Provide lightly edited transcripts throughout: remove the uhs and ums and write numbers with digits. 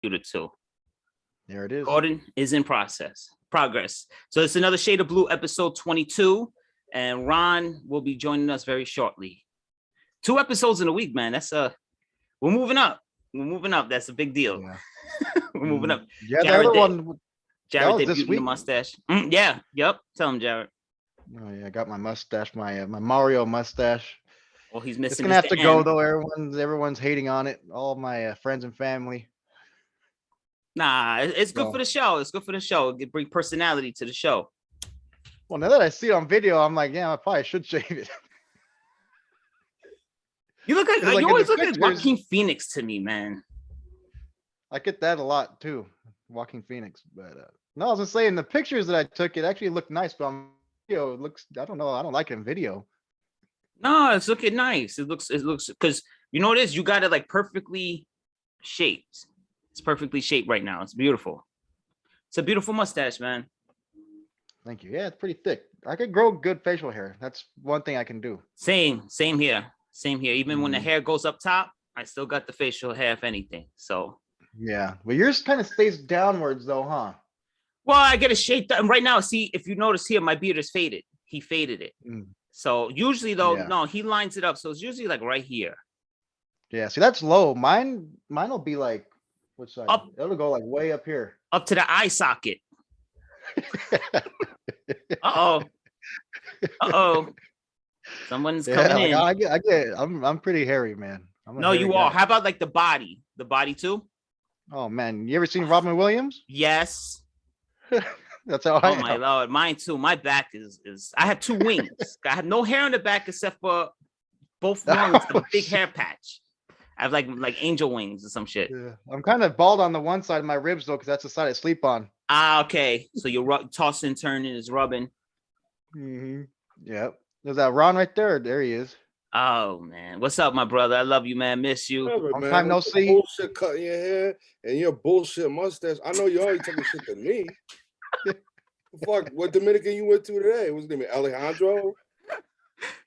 Computer too. There it is. Recording is in progress. So it's another Shade of Blue episode 22, and Ron will be joining us very shortly. 2 episodes in a week, man. That's we're moving up. We're moving up. That's a big deal. Yeah. We're moving up. Yeah, the other one. Jared was this debuted week. the mustache. Yeah. Yep. Tell him, Jared. Oh yeah, I got my mustache, my Mario mustache. Well, he's missing. It's gonna have to go though. Everyone's hating on it. All my friends and family. Nah, it's good for the show. It's good for the show. It bring personality to the show. Well, now that I see it on video, I'm like, yeah, I probably should shave it. You look like you always look like Joaquin Phoenix to me, man. I get that a lot too, Joaquin Phoenix. But no, I was just saying the pictures that I took, it actually looked nice, but on video, it looks. I don't know. I don't like it in video. No, it's looking nice. It looks because you know what it is. You got it like perfectly shaped. It's perfectly shaped right now. It's beautiful. It's a beautiful mustache, man. Thank you. Yeah, it's pretty thick. I could grow good facial hair. That's one thing I can do. Same here. Even when the hair goes up top, I still got the facial hair, if anything. So yeah, well, yours kind of stays downwards though, huh? Well, I get it shaped up. And right now, see, if you notice here, my beard is faded. He faded it. So usually though, no, he lines it up. So it's usually like right here. Yeah, see, that's low. Mine will be like, which side? Up. It'll go like way up here. Up to the eye socket. Uh-oh. Someone's coming in. I get. I'm pretty hairy, man. No, you are. How about like the body? The body too? Oh man, you ever seen Robin Williams? Yes. That's how I am. Oh my lord, mine too. My back is. I have 2 wings. I have no hair on the back except for both lungs, a big hair patch. I have like angel wings or some shit. Yeah. I'm kind of bald on the one side of my ribs though, because that's the side I sleep on. Ah, okay. So you're tossing, turning, is rubbing. Yep. There's that Ron right there. There he is. Oh man, what's up, my brother? I love you, man. Miss you. Long time no see. Bullshit cutting your hair and your bullshit mustache. I know you already talking shit to me. Fuck, what Dominican you went to today? What's his name? Alejandro?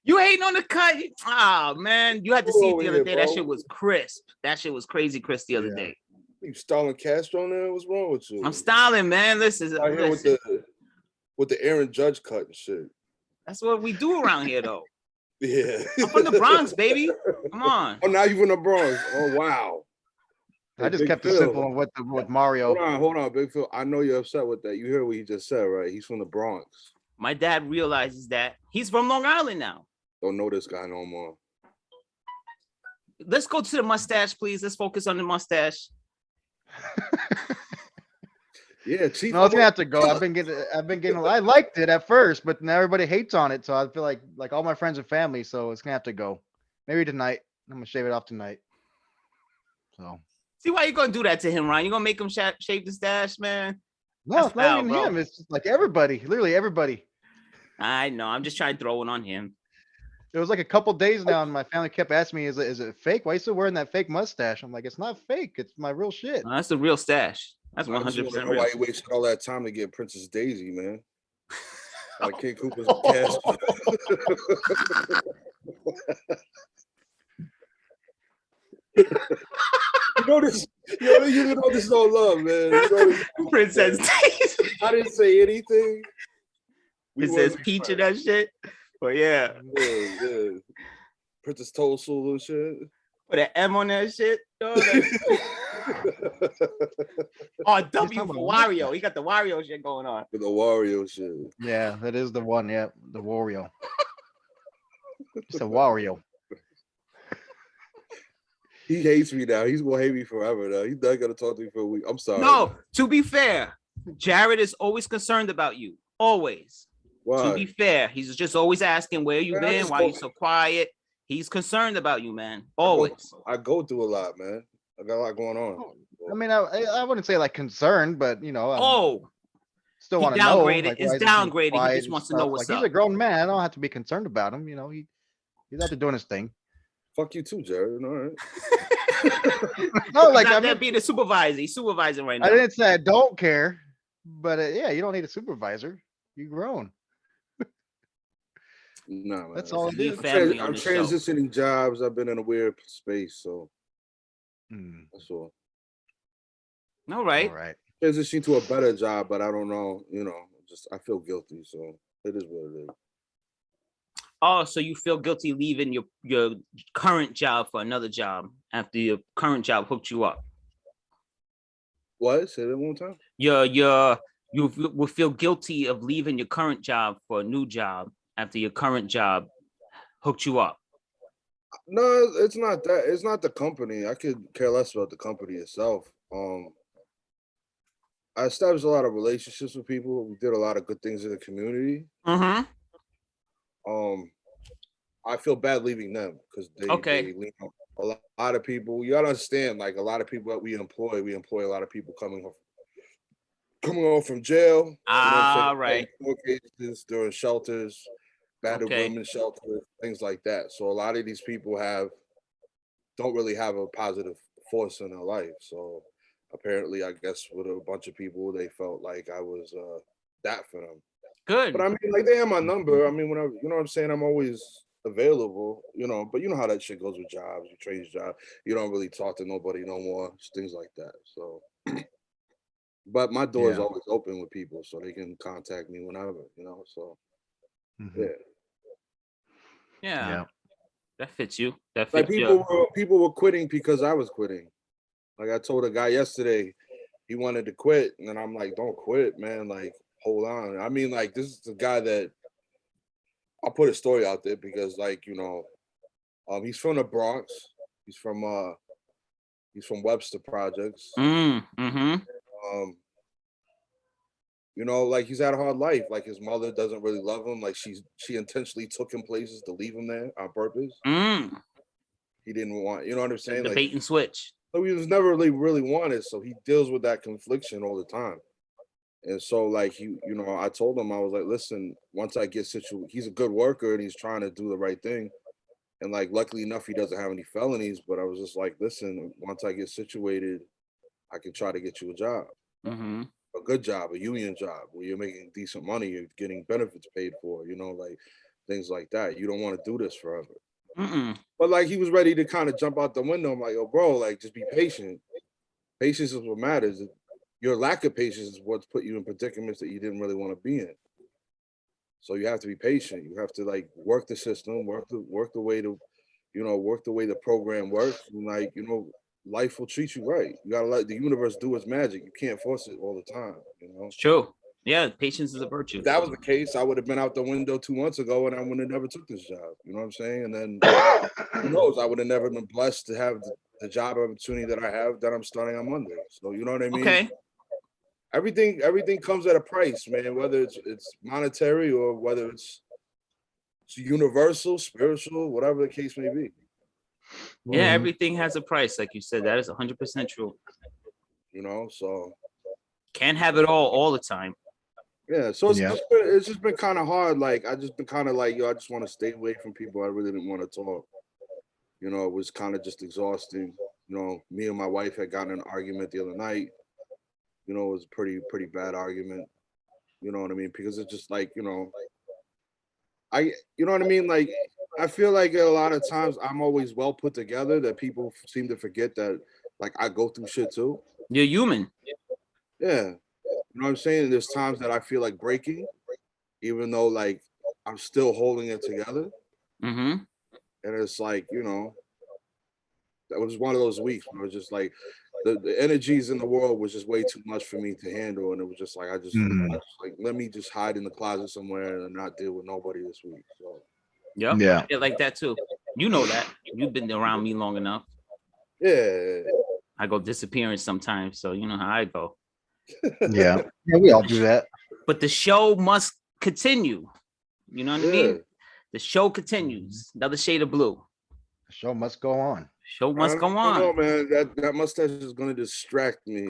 You hating on the cut? Oh man, you had to see it the other day. Bro. That shit was crisp. That shit was crazy crisp the other day. You Stalin Castro now? What's wrong with you? I'm styling, man. Listen. With the Aaron Judge cut and shit. That's what we do around here, though. Yeah. I'm from the Bronx, baby. Come on. Oh, now you from the Bronx. Oh wow. I just kept it simple with Mario. Hold on, Big Phil. I know you're upset with that. You heard what he just said, right? He's from the Bronx. My dad realizes that he's from Long Island now. Don't know this guy no more. Let's go to the mustache, please. Let's focus on the mustache. Yeah, Chief. No, it's gonna have to go. I've been getting. I liked it at first, but now everybody hates on it. So I feel like all my friends and family. So it's gonna have to go. Maybe tonight. I'm gonna shave it off tonight. So. See why you gonna do that to him, Ryan? You gonna make him shave the stash, man? No, it's not even him. It's just like everybody, literally everybody. I know. I'm just trying to throw one on him. It was like a couple days now, and my family kept asking me, "Is it fake? Why are you still wearing that fake mustache?" I'm like, "It's not fake. It's my real shit." No, that's the real stash. That's 100% real. Why you wasted all that time to get Princess Daisy, man? Like King Cooper's casket. You know this is all love, man. You know this, Princess Daisy. I didn't say anything. It says peach and that shit. But yeah. Yeah. Princess Toadstool and shit. Put an M on that shit. Oh, W for Wario. He got the Wario shit going on. The Wario shit. Yeah, that is the one. Yeah, the Wario. It's a Wario. He hates me now. He's gonna hate me forever now. He's not gonna talk to me for a week. I'm sorry. No, to be fair, Jared is always concerned about you. Always. Why? To be fair, he's just always asking where you been, why you so quiet. He's concerned about you, man. Always. I go through a lot, man. I got a lot going on. I mean, I wouldn't say like concerned, but you know. Still want to know. Downgraded. It's downgraded. He just wants to know what's up. He's a grown man. I don't have to be concerned about him. You know, he's out there doing his thing. Fuck you too, Jared. All right. No, like I'm being a supervisor. He's supervising right now. I didn't say I don't care, but yeah, you don't need a supervisor. You're grown. No, man. That's all. I'm transitioning jobs. I've been in a weird space, so that's all. All right. All right. transitioning to a better job, but I don't know. Just I feel guilty, so it is what it is. Oh, so you feel guilty leaving your current job for another job after your current job hooked you up? What? Say that one time. You will feel guilty of leaving your current job for a new job after your current job hooked you up. No, it's not that. It's not the company. I could care less about the company itself. I established a lot of relationships with people. We did a lot of good things in the community. Mm-hmm. I feel bad leaving them because Okay. they lean on a lot of people. You gotta understand, like a lot of people that we employ a lot of people coming home from jail. You know what I'm saying? All right. Court cases during shelters, battered Okay. women shelters, things like that. So a lot of these people don't really have a positive force in their life. So apparently, I guess with a bunch of people, they felt like I was that for them. Good. But I mean, like they have my number. I mean, whenever you know what I'm saying, I'm always available. But you know how that shit goes with jobs. You change job, you don't really talk to nobody no more. Just things like that. So, but my door is Yeah. always open with people, so they can contact me whenever. So Mhm. yeah. Yeah. Yeah. That fits you. That Like fits you. people were quitting because I was quitting. Like I told a guy yesterday, he wanted to quit, and then I'm like, don't quit, man. Like hold on. I mean, like this is the guy that I'll put a story out there because, like, he's from the Bronx. He's from Webster Projects. Mm-hmm. Um, like he's had a hard life. Like his mother doesn't really love him. Like she intentionally took him places to leave him there on purpose. Mm. He didn't want, you know what I'm saying? The Like bait and switch. so he was never really wanted. So he deals with that confliction all the time. And so like I told him, I was like, listen, once I get situated, he's a good worker and he's trying to do the right thing. And like, luckily enough, he doesn't have any felonies. But I was just like, listen, once I get situated, I can try to get you a job, Mm-hmm. a good job, a union job where you're making decent money, you're getting benefits paid for, like things like that. You don't want to do this forever. Mm-mm. But like, he was ready to kind of jump out the window. I'm like, oh, bro, like, just be patient. Patience is what matters. Your lack of patience is what's put you in predicaments that you didn't really want to be in. So you have to be patient. You have to like work the system, work the way work the way the program works, and like life will treat you right. You gotta let the universe do its magic. You can't force it all the time. It's true. Yeah, patience is a virtue. If that was the case, I would have been out the window 2 months ago, and I would have never took this job. You know what I'm saying? And then who knows? I would have never been blessed to have the job opportunity that I have that I'm starting on Monday. So you know what I mean? Okay. Everything comes at a price, man. Whether it's monetary or whether it's universal, spiritual, whatever the case may be. Yeah, everything has a price, like you said. That is 100% true. So can't have it all the time. Yeah, so it's just been kind of hard. Like I just been kind of like, I just want to stay away from people I really didn't want to talk. It was kind of just exhausting. Me and my wife had gotten an argument the other night. It was a pretty bad argument. You know what I mean? Because it's just like, you know what I mean? Like, I feel like a lot of times I'm always well put together that people seem to forget that, like, I go through shit too. You're human. Yeah. You know what I'm saying? There's times that I feel like breaking, even though, like, I'm still holding it together. Mm-hmm. And it's like, that was one of those weeks where it was just like, the energies in the world was just way too much for me to handle. And it was just like, I just like, let me just hide in the closet somewhere and not deal with nobody this week. So yeah, I feel like that too. You know that. You've been around me long enough. Yeah. I go disappearing sometimes, so you know how I go. Yeah, we all do that. But the show must continue. You know what I mean? The show continues. Another shade of blue. The show must go on. Show must go on. No, man, that mustache is going to distract me.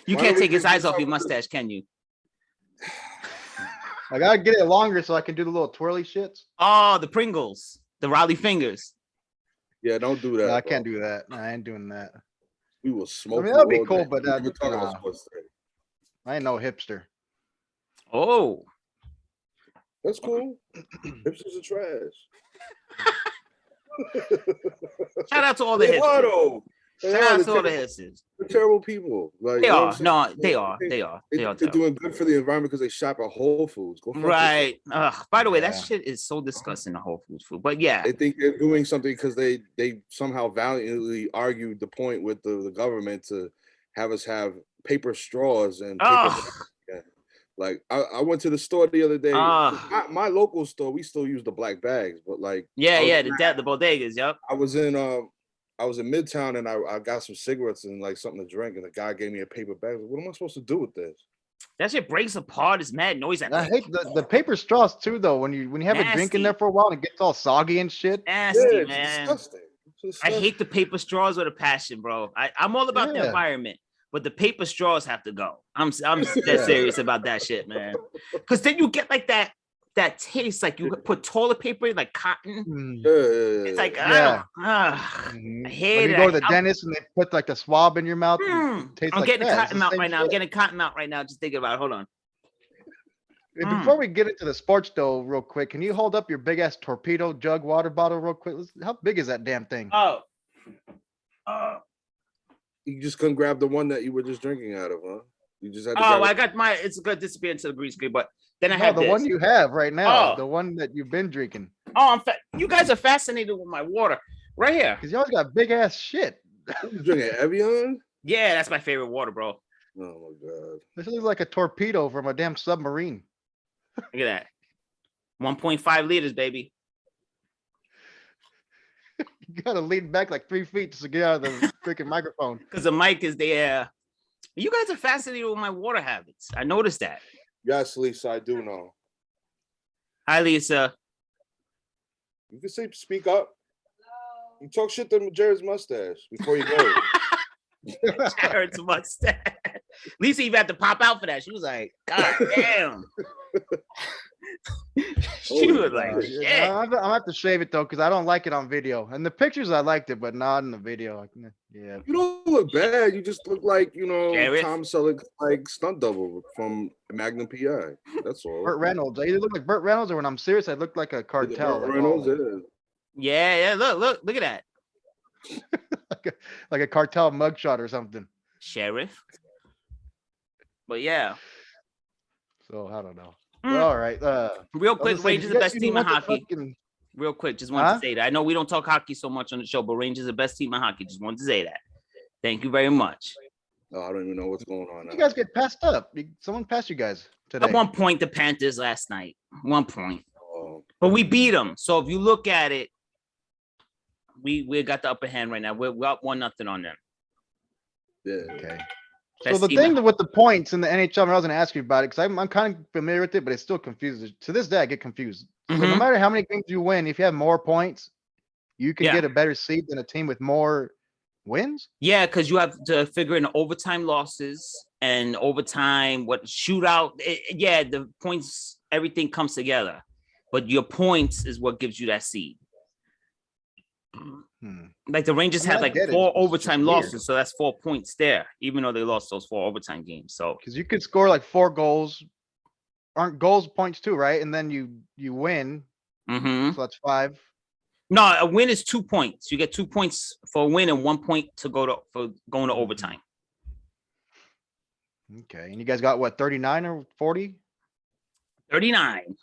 You can't take his eyes off your mustache, can you? I gotta get it longer so I can do the little twirly shits. Oh, the Pringles, the Raleigh fingers. Yeah, don't do that. No, I can't do that. No, I ain't doing that. We will smoke. I mean, that'd be cool, but I ain't no hipster. Oh, that's cool. Hipsters are trash. Shout out to all the hipsters. Shout out to all the hipsters. They're terrible people. Like, They you know are. what I'm saying? No, they are. They are. They are They're terrible. doing good for the environment because they shop at Whole Foods. Go fuck yourself. Right. By the way, that Yeah. shit is so disgusting, the Whole Foods food. But yeah. They think they're doing something because they somehow valiantly argued the point with the government to have us have paper straws and paper Oh, bags. Like I went to the store the other day. Ah. My local store, we still use the black bags, but like yeah, the bodegas, yep. I was in Midtown and I got some cigarettes and like something to drink, and the guy gave me a paper bag. What am I supposed to do with this? That shit breaks apart. It's mad noise. I hate the paper straws too, though. When you have a drink in Nasty. there for a while and it gets all soggy and shit. Nasty, Yeah, it's man. disgusting. It's I disgusting. hate the paper straws with a passion, bro. I'm all about the Yeah. environment, but the paper straws have to go. I'm dead serious about that shit, man. Because then you get like that taste, like you put toilet paper, like cotton. Mm. It's Yeah. like Yeah. I hate When it. you go to the dentist and they put like the swab in your mouth, it tastes I'm like getting that. It's cotton the out same right now. I'm shit. getting cotton out right now. Just thinking about it. Hold on. Before we get into the sports though, real quick, can you hold up your big ass torpedo jug water bottle real quick? How big is that damn thing? Oh. You just couldn't grab the one that you were just drinking out of, huh? You just had to Oh, grab I it. got my. It's gonna disappear into the green screen, but then I No, have the this. one you have right now, Oh. the one that you've been drinking. Oh, you guys are fascinated with my water right here. Because you always got big ass shit. You drinking Evian? Yeah, that's my favorite water, bro. Oh my god. This looks like a torpedo from a damn submarine. Look at that. 1.5 liters, baby. You gotta lean back like 3 feet to get out of the freaking microphone. Because the mic is there. You guys are fascinated with my water habits. I noticed that. Yes, Lisa, I do know. Hi, Lisa. You can say speak up. You talk shit to Jared's mustache before you go. Jared's mustache. Lisa even had to pop out for that. She was like, God damn. She was like, shit. I'm gonna have to shave it though, because I don't like it on video. And the pictures I liked it, but not in the video. Yeah. You don't look bad. You just look like, Jared? Tom Selleck, like stunt double from Magnum PI. That's all. Burt Reynolds. I either look like Burt Reynolds, or when I'm serious, I look like a cartel. Burt Like, Reynolds, oh, Yeah. Look at that. like a cartel mugshot or something. Sheriff. But yeah. So I don't know. Mm. All right. Real I was quick, gonna say, Rangers did the you guys best see team in who went to hockey. fucking- Real quick, just wanted Huh? to say that. I know we don't talk hockey so much on the show, but Rangers the best team in hockey. Just wanted to say that. Thank you very much. Oh, I don't even know what's going on now. You guys get passed up. Someone passed you guys today. At one point, the Panthers last night. 1 point. Oh, But we beat them. So if you look at it, we got the upper hand right now. We're up 1-0 on them. yeah. Okay. Best So the team in- thing with the points in the NHL, I was going to ask you about it because I'm kind of familiar with it, but it's still confusing. To this day, I get confused. So no Mhm. matter how many games you win, if you have more points, you can Yeah. get a better seed than a team with more wins. Yeah, because you have to figure in overtime losses and overtime, what shootout. Yeah, the points, everything comes together. But your points is what gives you that seed. Like the Rangers I mean, had I like get it. 4 It's just overtime weird. losses. So that's 4 points there, even though they lost those 4 overtime games. So Because you could score like 4 goals. Aren't goals points too, right? And then you win. mhm. So that's 5. No, a win is 2 points. You get 2 points for a win and 1 point to go to for going to overtime. Okay. And you guys got what, 39 or 40? 39.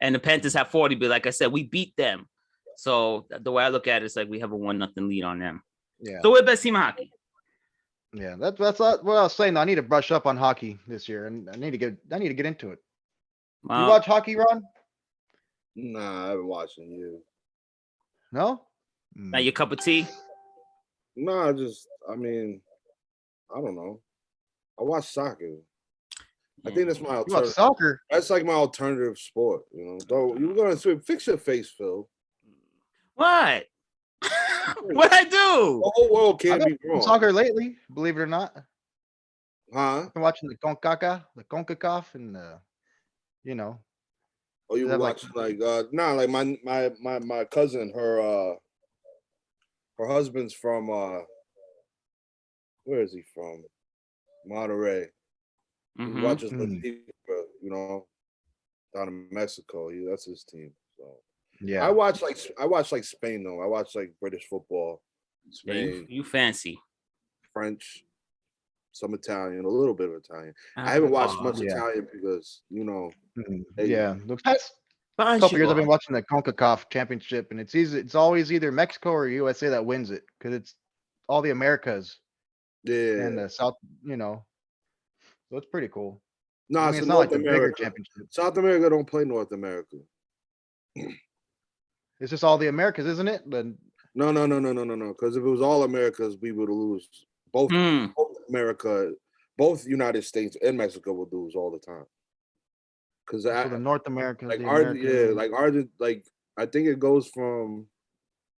And the Panthers have 40, but like I said, we beat them. So the way I look at it is like we have a 1-0 lead on them. Yeah. So we're best team in hockey. Yeah, that's what I was saying. I need to brush up on hockey this year, and I need to get into it. You watch hockey, Ron? Nah, I haven't watched in years. No. Not your cup of tea? Nah, I don't know. I watch soccer. I think that's my You watch alternative. soccer? That's like my alternative sport, Though you were gonna say, fix your face, Phil. What? What'd I do? The whole world I've can't been be watching wrong. soccer lately, believe it or not. Huh? I've been watching the CONCACAF, and Oh, you Is that were like- watching like my cousin, her husband's from where is he from? Monterey. He Mhm. watches Mm. La Liga, down in Mexico. That's his team. So yeah, I watch like Spain though. I watch like British football. Yeah, Spain, you fancy. French, some Italian, a little bit of Italian. I haven't watched much yeah. Italian because they, Yeah. The past But couple years I've been watching the CONCACAF championship, and it's always either Mexico or USA that wins it because it's all the Americas and yeah. the South, so it's pretty cool. I No, mean, so it's not like North the bigger America. championship. South America don't play North America. It's just all the Americas, isn't it? But No. Because if it was all Americas, we would lose. Both America, both United States and Mexico would lose all the time. Because so the North Americas, like the Argent, Americas. like I think it goes from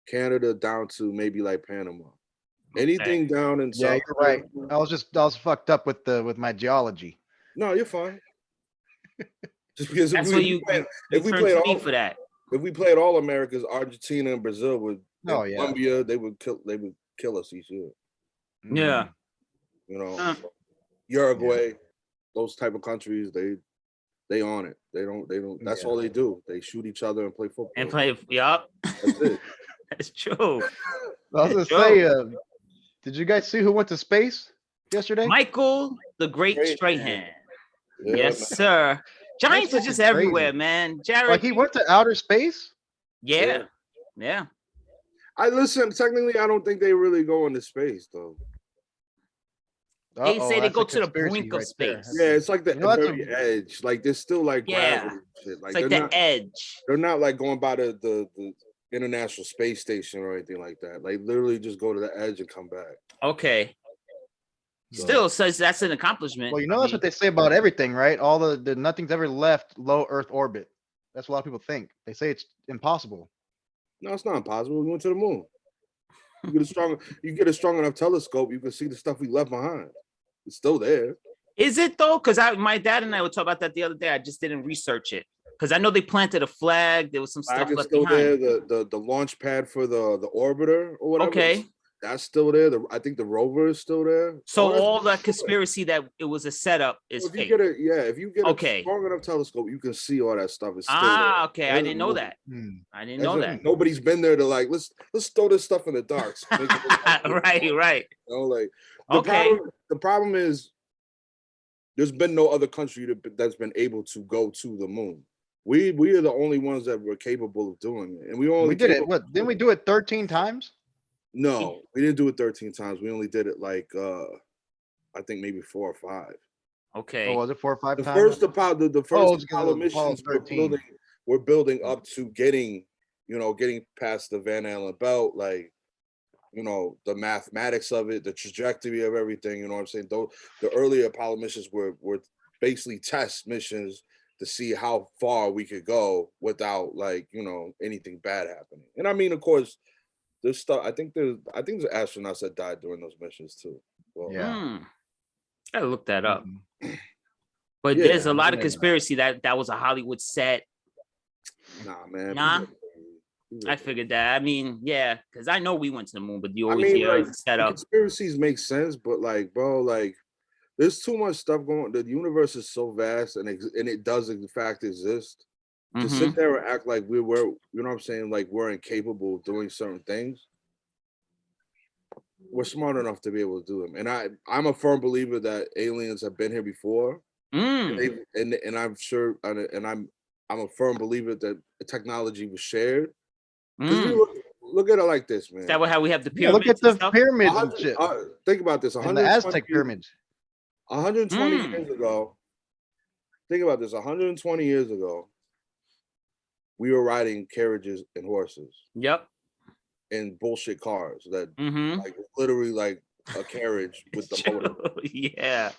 Canada down to maybe like Panama. Anything down in Yeah, South you're right. America. I was fucked up with my geology. No, you're fine. Just because That's what you turn to me for that. if we played all Americas, Argentina and Brazil would, Oh, yeah. Colombia, they would kill us each year. Yeah. Uruguay, those type of countries, they on it. They don't. That's all they do. They shoot each other and play football. And play. Yup. That's it. That's true. I was gonna say, did you guys see who went to space yesterday? Michael the Great Strahan. Yeah, Yes, man. sir. Giants are just crazy. everywhere, man. Jared, Like he went to outer space? yeah. I listen. Technically, I don't think they really go into space though. They say they that's a go to the conspiracy brink of right there. space. Yeah, it's like the that's very edge. Like there's still like gravity and shit. It's like the edge. They're not like going by the International Space Station or anything like that. Like literally just go to the edge and come back. Okay. Still says that's an accomplishment. Well, that's what they say about everything, right? All the nothing's ever left low Earth orbit. That's what a lot of people think. They say it's impossible. No, it's not impossible. We went to the moon. You get a strong enough telescope, you can see the stuff we left behind. It's still there. Is it though? Because my dad and I were talking about that the other day. I just didn't research it because I know they planted a flag. There was some stuff left still behind. there. The launch pad for the orbiter or whatever. Okay. That's still there. I think the rover is still there. So all that conspiracy that it was a setup is if you fake. if you get a strong enough telescope, you can see all that stuff. It's still there. Okay. I didn't know that. I didn't know that. Nobody's been there to like let's throw this stuff in the dark. Right. The problem is there's been no other country that's been able to go to the moon. We are the only ones that were capable of doing it, and we did it. What didn't we do it 13 times? No, we didn't do it 13 times. We only did it like I think maybe 4 or 5. Okay. Oh, was it 4 or 5 the times? First Apollo missions we're building up to getting past the Van Allen belt, like the mathematics of it, the trajectory of everything. You know what I'm saying? Though the earlier Apollo missions were basically test missions to see how far we could go without anything bad happening. And I mean, of course, there's stuff. I think there's astronauts that died during those missions too. Well, Gotta look that up. But there's a lot of conspiracy that was a Hollywood set. Nah, man. Nah. I figured that. I mean, yeah, because I know we went to the moon, but you always hear it's set up. Conspiracies make sense, but there's too much stuff going on. The universe is so vast, and it does in fact exist. To sit there and act like we were, you know what I'm saying, like we're incapable of doing certain things. We're smart enough to be able to do them, and I'm a firm believer that aliens have been here before, and I'm sure, and I'm a firm believer that the technology was shared. Look at it like this, man. Is that how we have the pyramids? Look at the pyramids and shit. Think about this. And the Aztec pyramids. 120 years ago. Think about this. 120 years ago, we were riding carriages and horses. Yep. And bullshit cars that like literally like a carriage with the motor. Yeah.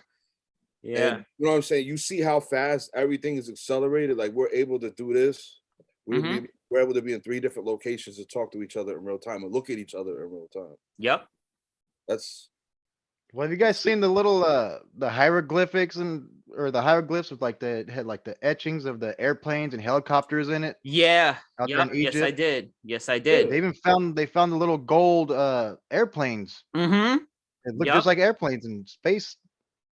And you know what I'm saying? You see how fast everything is accelerated. Like we're able to do this. We're able to be in 3 different locations to talk to each other in real time and look at each other in real time. Yep. Well, have you guys seen the little the hieroglyphics or the hieroglyphs with like the etchings of the airplanes and helicopters in it? Yeah. Out there in Egypt? Yes, I did. They even found the little gold airplanes. It looked just like airplanes in space,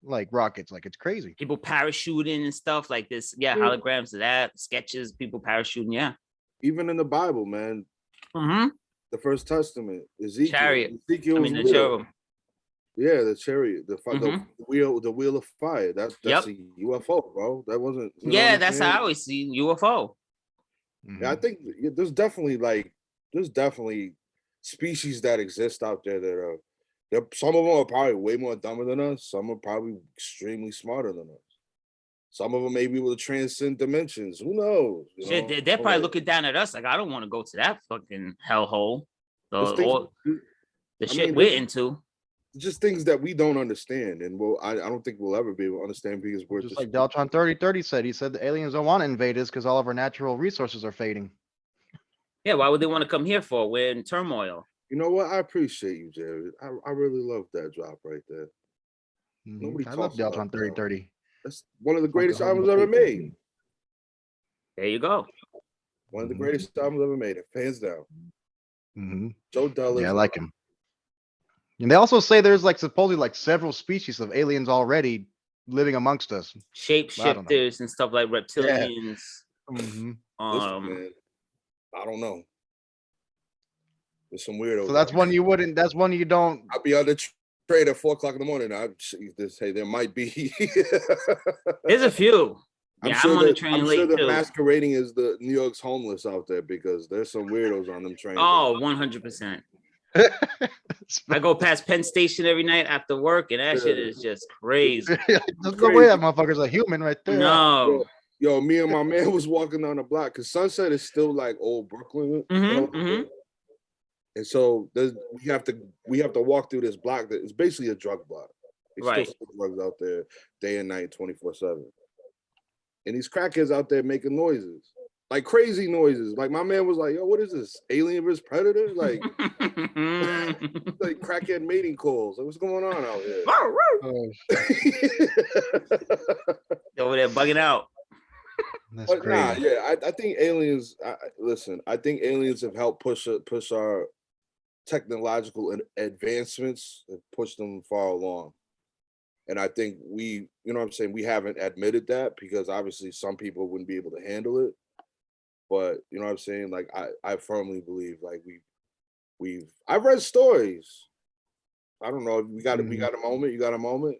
like rockets. Like it's crazy. People parachuting and stuff like this. Yeah, holograms of that, sketches, people parachuting. Yeah. Even in the Bible, man. The First Testament, Ezekiel. Chariot. Ezekiel I was mean, the real. cherubim. Yeah, the chariot, Mhm. the wheel of fire. That's Yep. a UFO, bro. That wasn't. You know what Yeah, I'm that's how I saying? always see UFO. Yeah, I Mhm. think there's definitely species that exist out there that are. Some of them are probably way more dumber than us. Some are probably extremely smarter than us. Some of them may be able to transcend dimensions. Who knows? You Shit, know, they're probably looking down at us like I don't want to go to that fucking hellhole. The there's things. all the I shit mean, we're there's into. just things that we don't understand, and I don't think we'll ever be able to understand because we're Just just. like Deltron 3030 said, he said the aliens don't want to invade us because all of our natural resources are fading. Yeah, why would they want to come here for? We're in turmoil. You know what? I appreciate you, Jared. I really love that drop right there. Nobody I love talks about Deltron that. 3030. That's one of the Fucking greatest holding albums the ever people. made. There you go. One of the Mhm. greatest albums ever made, hands down. Mhm. Joe Dell Yeah, I is like him. And they also say there's like supposedly like several species of aliens already living amongst us. I don't know. Shapeshifters and stuff like Yeah. reptilians. Mhm. listen, man. I don't know. There's some weirdos. So that's one you wouldn't. That's one you don't. I'll be on the trade at 4:00 in the morning. I just say there might be. There's a few. I'm Yeah, sure I'm on the that train late they're too. masquerading as the New York's homeless out there because there's some weirdos on them trains. Oh, 100%. I go past Penn Station every night after work, and that shit is just crazy. There's no way that motherfucker's a human right there. No. Yo, me and my man was walking down the block because Sunset is still like old Brooklyn. And so we have to walk through this block that is basically a drug block. They still sell drugs out there day and night, 24/7. And these crackheads out there making noises, like crazy noises. Like my man was like, "Yo, what is this? Alien vs Predator? Like, like crackhead mating calls. Like, what's going on out here?" Over there bugging out. That's But crazy. yeah, I think aliens. Listen, I think aliens have helped push our technological advancements and push them far along. And I think we, you know what I'm saying, we haven't admitted that because obviously some people wouldn't be able to handle it. But you know what I'm saying? Like I firmly believe like I've read stories. I don't know. We got a moment. You got a moment?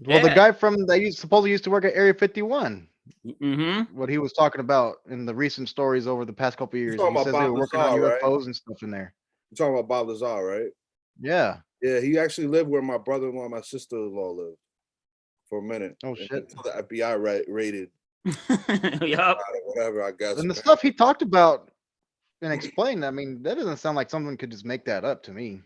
Well, the guy from that supposedly used to work at Area 51. Mm-hmm. What he was talking about in the recent stories over the past couple of You're years. talking He about says they Bob were working on Lazar, right? UFOs and stuff in there. You're talking about Bob Lazar, right? Yeah. Yeah, he actually lived where my brother-in-law and my sister-in-law lived for a minute. Oh shit. Until the FBI raided. Yup. Whatever, I guess. And the stuff he talked about and explained, I mean, that doesn't sound like someone could just make that up to me.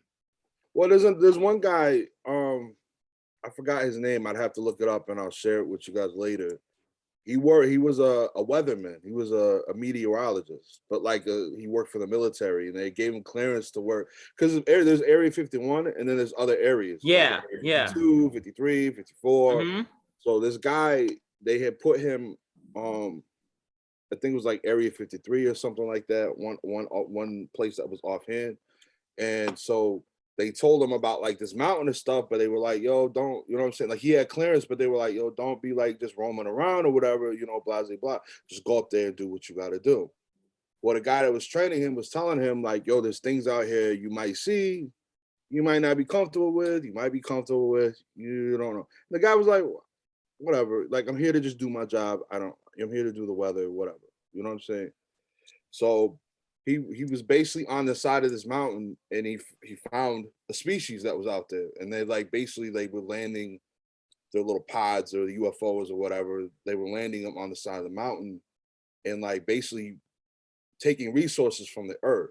Well, there's one guy, I forgot his name. I'd have to look it up and I'll share it with you guys later. He was a weatherman. He was a meteorologist, but like he worked for the military, and they gave him clearance to work because there's Area 51, and then there's other areas. Yeah, like yeah. 52, 53, 54. Mm-hmm. So this guy, they had put him, I think it was like Area 53 or something like that. One place that was offhand, and so they told him about like this mountain and stuff, but they were like, "Yo, don't," you know what I'm saying? Like he had clearance, but they were like, "Yo, don't be like just roaming around or whatever, you know, blah blah blah. Just go up there and do what you got to do." Well, the guy that was training him was telling him like, "Yo, there's things out here you might see, you might not be comfortable with, you might be comfortable with, you don't know." The guy was like, "Whatever, like I'm here to just do my job. I'm here to do the weather, whatever." You know what I'm saying? So he was basically on the side of this mountain and he found a species that was out there, and they like basically they were landing their little pods or the UFOs or whatever. They were landing them on the side of the mountain and like basically taking resources from the earth.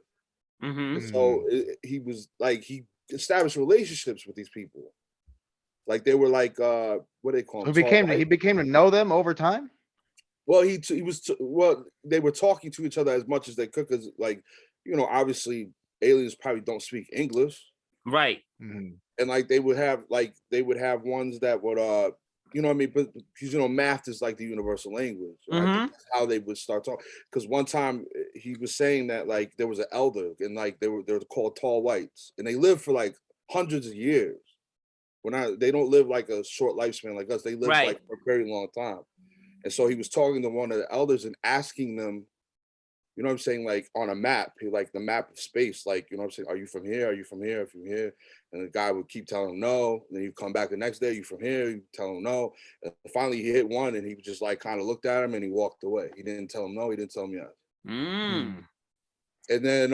Mm-hmm. And so he was like he established relationships with these people. Like they were like what do they call them? He became to know them over time. Well, they were talking to each other as much as they could because, like, you know, obviously aliens probably don't speak English, Right. Mhm. and like they would have ones that would you know what I mean, but because you know math is like the universal language. And I think that's how they would start talking. Because one time he was saying that like there was an elder and like they're called tall whites and they live for like hundreds of years. They don't live like a short lifespan like us. They live like for a very long time. And so he was talking to one of the elders and asking them you know what I'm saying, like on a map, like the map of space, like, you know what I'm saying, are you from here? Are you from here? From here? And the guy would keep telling him no. And then you come back the next day, you from here? You tell him no. And finally he hit one and he just like kind of looked at him and he walked away. He didn't tell him no, he didn't tell him yes. And then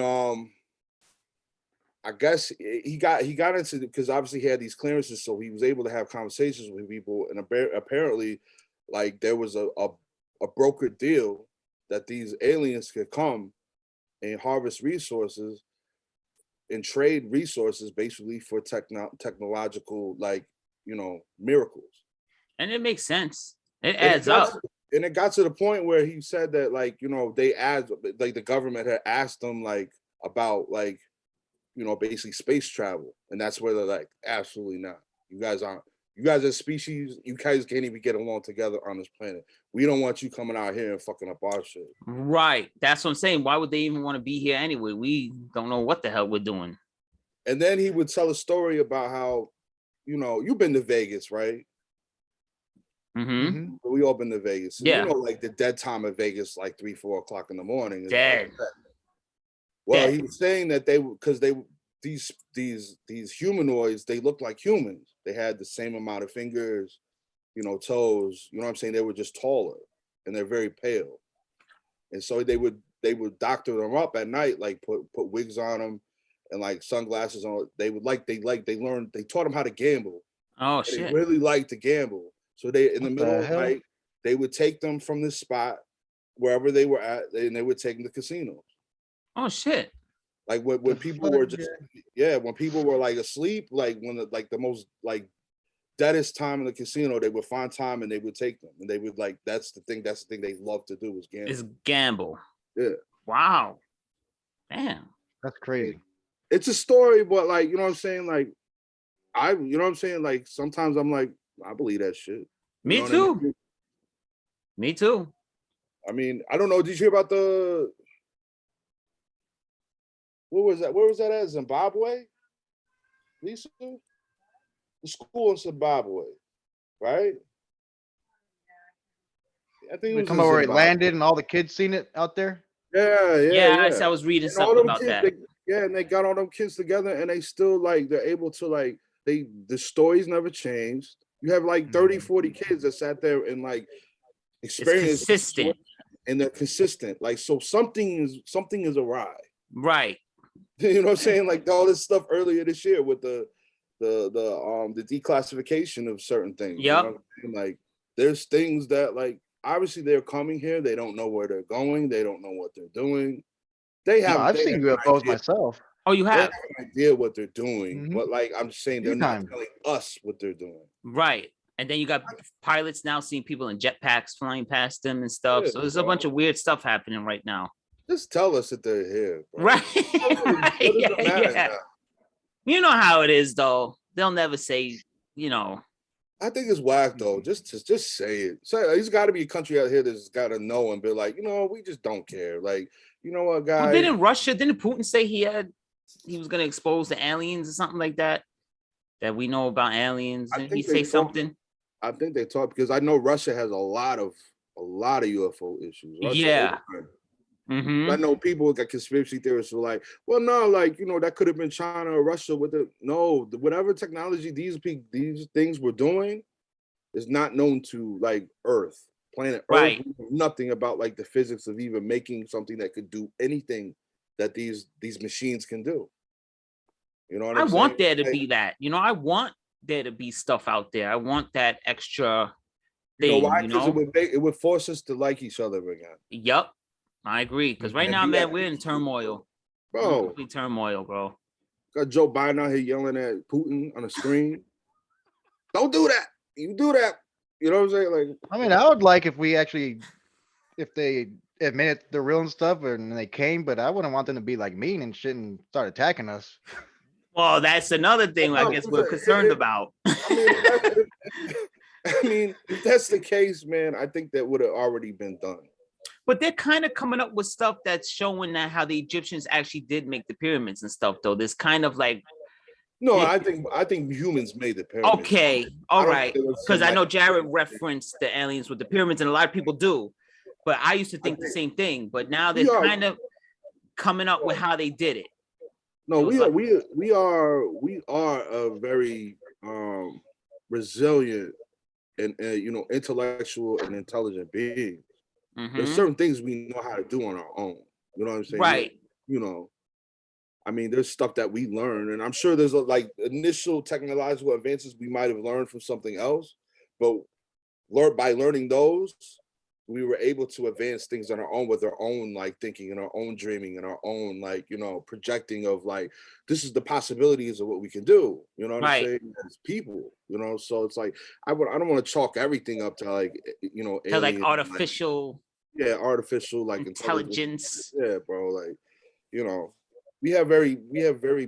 I guess he got into, because obviously he had these clearances, so he was able to have conversations with people, and apparently like there was a brokered deal that these aliens could come and harvest resources and trade resources basically for technological, like, you know, miracles. And it makes sense. It adds up. And it got to the point where he said that, like, you know, they asked, like the government had asked them like about, like, you know, basically space travel. And that's where they're like, absolutely not. You guys as a species, you guys can't even get along together on this planet. We don't want you coming out here and fucking up our shit. Right. That's what I'm saying. Why would they even want to be here anyway? We don't know what the hell we're doing. And then he would tell a story about how, you know, you've been to Vegas, right? Mm-hmm. We all been to Vegas. Yeah. You know, like the dead time of Vegas, like 3-4 o'clock in the morning. Dead. Like, well, Dead. he was saying that these humanoids, they look like humans. They had the same amount of fingers, you know, toes. You know what I'm saying? They were just taller and they're very pale. And so they would doctor them up at night, like put wigs on them and like sunglasses on. They taught them how to gamble. Oh shit. They really liked to gamble. So they, in the middle of the hell? night, they would take them from this spot, wherever they were at, and they would take them to casinos. Oh shit. Like when people were just, when people were like asleep, like when the most like deadest time in the casino, they would find time and they would take them. And they would like, that's the thing they love to do is gamble. Is gamble. Yeah. Wow. Damn. That's crazy. It's a story, but like, you know what I'm saying? Like, you know what I'm saying? Like, sometimes I'm like, I believe that shit. Me know too. what I mean? Me too. I mean, I don't know. Did you hear about where was that? Where was that at? Zimbabwe? Lisa? The school in Zimbabwe, right? I think it was Come over where it landed and all the kids seen it out there. Yeah. I was reading And something about kids, that. and they got all them kids together and they still like, they're able to like, the stories never changed. You have like 30, 40 kids that sat there and like experienced, it's consistent. And they're consistent. Like, so something is awry. Right. You know what I'm saying? Like all this stuff earlier this year with the declassification of certain things. Yep. You know what I mean? Like there's things that like obviously they're coming here. They don't know where they're going. They don't know what they're doing. I've seen UFOs myself. Oh, you They have? have an idea what they're doing, Mhm. but like I'm just saying, they're not telling us what they're doing. Right. And then you got pilots now seeing people in jetpacks flying past them and stuff. Yeah, so there's a bunch of weird stuff happening right now. Just tell us that they're here. Bro. Right. What does it matter now? You know how it is, though. They'll never say, you know. I think it's whack though. Just say it. So there's got to be a country out here that's got to know and be like, you know, we just don't care. Like, you know what, guys? Well, didn't Putin say he was going to expose the aliens or something like that? That we know about aliens? Didn't he say something? I think they talk because I know Russia has a lot of UFO issues. Yeah. Mm-hmm. I know people got conspiracy theorists who are like, well, no, like, you know, that could have been China or Russia with it. No, whatever technology these things were doing is not known to like planet Right. Earth. We know nothing about like the physics of even making something that could do anything that these machines can do. You know what I'm saying? I want there to be that. You know, I want there to be stuff out there. I want that extra thing. You know why? Because it would force us to like each other again. Yep. I agree. Because right now, man, we're in turmoil. Bro. Complete turmoil, bro. Got Joe Biden out here yelling at Putin on the screen. Don't do that. You do that. You know what I'm saying? Like, I mean, I would like if they admitted they're real and stuff and they came, but I wouldn't want them to be like mean and shit and start attacking us. Well, that's another thing I guess we're concerned about. I mean, if that's the case, man, I think that would have already been done. But they're kind of coming up with stuff that's showing that how the Egyptians actually did make the pyramids and stuff, though. There's kind of like I think humans made the pyramids. Okay, all right. Because I know Jared referenced the aliens with the pyramids, and a lot of people do. But I used to think the same thing. But now they're kind of coming up with how they did it. No, we are a very resilient and you know, intellectual and intelligent being. There's certain things we know how to do on our own. You know what I'm saying? Right. You know, I mean, there's stuff that we learn, and I'm sure there's like initial technological advances we might have learned from something else, but by learning those, we were able to advance things on our own with our own like thinking and our own dreaming and our own like, you know, projecting of like, this is the possibilities of what we can do. You know what I'm saying? As people, you know, so it's like I don't want to chalk everything up to like, you know, to like alien, artificial, like, artificial like intelligence. Yeah, bro. Like, you know, we have very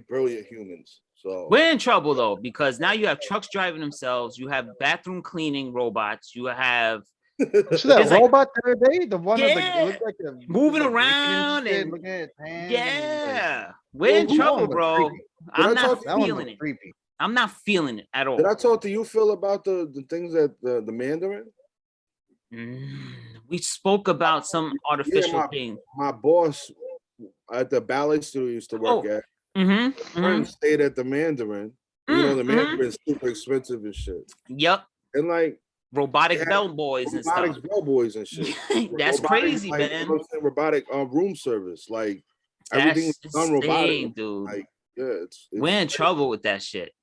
brilliant humans. So we're in trouble though, because now you have trucks driving themselves, you have bathroom cleaning robots, you have You see that robot the other day? The one of the it looked like moving like around and looking at its hands. Yeah, we're in trouble, bro. I'm not feeling it. Creepy. I'm not feeling it at all. Did I talk to you, Phil, about the things that the Mandarin? We spoke about some artificial thing. My boss at the ballet studio used to work at. Friend stayed at the Mandarin. You know, the Mandarin is super expensive and shit. Yep. And like robotic bellboys and stuff. Robotic bellboys and shit. That's crazy, like, man. You know what I'm saying? Robotic room service. Like everything is done robotic. Dude. Like, yeah, we're in trouble with that shit.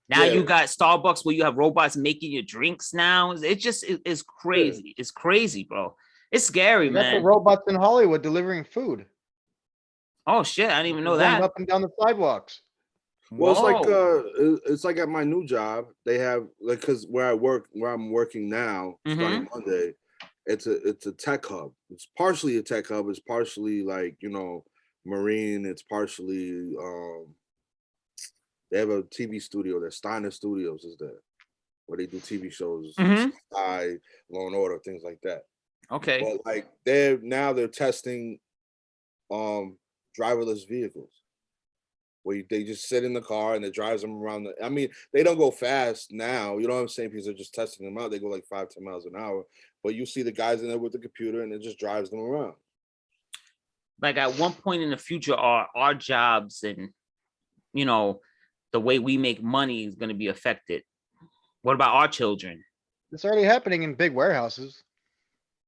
Now you got Starbucks where you have robots making your drinks now. It's crazy. Yeah. It's crazy, bro. It's scary, man. Got the robots in Hollywood delivering food. Oh shit, I didn't even know that. Up and down the sidewalks. Well, it's like at my new job, they have like because where I'm working now, starting Monday, it's a tech hub. It's partially a tech hub, it's partially like, you know, marine, it's partially they have a TV studio there, Steiner Studios is there, where they do TV shows, Spy, Law and Order, things like that. Okay. But like they're testing driverless vehicles where they just sit in the car and it drives them around. I mean, they don't go fast now, you know what I'm saying? Because they're just testing them out. They go like 5-10 miles an hour, but you see the guys in there with the computer and it just drives them around. Like at one point in the future, our jobs and, you know, the way we make money is going to be affected. What about our children? It's already happening in big warehouses.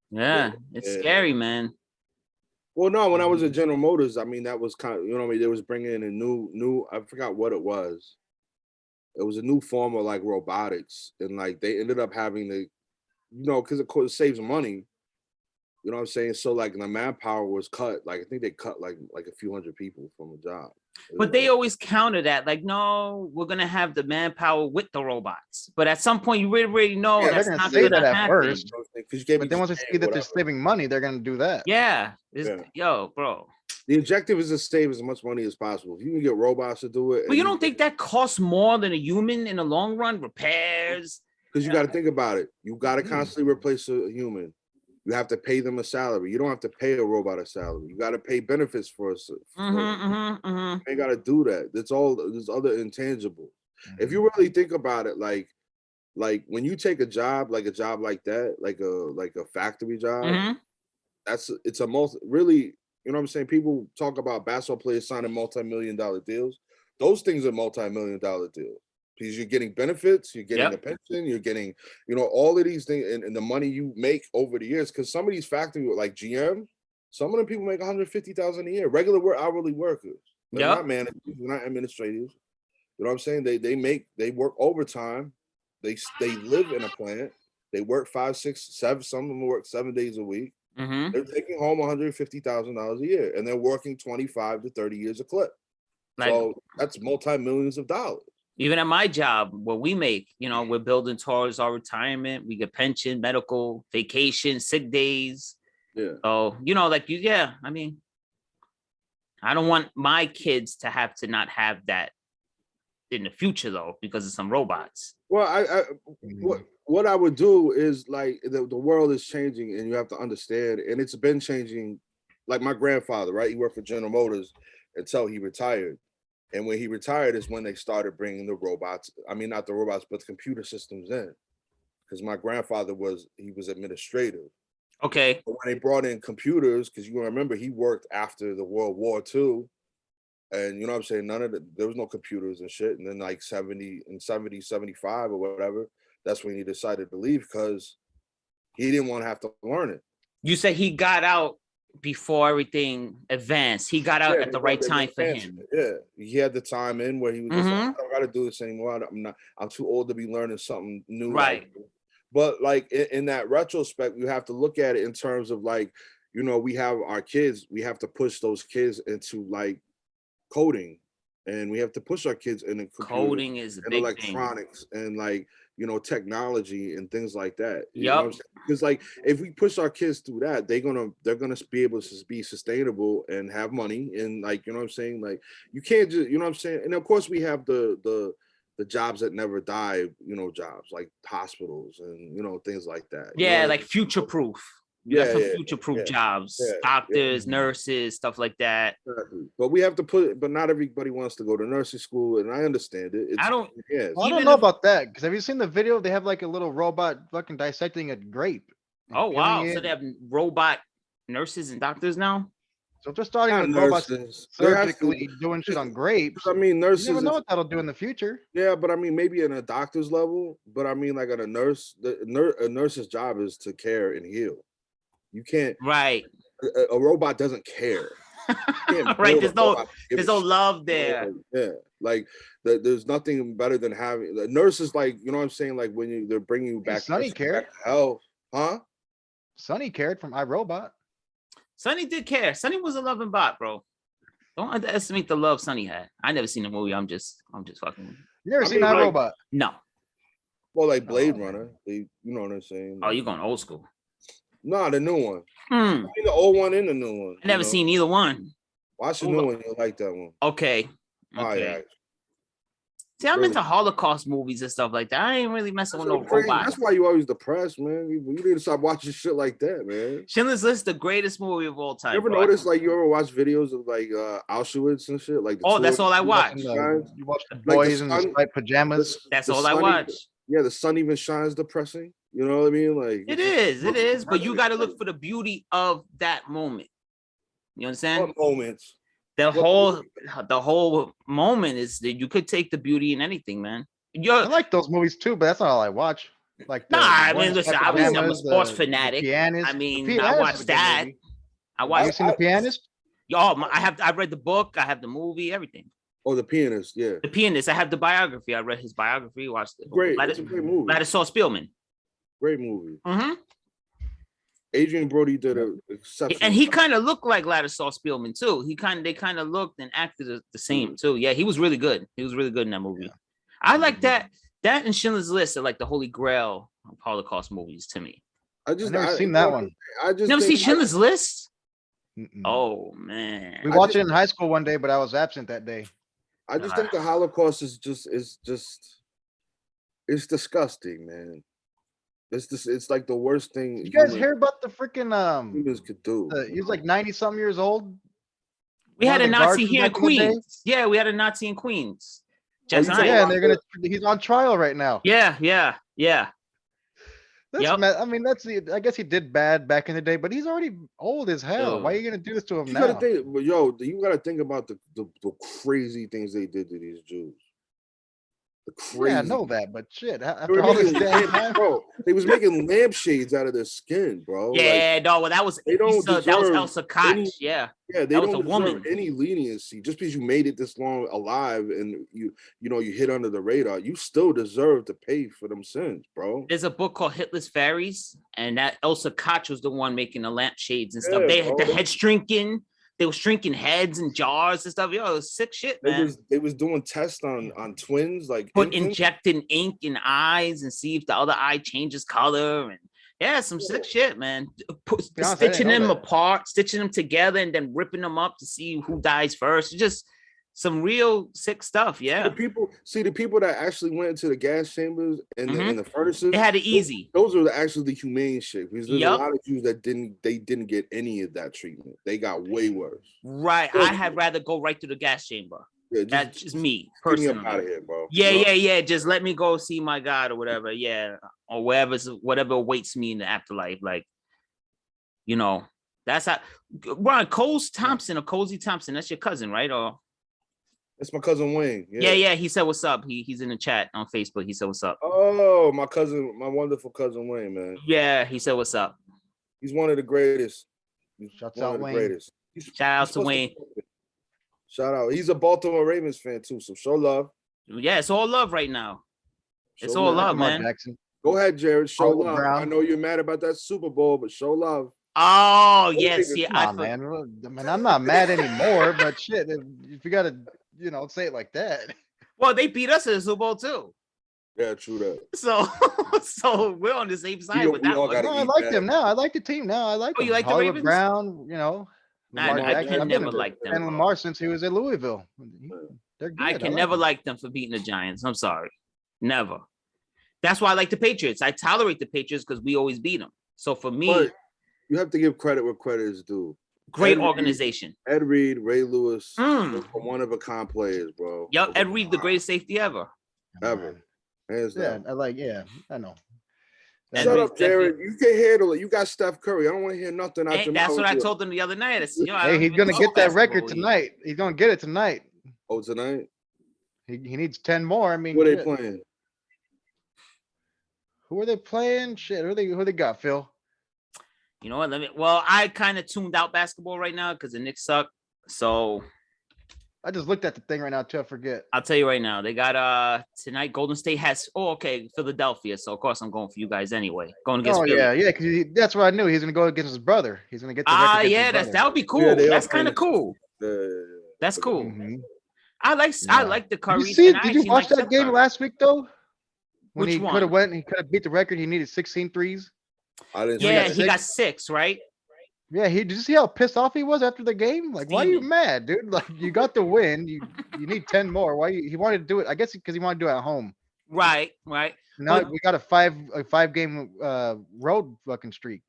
Yeah, it's scary, man. Well, no, when I was at General Motors, I mean, that was kind of, you know what I mean? They was bringing in a new, I forgot what it was. It was a new form of like robotics. And like, they ended up having to, you know, because of course it saves money. You know what I'm saying? So like the manpower was cut. Like, I think they cut like a few hundred people from a job. But they always counter that, like, no, we're gonna have the manpower with the robots. But at some point, you already know that's not gonna happen. First. But then once they see that they're saving money, they're gonna do that. Yeah. Yo, bro. The objective is to save as much money as possible. If you can get robots to do it. But you don't think that costs more than a human in the long run? Repairs. Because you got to think about it. You got to constantly replace a human. You have to pay them a salary. You don't have to pay a robot a salary. You got to pay benefits for us. You ain't got to do that. There's other intangibles. If you really think about it, like when you take a job like that, like a factory job, it's a really, you know what I'm saying? People talk about basketball players signing multi-million-dollar deals. Those things are multi-million-dollar deals. Because you're getting benefits, you're getting a pension, you're getting, you know, all of these things and the money you make over the years. Because some of these factories, like GM, some of them people make $150,000 a year, regular hourly workers. They're not managers, they're not administrators. You know what I'm saying? They work overtime. They live in a plant. They work 5, 6, 7. Some of them work 7 days a week. They're taking home $150,000 a year, and they're working 25 to 30 years a clip. So that's multi-millions of dollars. Even at my job, what we make, you know, we're building towards our retirement. We get pension, medical, vacation, sick days. Yeah. So, you know, like I mean, I don't want my kids to have to not have that in the future though, because of some robots. Well, what I would do is like the world is changing and you have to understand, and it's been changing. Like my grandfather, right? He worked for General Motors until he retired. And when he retired is when they started bringing the robots. I mean, not the robots, but the computer systems in. Because my grandfather was administrative. Okay. But when they brought in computers, because you remember he worked after the World War II, and you know what I'm saying, there was no computers and shit. And then like 75 or whatever, that's when he decided to leave because he didn't want to have to learn it. You said he got out before everything advanced. He got out at the right time for him. Yeah, he had the time in where he was just like, I don't got to do this anymore. I'm too old to be learning something new. Right. But like in that retrospect, you have to look at it in terms of like, you know, we have our kids, we have to push those kids into like coding, and we have to push our kids into coding is a and big electronics thing. and like, you know, technology and things like that. Yep. You know what I'm saying? Because like if we push our kids through that, they're gonna be able to be sustainable and have money, and like, you know what I'm saying? Like you can't just, you know what I'm saying? And of course we have the jobs that never die, you know, jobs like hospitals and, you know, things like that. Yeah, like future proof. Future proof jobs, doctors, nurses, stuff like that. Exactly. But we have to but not everybody wants to go to nursing school, and I understand it. I don't know about that, because have you seen the video? They have like a little robot fucking dissecting a grape. Oh wow! So they have robot nurses and doctors now. So if they're starting with robots surgically doing shit on grapes, I mean, nurses. You never know what that'll do in the future. Yeah, but I mean, maybe in a doctor's level. But I mean, like at a nurse's job is to care and heal. You can't. Right. A robot doesn't care. Right. There's no love there. Yeah. Like there's nothing better than having the nurses. Like, you know what I'm saying? Like when they're bringing you back. Sonny cared. Health, huh? Sonny cared from iRobot. Sonny did care. Sonny was a loving bot, bro. Don't underestimate the love Sonny had. I never seen the movie. I'm just fucking. You never seen iRobot? No. Well, like Blade Runner. You know what I'm saying? Oh, you going old school? No, the new one. I mean, the old one and the new one. I never seen either one. Watch the new one. You'll like that one. Okay. See, I'm into Holocaust movies and stuff like that. I ain't really messing with no robots. That's why you always depressed, man. You need to stop watching shit like that, man. Schindler's List, the greatest movie of all time. You ever notice, like, you ever watch videos of like Auschwitz and shit? Like, that's all I watch. You watch the boys in the striped pajamas. That's all I watch. Yeah, the sun even shines depressing. You know what I mean? Like it is. But you got to look for the beauty of that moment. You understand? What moments? The whole moment is that you could take the beauty in anything, man. I like those movies too, but that's not all I watch. Like, I mean, listen, I'm a sports fanatic. I mean, I watched that. Have you seen The Pianist? I read the book. I have the movie. Everything. Oh, The Pianist, yeah. The Pianist. I have the biography. I read his biography. Watched it. Great. It's a great movie. Ladislaw Spielman. Great movie. Mm-hmm. Adrian Brody did an exceptional. And he kind of looked like Ladislaw Spielman too. They kind of looked and acted the same too. Yeah, he was really good. He was really good in that movie. Yeah. I like that. That and Schindler's List are like the holy grail of Holocaust movies to me. I've never seen that one. I just never seen Schindler's List. Mm-mm. Oh man, we watched it in high school one day, but I was absent that day. I just think the Holocaust is it's disgusting, man. It's like the worst thing. You guys hear about the freaking humans could do? He was like 90-something years old. We had a Nazi here in Queens. Yeah, we had a Nazi in Queens. Yeah, and he's on trial right now. Yeah. I mean, I guess he did bad back in the day, but he's already old as hell. Why are you gonna do this to him now? You gotta think about the crazy things they did to these Jews. Crazy. Yeah, I know that, but shit. After all this damn bro, they was making lampshades out of their skin, bro. Yeah, that was Elsa Koch. Yeah, they don't deserve any leniency just because you made it this long alive and you hit under the radar. You still deserve to pay for them sins, bro. There's a book called Hitler's Fairies, and that Elsa Koch was the one making the lampshades and stuff. They had the head shrinking. They were shrinking heads and jars and stuff. Yo, it was sick shit, man. They was doing tests on twins, like injecting ink in eyes and see if the other eye changes color, and some sick shit, man. Stitching them apart, stitching them together, and then ripping them up to see who dies first. Just some real sick stuff. Yeah. The people that actually went into the gas chambers and the furnaces, they had it easy. Those are actually the humane shit. Because there's a lot of Jews that didn't get any of that treatment. They got way worse. Right. I had rather go right to the gas chamber. Yeah, that's just me personally. Get me up out of here, bro. Yeah. Just let me go see my God or whatever. Yeah, or whatever awaits me in the afterlife. Like, You know, that's how. Ron, Coles Thompson or Cozy Thompson, that's your cousin, right? Or It's my cousin Wayne. yeah. He said what's up. He's in the chat on Facebook. He said what's up. Oh, my cousin, my wonderful cousin Wayne, man. Yeah, he said what's up. He's one of the greatest. He's Shouts one out of the Wayne. greatest. Shout out he's to Wayne. Shout out. He's a Baltimore Ravens fan too, so show love. Yeah, it's all love right now. It's Show all love, Come on, man. Jackson. Go ahead, Jared. Show Oliver love. Brown. I know you're mad about that Super Bowl, but show love. Oh yes, yeah. Come on, man. I'm not mad anymore, but shit, if you gotta, say it like that. Well, they beat us in the Super Bowl too. Yeah, true that. So we're on the same side with we that all one. gotta No, I eat like that. them now. I like the team now. I like Oh, them. you like the Hollywood Ravens? Brown, Lamar I Jackson. can I've been never a like them, fan of bro. Lamar since he was at Louisville. They're good. I can like never them. like them for beating the Giants. I'm sorry. Never. That's why I like the Patriots. I tolerate the Patriots because we always beat them. So for me, But you have to give credit where credit is due. great Ed Reed- organization. Ed Reed, Ray Lewis, Mm. one of a kind players, bro. Yep, Ed Reed, the greatest safety ever. Ever. Hands Yeah, down. I know. Ed Shut Reed up, Jared. You can handle it. You got Steph Curry. I don't want to hear nothing out your And that's mouth. what I told them the other night. I said, I Hey, don't he's even gonna know get that record basketball tonight. He's gonna get it tonight. Oh, tonight? He needs 10 more. I mean, Who are they shit. playing? Who are they playing? Shit, who they got, Phil? You know what? Well, I kind of tuned out basketball right now because the Knicks suck. So I just looked at the thing right now too. I forget. I'll tell you right now. They got tonight. Golden State has. Oh, okay, Philadelphia. So of course I'm going for you guys anyway. Going against Oh Philly. yeah, because that's what I knew. He's gonna go against his brother. He's gonna get the record against Yeah, his brother. that would be cool. Yeah, they are That's playing kind of cool. That's cool. Mhm. I Yeah. like the Did Curry. you see? and I Did you actually watch like that Steph game Curry. last week though? When Which he one? could have beat the record. He needed 16 threes. I didn't Yeah, see he that. got 6, right? Yeah, did you see how pissed off he was after the game? Like, why are you Steaming. mad, dude? Like, you got the win. You need 10 more. He wanted to do it? I guess because he wanted to do it at home. Right. Now But- we got a 5-game road fucking streak.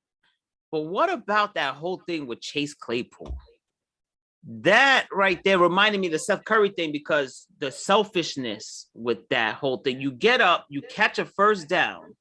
But what about that whole thing with Chase Claypool? That right there reminded me of the Steph Curry thing because the selfishness with that whole thing. You get up, you catch a first down,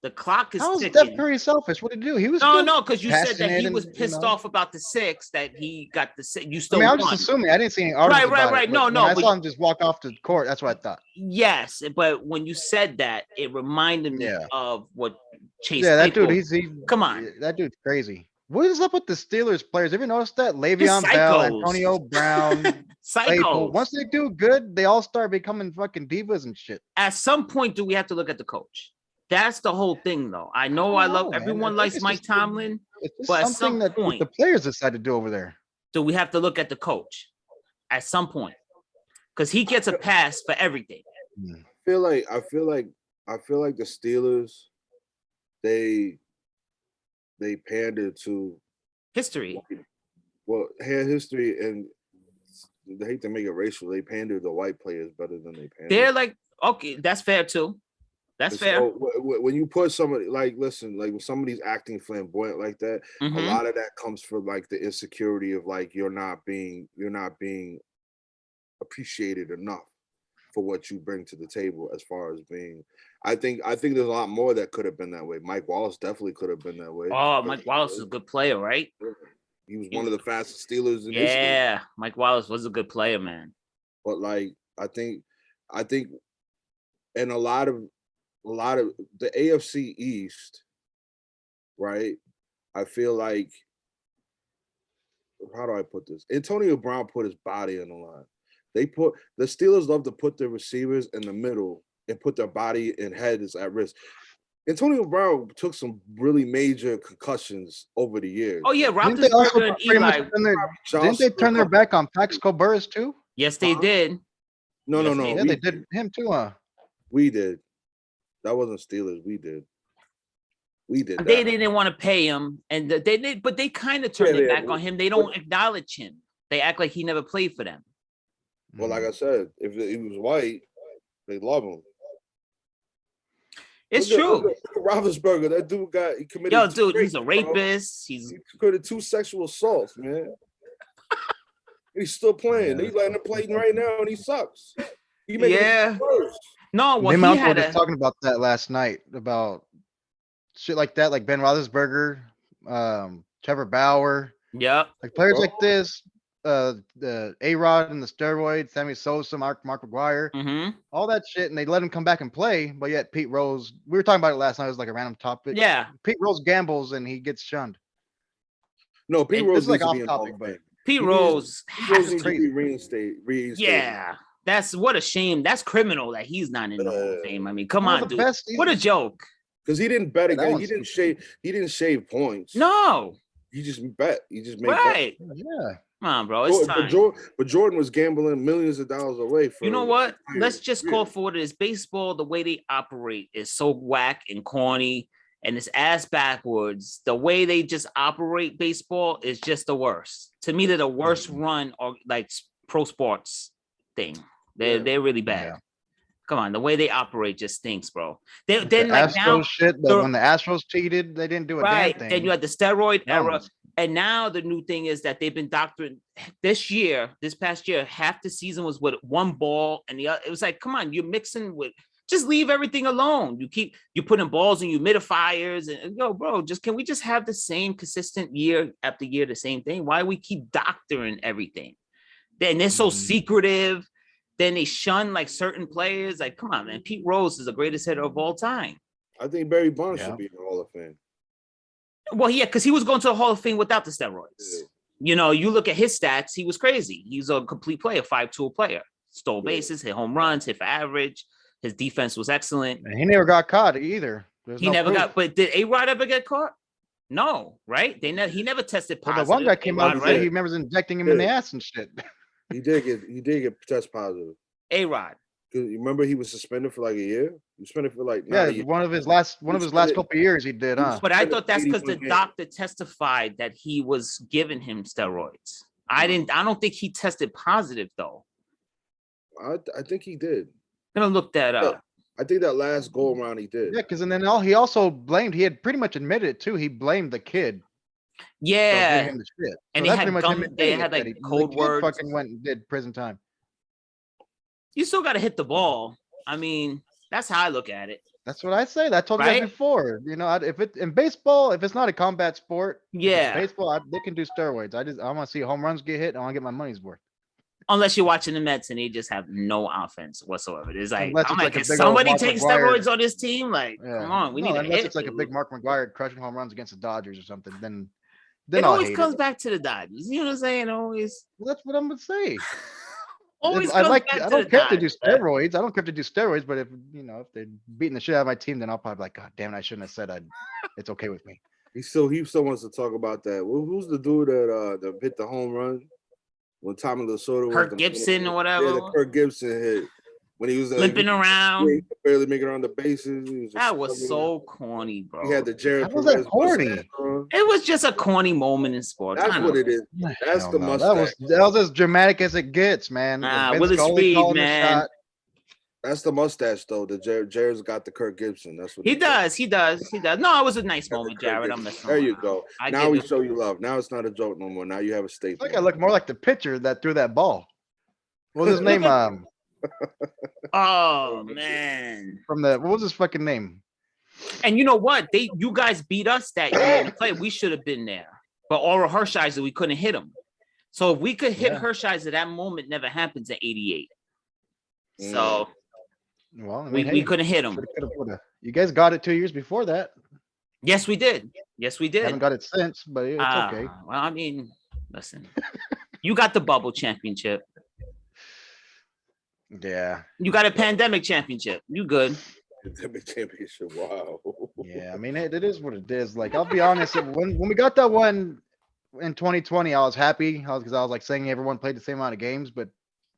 the clock is How was ticking. Steph Curry selfish? What did he do? He was No, because you said that passing he it was and, pissed off about the 6 that he got the 6. You I still mean, I'm won. just assuming. I didn't see any articles about Right. it. No, When I but- saw him just walk off the court. That's what I thought. Yes, but when you said that, it reminded me Yeah. of what Chase Yeah, that Claypool. dude. Come on. That dude's crazy. What is up with the Steelers players? Have you noticed that? Le'Veon Bell, psychos. Antonio Brown, Claypool. Psychos. Once they do good, they all start becoming fucking divas and shit. At some point, do we have to look at the coach? That's the whole thing, though. I know I love man. everyone I think likes it's Mike just- Tomlin. It's just But at something some that point- the players decide to do over there. Do we have to look at the coach at some point? Because he gets a pass for everything. I feel like the Steelers, they pander to History. had history, and they hate to make it racial. They pander to white players better than they pander. They're like, okay, that's fair too. That's And fair. so, when you put somebody listen, like when somebody's acting flamboyant like that, a Mhm. lot of that comes from like the insecurity of like you're not being appreciated enough for what you bring to the table as far as being. I think there's a lot more that could have been that way. Mike Wallace definitely could have been that way. Oh, Mike Wallace is a good player, right? He was one of the fastest Steelers in history. Yeah, Mike Wallace was a good player, man. But like I think and a lot of the AFC East, right? I feel like, how do I put this? Antonio Brown put his body on the line. The Steelers love to put their receivers in the middle and put their body and heads at risk. Antonio Brown took some really major concussions over the years. Oh yeah, Didn't they also Roethlisberger and pretty much Eli. didn't they turn their back on Paxco Burris too? Yes, they did. No. Yeah, they did him too. We did. That wasn't Steelers. We did. That. They didn't want to pay him, and they did, but they kind of turned Yeah, their back on him. They don't acknowledge him. They act like he never played for them. Well, like I said, if he was white, they love him. It's Look true. at Roethlisberger, that dude he committed. Yo, 2 dude, he's a rapes, bro. rapist. He's He committed 2 sexual assaults, man. He's still playing. He's letting him play right now, and he sucks. He making Yeah. it worse. no. Well, Him he and Uncle had were a just talking about that last night about shit like that, like Ben Roethlisberger, Trevor Bauer, Yep. like players like this, the A-Rod and the steroids, Sammy Sosa, Mark McGuire, Mm-hmm. all that shit, and they let him come back and play. But yet Pete Rose, we were talking about it last night. It was like a random topic. Yeah. Pete Rose gambles and he gets shunned. No, Pete And Rose this is like needs to be off in Hall topic, of but Fame. Pete He Rose Pete Rose has needs to. to be reinstated. Yeah. That's what a shame. That's criminal that he's not in the Hall of Fame. I mean, come one of on, the dude. best What a seasons. joke. Because he didn't bet Yeah, that again. one's He didn't shave points. No. He just bet. He just made bets. Right. Yeah. Come on, bro. It's time. But Jordan was gambling millions of dollars away for. You know what? his Let's just career. call for what it is. Baseball, the way they operate is so whack and corny and it's ass backwards. The way they just operate baseball is just the worst. To me, they're the worst run or like pro sports thing. They're really bad. Yeah. Come on, the way they operate just stinks, bro. Then The like Astros now, shit. When the Astros cheated, they didn't do a right? damn thing. Then you had the steroid That era. was- And now the new thing is that they've been doctoring this past year, half the season was with one ball and the other. It was like, come on, you're mixing with, just leave everything alone. You're putting balls in humidifiers and bro, can we just have the same consistent year after year, the same thing? Why we keep doctoring everything? Then they're so secretive. Then they shun like certain players. Like, come on, man. Pete Rose is the greatest hitter of all time. I think Barry Bonds should be in the Hall of Fame. Well, yeah, because he was going to the Hall of Fame without the steroids. Yeah. You look at his stats, he was crazy. He's a complete player, 5-tool player. Stole bases, hit home runs, hit for average. His defense was excellent. And he never got caught either. But did A-Rod ever get caught? No, right? He never tested positive. Well, the one guy came out and said right? he remembers injecting him in the ass and shit. He did get test positive. A-Rod. Because you remember he was suspended for like a year. He was suspended for like one of his last couple of years he did, huh? But I thought that's because the 81 doctor testified that he was giving him steroids. I don't think he tested positive though. I think he did. I'm gonna look that up. I think that last go around he did. Yeah, because he also blamed. He had pretty much admitted it too. He blamed the kid. Yeah, him the shit. And So they that's had pretty much him they admitting had it, that like the code kid words. Fucking went and did prison time. You still got to hit the ball. I mean, that's how I look at it. That's what I say. I told you Right? guys before. If it in baseball, if it's not a combat sport, if it's Yeah, baseball, they can do steroids. I want to see home runs get hit. I want to get my money's worth. unless you're watching the Mets and they just have no offense whatsoever. It's like, Unless I'm it's like, like a can big old somebody Mark take McGwire. steroids on this team? Like, Yeah. come on, we need a unless hit. it's like a dude. big Mark McGuire crushing home runs against the Dodgers or something. Then It I'll always hate comes it. back to the Dodgers. You know what I'm saying? Always. Well, that's what I'm gonna say. Always I comes like. back I to don't the care if they do Dodgers, man. steroids. I don't care if they do steroids. But if they're beating the shit out of my team, then I'll probably be like, God damn it, I shouldn't have said it's okay with me. He still wants to talk about that. Who's the dude that hit the home run when Tommy Lasorda Kirk Gibson or whatever. Yeah, the Kirk Gibson hit when he was Limping around. He could barely make it on the bases. That was so corny, bro. He had the Jared How was that Perez corny? mustache on. It was just a corny moment in sports. That's what it is. That's Hell the no. mustache. That was as dramatic as it gets, man. Vince Willis Scully Reed, calling the man. shot. That's the mustache, though. The Jared's got the Kirk Gibson. That's what He does. No, it was a nice got the moment, Kirk Jared. I'm Gibson. messing There you around. go. I Now give we it- show you love. Now it's not a joke no more. Now you have a I statement. think I look more like the pitcher that threw that ball. What was his name? Oh man. What was his fucking name? And you know what? You guys beat us that year in the play. We should have been there. But Oral Hershiser, we couldn't hit him. So if we could hit Hershiser, that moment never happens at 88. So Well, I we mean, couldn't hit him. coulda, woulda. You guys got it 2 years before that. Yes, we did. Yes, we did. Haven't got it since, but it's okay. Well, I mean, listen. You got the bubble championship. Yeah. You got a pandemic championship. You good. Championship. Wow. Yeah. I mean, it is what it is. Like, I'll be honest. When we got that one in 2020, I was happy because I was like saying everyone played the same amount of games. But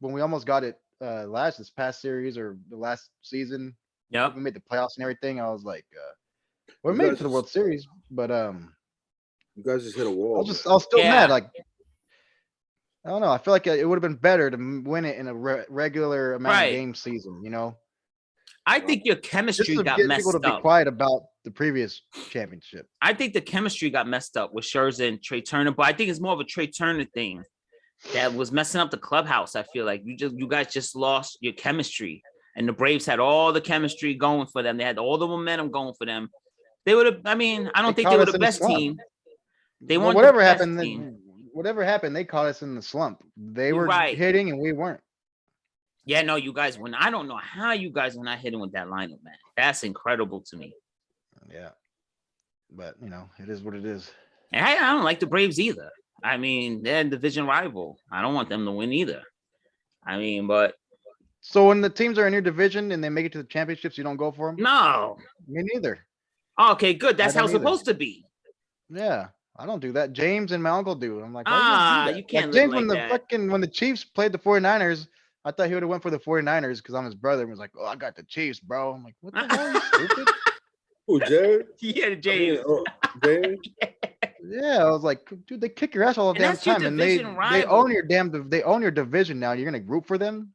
when we almost got it this past series or the last season, Yep. we made the playoffs and everything. I was like, we You made it guys to the World Series, but You guys just hit a wall. I was still Yeah. mad. Like, I don't know. I feel like it would have been better to win it in a regular amount Right. of game season. I think your Just chemistry to got get messed people to be up. quiet about the previous championship. I think the chemistry got messed up with Scherzer and Trey Turner, but I think it's more of a Trey Turner thing that was messing up the clubhouse. I feel like you guys just lost your chemistry, and the Braves had all the chemistry going for them. They had all the momentum going for them. They would have. I mean, I don't They think they caught were us the in the best swamp. team. They Well, weren't the whatever best happened, team. whatever happened, they caught us in the slump. They You're were right. hitting and we weren't. Yeah, no, you guys when I don't know how you guys were not hitting with that lineup, man. That's incredible to me. Yeah, but it is what it is. And I don't like the Braves either. I mean, they're a division rival. I don't want them to win either. I mean, but So when the teams are in your division and they make it to the championships, you don't go for them? no. Me neither. Okay, good. I That's how don't it's either. supposed to be. Yeah, I don't do that. James and my uncle do. I'm like, why do you guys do that? You can't Like live James, like that. when the Chiefs played the 49ers, I thought he would have went for the 49ers because I'm his brother and was like, oh, I got the Chiefs, bro. I'm like, what the hell? Are you stupid? Who, Jared? Yeah, James. James? Yeah, I was like, dude, they kick your ass all the And damn that's your time, and division they own rival. they own your division now. You're gonna root for them?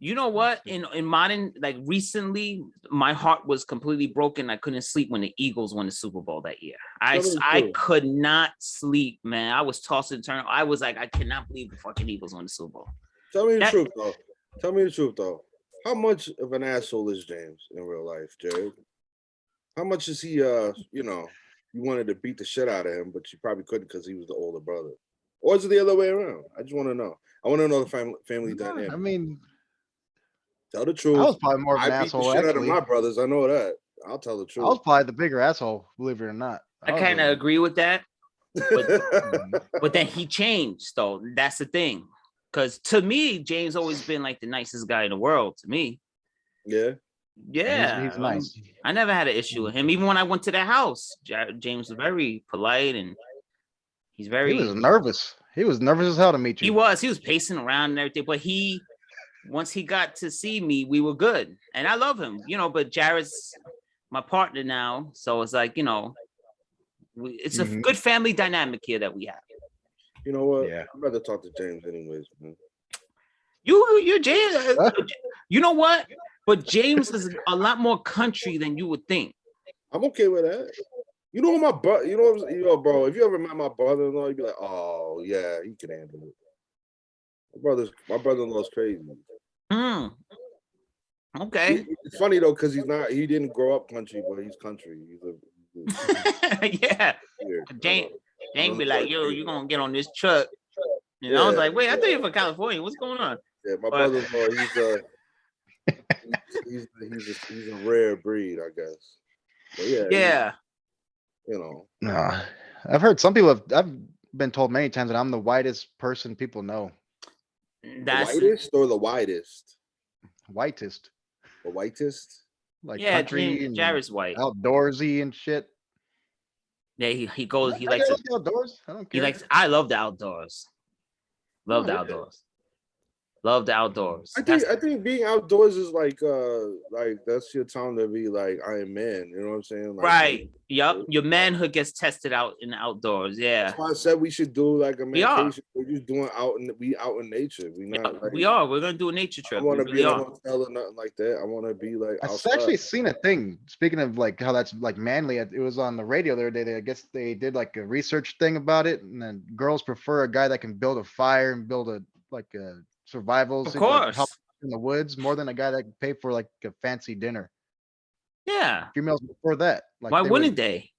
You know what? In modern, like recently, my heart was completely broken. I couldn't sleep when the Eagles won the Super Bowl that year. I could not sleep, man. I was tossing and turning. I was like, I cannot believe the fucking Eagles won the Super Bowl. Tell me the truth, though. Tell me the truth, though. How much of an asshole is James in real life, Jared? How much is he? You wanted to beat the shit out of him, but you probably couldn't because he was the older brother, or is it the other way around? I just want to know. I want to know the family dynamic. I mean, tell the truth. I was probably more of an I beat asshole. the shit out of Actually, my brothers. I know that. I'll tell the I was truth. probably the bigger asshole. Believe it or not, I kind of agree with that, but then he changed, though. That's the thing, because to me, James always been like the nicest guy in the world. To me, Yeah. yeah, he's nice. I never had an issue with him. Even when I went to their house, James was very polite and he's very. He was nervous. He was nervous as hell to meet you. He was pacing around and everything, but once he got to see me, we were good, and I love him, But Jared's my partner now, so it's like it's a good family dynamic here that we have. You know what? Yeah. I'd rather talk to James anyways, man. You're James. You know what? But James is a lot more country than you would think. I'm okay with that. You know my brother. Bro. If you ever met my brother-in-law, you'd be like, "Oh yeah, he can handle it." My brother-in-law's crazy. Okay. It's funny though, because he didn't grow up country, but he's country. Yeah. James be like, "Yo, you gonna get on this truck?" I was like, "Wait, I thought you were from California. What's going on?" Yeah, my brother-in-law, he's a rare breed, I guess. But yeah. Nah, I've heard I've been told many times that I'm the whitest person people know. That's the whitest or the widest? Whitest. The whitest? Like country and Jared's white. Outdoorsy and shit. Yeah, he goes. He likes the outdoors. I don't care. I love the outdoors. Love the outdoors. Love the outdoors. I think being outdoors is like that's your time to be like Iron Man. You know what I'm saying? Like, right. Yep. Your manhood gets tested out in the outdoors. Yeah. That's why I said we should do like a vacation. We're just doing out in nature. We are. We're gonna do a nature trip. I want to be in a hotel or nothing like that. I want to be like. I've actually seen a thing. Speaking of like how that's like manly, it was on the radio the other day. I guess they did like a research thing about it, and then girls prefer a guy that can build a fire and build a survival. Of course. Like, in the woods more than a guy that can pay for like a fancy dinner. Yeah. Females prefer that. Like, why wouldn't they?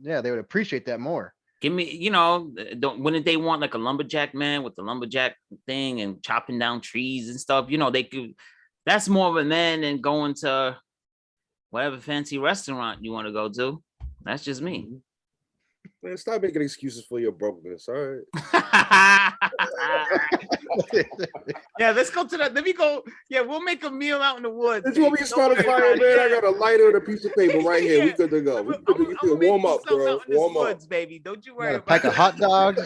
Yeah, they would appreciate that more. Give me, wouldn't they want like a lumberjack man with the lumberjack thing and chopping down trees and stuff? They could. That's more of a man than going to whatever fancy restaurant you want to go to. That's just me. Man, stop making excuses for your brokenness, all right? Yeah, let's go to that. Let me go. Yeah, we'll make a meal out in the woods. If you want me to start a fire, man, I got a lighter and a piece of paper right here. We good to go. We can warm up, girl. Warm up. Woods, baby. Don't you worry about pack of hot dogs.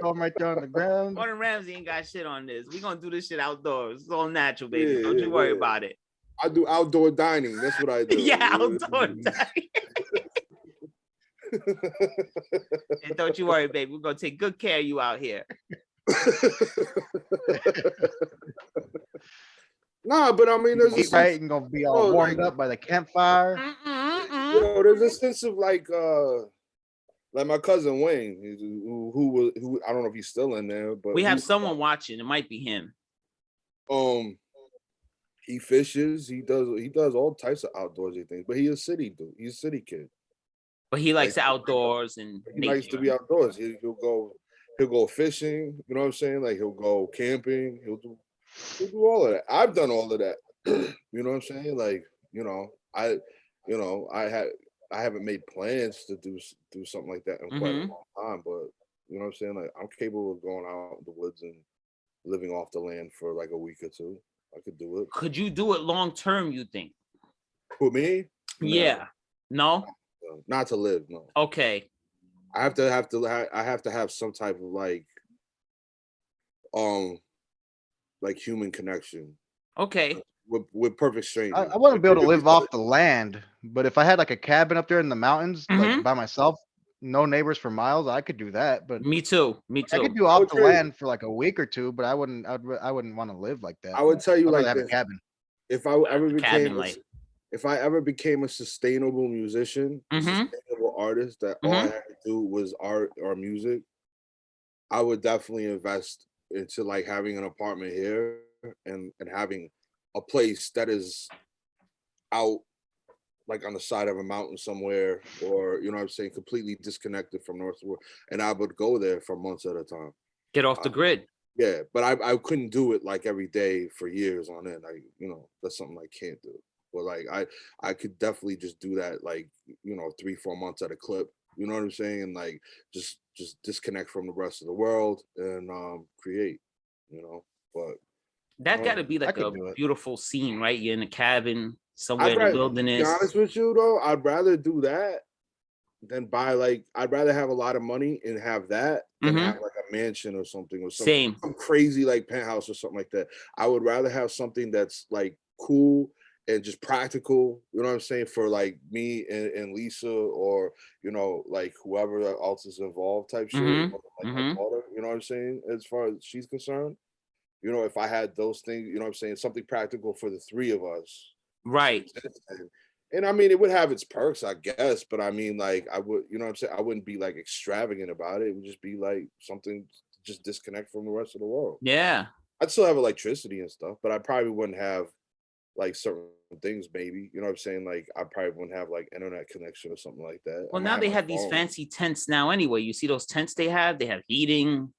Throw them right there on the ground. Gordon Ramsay ain't got shit on this. We're going to do this shit outdoors. It's all natural, baby. Don't you worry about it. I do outdoor dining. That's what I do. Yeah, outdoor dining. And don't you worry, baby. We're going to take good care of you out here. Nah, but I mean, there's a right and gonna be all warmed up by the campfire. There's a sense of like my cousin Wayne, who I don't know if he's still in there, but we have someone watching. It might be him. He fishes. He does all types of outdoorsy things, but he's a city dude. He's a city kid. But he likes Like, the outdoors and he likes to be outdoors. He'll go fishing. You know what I'm saying? Like he'll go camping. He'll do all of that. I've done all of that. You know what I'm saying? Like I haven't made plans to do something like that in quite a long time, but you know what I'm saying? Like I'm capable of going out in the woods and living off the land for like a week or two. I could do it. Could you do it long term, you think? For me? Yeah. No? Not to live, no. Okay. I have to have some type of like human connection. Okay. With perfect strangers. I wouldn't be able to live off the land, but if I had like a cabin up there in the mountains, like by myself, no neighbors for miles, I could do that. But me too. I could do off the land for like a week or two, but I wouldn't want to live like that. I would tell you I'd like rather have this. a cabin. If I ever became a sustainable musician, a sustainable artist, that all I had to do was art or music, I would definitely invest into like having an apartment here and having a place that is out like on the side of a mountain somewhere, or you know what I'm saying, completely disconnected from the rest of the world. And I would go there for months at a time. Get off the grid. Yeah, but I couldn't do it like every day for years on end. That's something I can't do. But like I could definitely just do that like 3-4 months at a clip. You know what I'm saying? And like just disconnect from the rest of the world and create. But that got to be like a beautiful scene, right? You're in a cabin somewhere in the To be wilderness. honest with you though, I'd rather do that than buy I'd rather have a lot of money and have that than have like a mansion or something or some crazy like penthouse or something like that. I would rather have something that's like cool and just practical, you know what I'm saying, for like me and Lisa or like whoever else is involved type shit. Like my daughter, you know what I'm saying, as far as she's concerned. If I had those things, you know what I'm saying, something practical for the three of us. Right. And I mean, it would have its perks, I guess, but I mean, like, I would, you know what I'm saying? I wouldn't be like extravagant about it. It would just be like something to just disconnect from the rest of the world. Yeah. I'd still have electricity and stuff, but I probably wouldn't have like certain things, maybe. You know what I'm saying? Like, I probably wouldn't have like internet connection or something like that. Well, now they have these fancy tents now anyway. You see those tents they have? They have heating.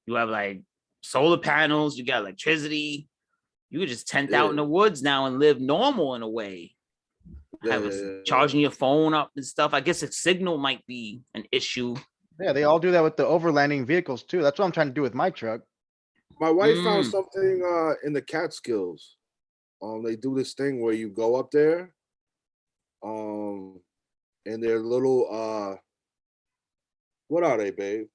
You have like solar panels. You got electricity. You could just tent out in the woods now and live normal in a way. Charging your phone up and stuff. I guess a signal might be an issue. Yeah, they all do that with the overlanding vehicles too. That's what I'm trying to do with my truck. My wife found something in the Catskills. They do this thing where you go up there, and they're little what are they, babe?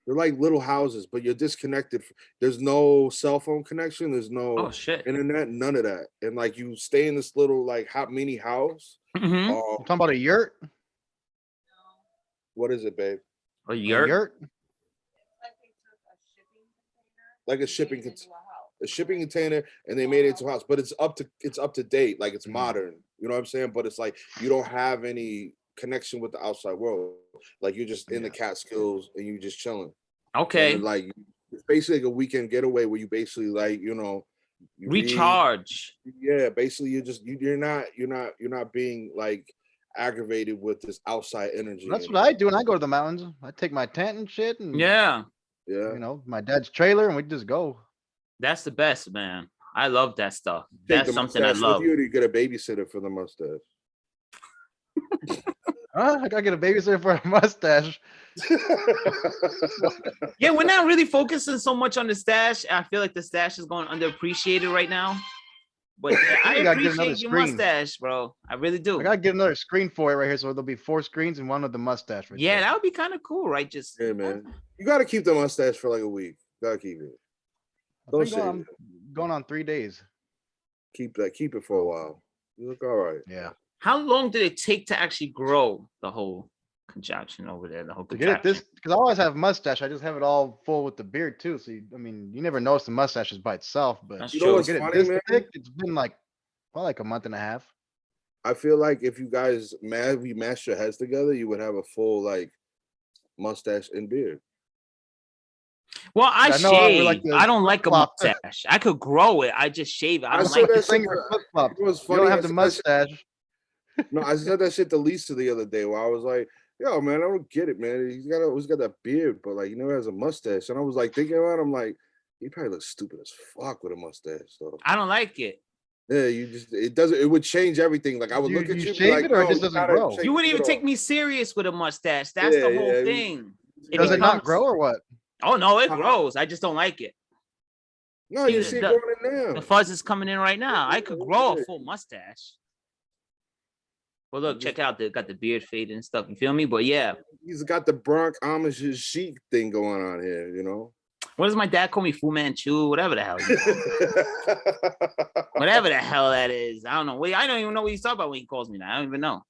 They're like little houses, but you're disconnected. There's no cell phone connection. There's no internet, none of that. And like you stay in this little like mini house. You're talking about a yurt? What is it, babe? A yurt? Like a shipping container, and they made it into a house, but it's up to date, like it's modern. You know what I'm saying? But it's like you don't have any connection with the outside world. Like you're just in the Catskills and you just chilling. Okay. And like it's basically like a weekend getaway where you basically like you recharge. Yeah, basically you're not being like aggravated with this outside energy. That's what I do when I go to the mountains. I take my tent and shit and my dad's trailer and we just go. That's the best, man. I love that stuff. That's something I love. You get a babysitter for the mustache. I gotta get a babysitter for a mustache. Yeah, we're not really focusing so much on the stash. I feel like the stash is going underappreciated right now. But I appreciate your mustache, bro. I really do. I gotta get another screen for it right here, so there'll be 4 screens and one with the mustache. Right there. That would be kind of cool, right? Just man, you gotta keep the mustache for like a week. Gotta keep it. I'm going on 3 days. Keep it for a while. You look all right. Yeah. How long did it take to actually grow the whole concoction over there? The whole concoction? Because I always have mustache. I just have it all full with the beard too. So you never notice the mustache by itself. But that's true. Get it this thick, it's been like a month and a half. I feel like if you guys mashed your heads together, you would have a full like mustache and beard. Well, I shave. I don't like a mustache. I could grow it. I just shave it. I don't like it. You don't have the mustache. No, I said that shit to Lisa the other day where I was like, yo, man, I don't get it, man. He's got that beard, but like he never has a mustache. And I was like thinking about it, I'm like, he probably looks stupid as fuck with a mustache, though. I don't like it. Yeah, it would change everything. Like I would look at You you, be shave like, it or it no, just you doesn't gotta grow? shave You wouldn't it even off. take me serious with a mustache. That's Yeah, the whole yeah. thing. Does it not becomes- grow or what? Oh no, it grows. I just don't like it. No, you See, see it the- growing in The now. fuzz is coming in right now. I could grow a full mustache. Well, look, check out got the beard fade and stuff. You feel me? But yeah, He's got the Bronx Amish chic thing going on here, you know. what does my dad call me? Fu Manchu, whatever the hell. Whatever the hell that is. I don't know. Wait, I don't even know what he's talking about when he calls me that. I don't even know.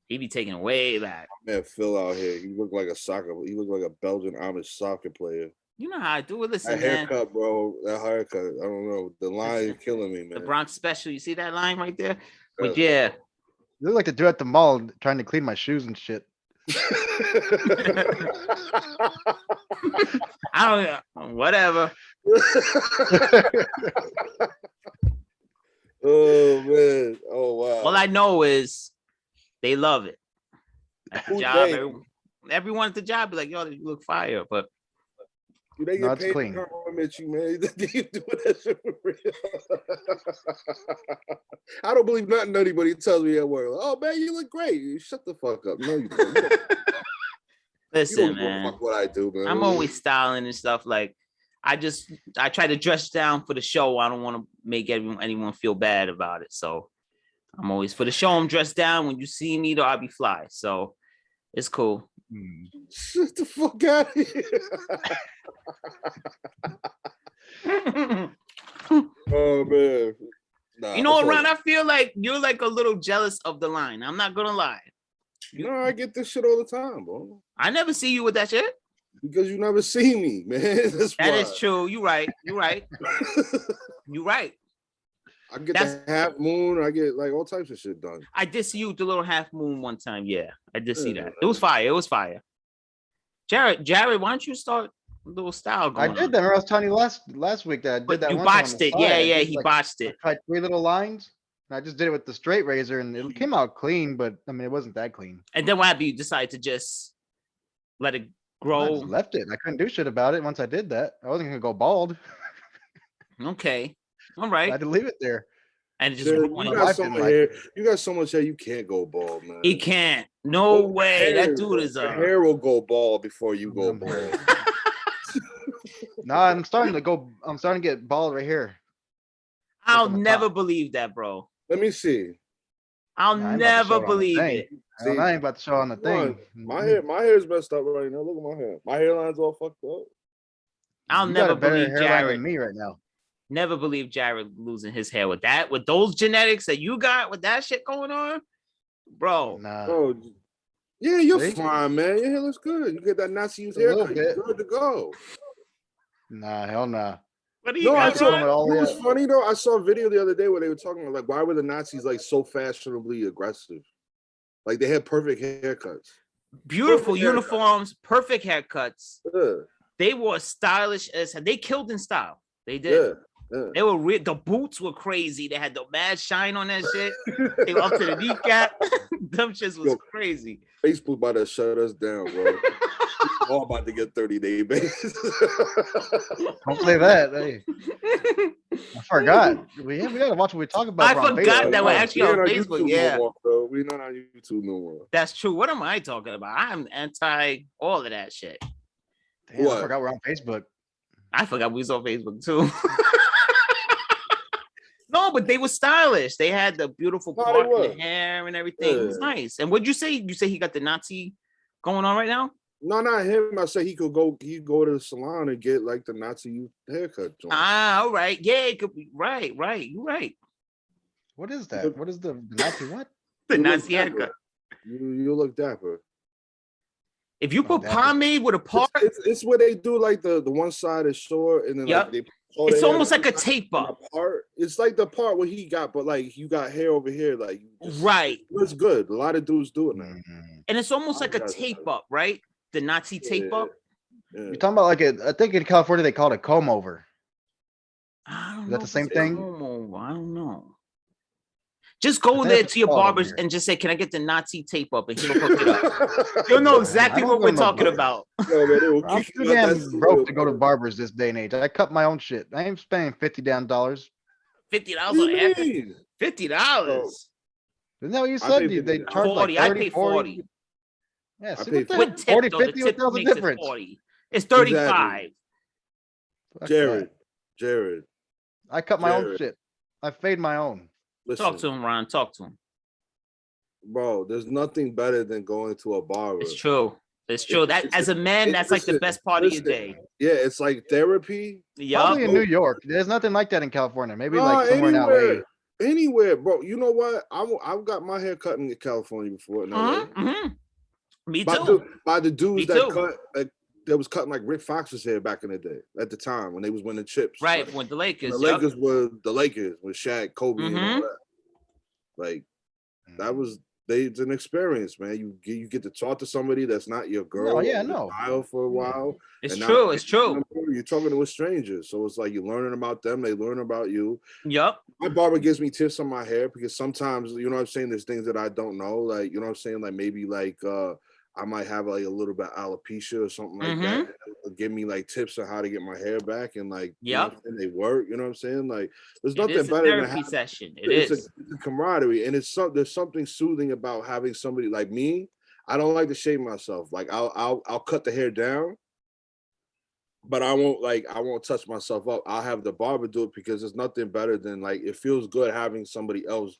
He be taking it way back. Man, Phil out here. He looked like a Belgian Amish soccer player. You know how I do it. Listen, That man. haircut, bro. That haircut. I don't know. The line is killing me, man. The Bronx Special. You see that line right there? But Yeah. yeah. You look like the dude at the mall trying to clean my shoes and shit. I don't. Whatever. Oh man. Oh wow. All I know is they love it. At the Who job, they? everyone at the job be like, "Yo, you look fire." But Do they No, get it's paid clean. to compliment you, man? Do you do that shit for real? I don't believe nothing anybody tells me at work. Oh man, you look great. You shut the fuck up. No, you don't. You don't listen, give a man, fuck what I do, man. I'm always styling and stuff. Like I try to dress down for the show. I don't want to make anyone feel bad about it. So I'm always for the show. I'm dressed down. When you see me, though, I'll be fly. So it's cool. Shut the fuck out of here. Oh man. Nah, You know what, it's all- Ron? I feel like you're like a little jealous of the line. I'm not gonna lie. No, I get this shit all the time, bro. I never see you with that shit. Because you never see me, man. That's That why. is true. You're right. You're right. You're right. I get That's- the half moon. I get like all types of shit done. I did see you with the little half moon one time. Yeah, I did see Yeah. that. It was fire. It was fire. Jared, why don't you start a little style I going did on? that. Remember I was telling you last week that I did But that you one time on botched the it. side. Yeah, I yeah, did, he like, botched I it. tried 3 little lines. And I just did it with the straight razor and it came out clean, but I mean it wasn't that clean. And then what happened? You decided to just let it I grow. just left it. I couldn't do shit about it once I did that. I wasn't gonna go bald. Okay. All I right. had to leave it there. And it just Dude, grew on you you. got wife so didn't much like hair. You got so much hair. You can't go bald, man. He can't. No Oh, way. hair, That dude is your hair will go bald before you go I'm bald. Nah, I'm starting to get bald right here. I'll on the never top. believe that, bro. Let me see. I'll Nah, I ain't about to show never it on the believe thing. it. Hell, I ain't about to show on the Come on. thing. My hair's messed up right now. Look at my hair. My hairline's all fucked up. I'll You got never a better believe hairline Jared. than me right now. Never believe Jared losing his hair with that, with those genetics that you got with that shit going on, bro. Nah. Oh, yeah, you're See? fine, man. Your hair looks good. You get that Nazi youth A little haircut. You're bit. good to go. Nah, hell nah. What do you No, I got, saw. Ron? It all the way was up. funny though. I saw a video the other day where they were talking about like why were the Nazis like so fashionably aggressive? Like they had perfect haircuts. Beautiful Perfect haircut. uniforms, perfect haircuts. Yeah, They were stylish as they killed in style. They did. yeah, yeah. They were the boots were crazy. They had the mad shine on that shit. They were up to the kneecap. Them shits was Yo. crazy. Facebook about to shut us down, bro. All about to get 30-day bans. Don't say that. Hey, I forgot. We gotta watch what we talk about. I bro, on forgot Facebook. that we're actually on ain't Facebook, YouTube yeah. No more, bro. We're not on YouTube no more. That's true. What am I talking about? I'm anti all of that shit. Damn, What? I forgot we're on Facebook. I forgot we was on Facebook too. No, but they were stylish. They had the beautiful No, they part in were. the hair and everything. It was Yeah. nice. And what'd you say? You say he got the Nazi going on right now? No, not him. I said he could go to the salon and get like the Nazi youth haircut. joint. Ah, all right. Yeah, it could be right. You're right. What is that? What is the Nazi what? The You look Nazi dapper. haircut. You look dapper. If you put dapper. pomade with a part, It's where they do like the one side is short and then Yep. like they all it's the hair almost like a on tape the up. part. It's like the part where he got, but like you got hair over here, like Right. It looks good. A lot of dudes do it now. And it's almost like a Apologize tape about up, right? The Nazi tape Yeah. up. Yeah. You're talking about like I think in California they call it a comb over. I don't Is know that the if same it's thing? comb over. I don't know. Just go I think there that's to your called over barbers here. and just say, "Can I get the Nazi tape up?" And he'll hook it up. You'll know Man, I exactly don't what go we're to no talking barbers. about. Yo, man, they will I'm kick too you out that damn broke studio, to go to bro. barbers this day and age. I cut my own shit. I ain't spending $50 damn dollars. $50 What do on you haircut. mean? Bro, $50. Isn't that what you I pay said? They $50. charge like 40. I 30, pay 40. 40. Yeah, I see pay what the With hell? tip 40, though. The 50, what tip the hell's the makes it difference? 40. It's 35. Fuck Jared, that. Jared, I cut my own Jared. shit. I fade my own. Talk Listen, to him, Ron. Talk to him. bro, there's nothing better than going to a barber. It's true. It's true. That It's as a man, that's like the listen, best part of your listen. day. Yeah, it's like therapy. Yup. Probably in New York. There's nothing like that in California. Maybe No, like somewhere in anywhere, LA. anywhere, bro. You know what? I've got my hair cut in California before in LA. Me By too. the dudes Me that too. cut that was cutting like Rick Fox's hair back in the day, at the time when they was winning chips. Right. Like, With the when Lakers. the Yup. Lakers were the Lakers with Shaq, Kobe, and all Mhm. that. Like that was it's an experience, man. You get to talk to somebody that's not your girl No, yeah, or your no. child for a while. It's and true. now It's true. you're talking to a stranger. So it's like you're learning about them, they learn about you. Yup. My barber gives me tips on my hair because sometimes, you know what I'm saying, there's things that I don't know. Like, you know what I'm saying? Like maybe like I might have like a little bit of alopecia or something like that. It'll give me like tips on how to get my hair back and like you know what I'm saying, they work, you know what I'm saying? Like there's It nothing is a better than therapy having session. It it's is. a camaraderie, and there's something soothing about having somebody like me. I don't like to shave myself. Like I'll cut the hair down, but I won't touch myself up. I'll have the barber do it because there's nothing better than like it feels good having somebody else,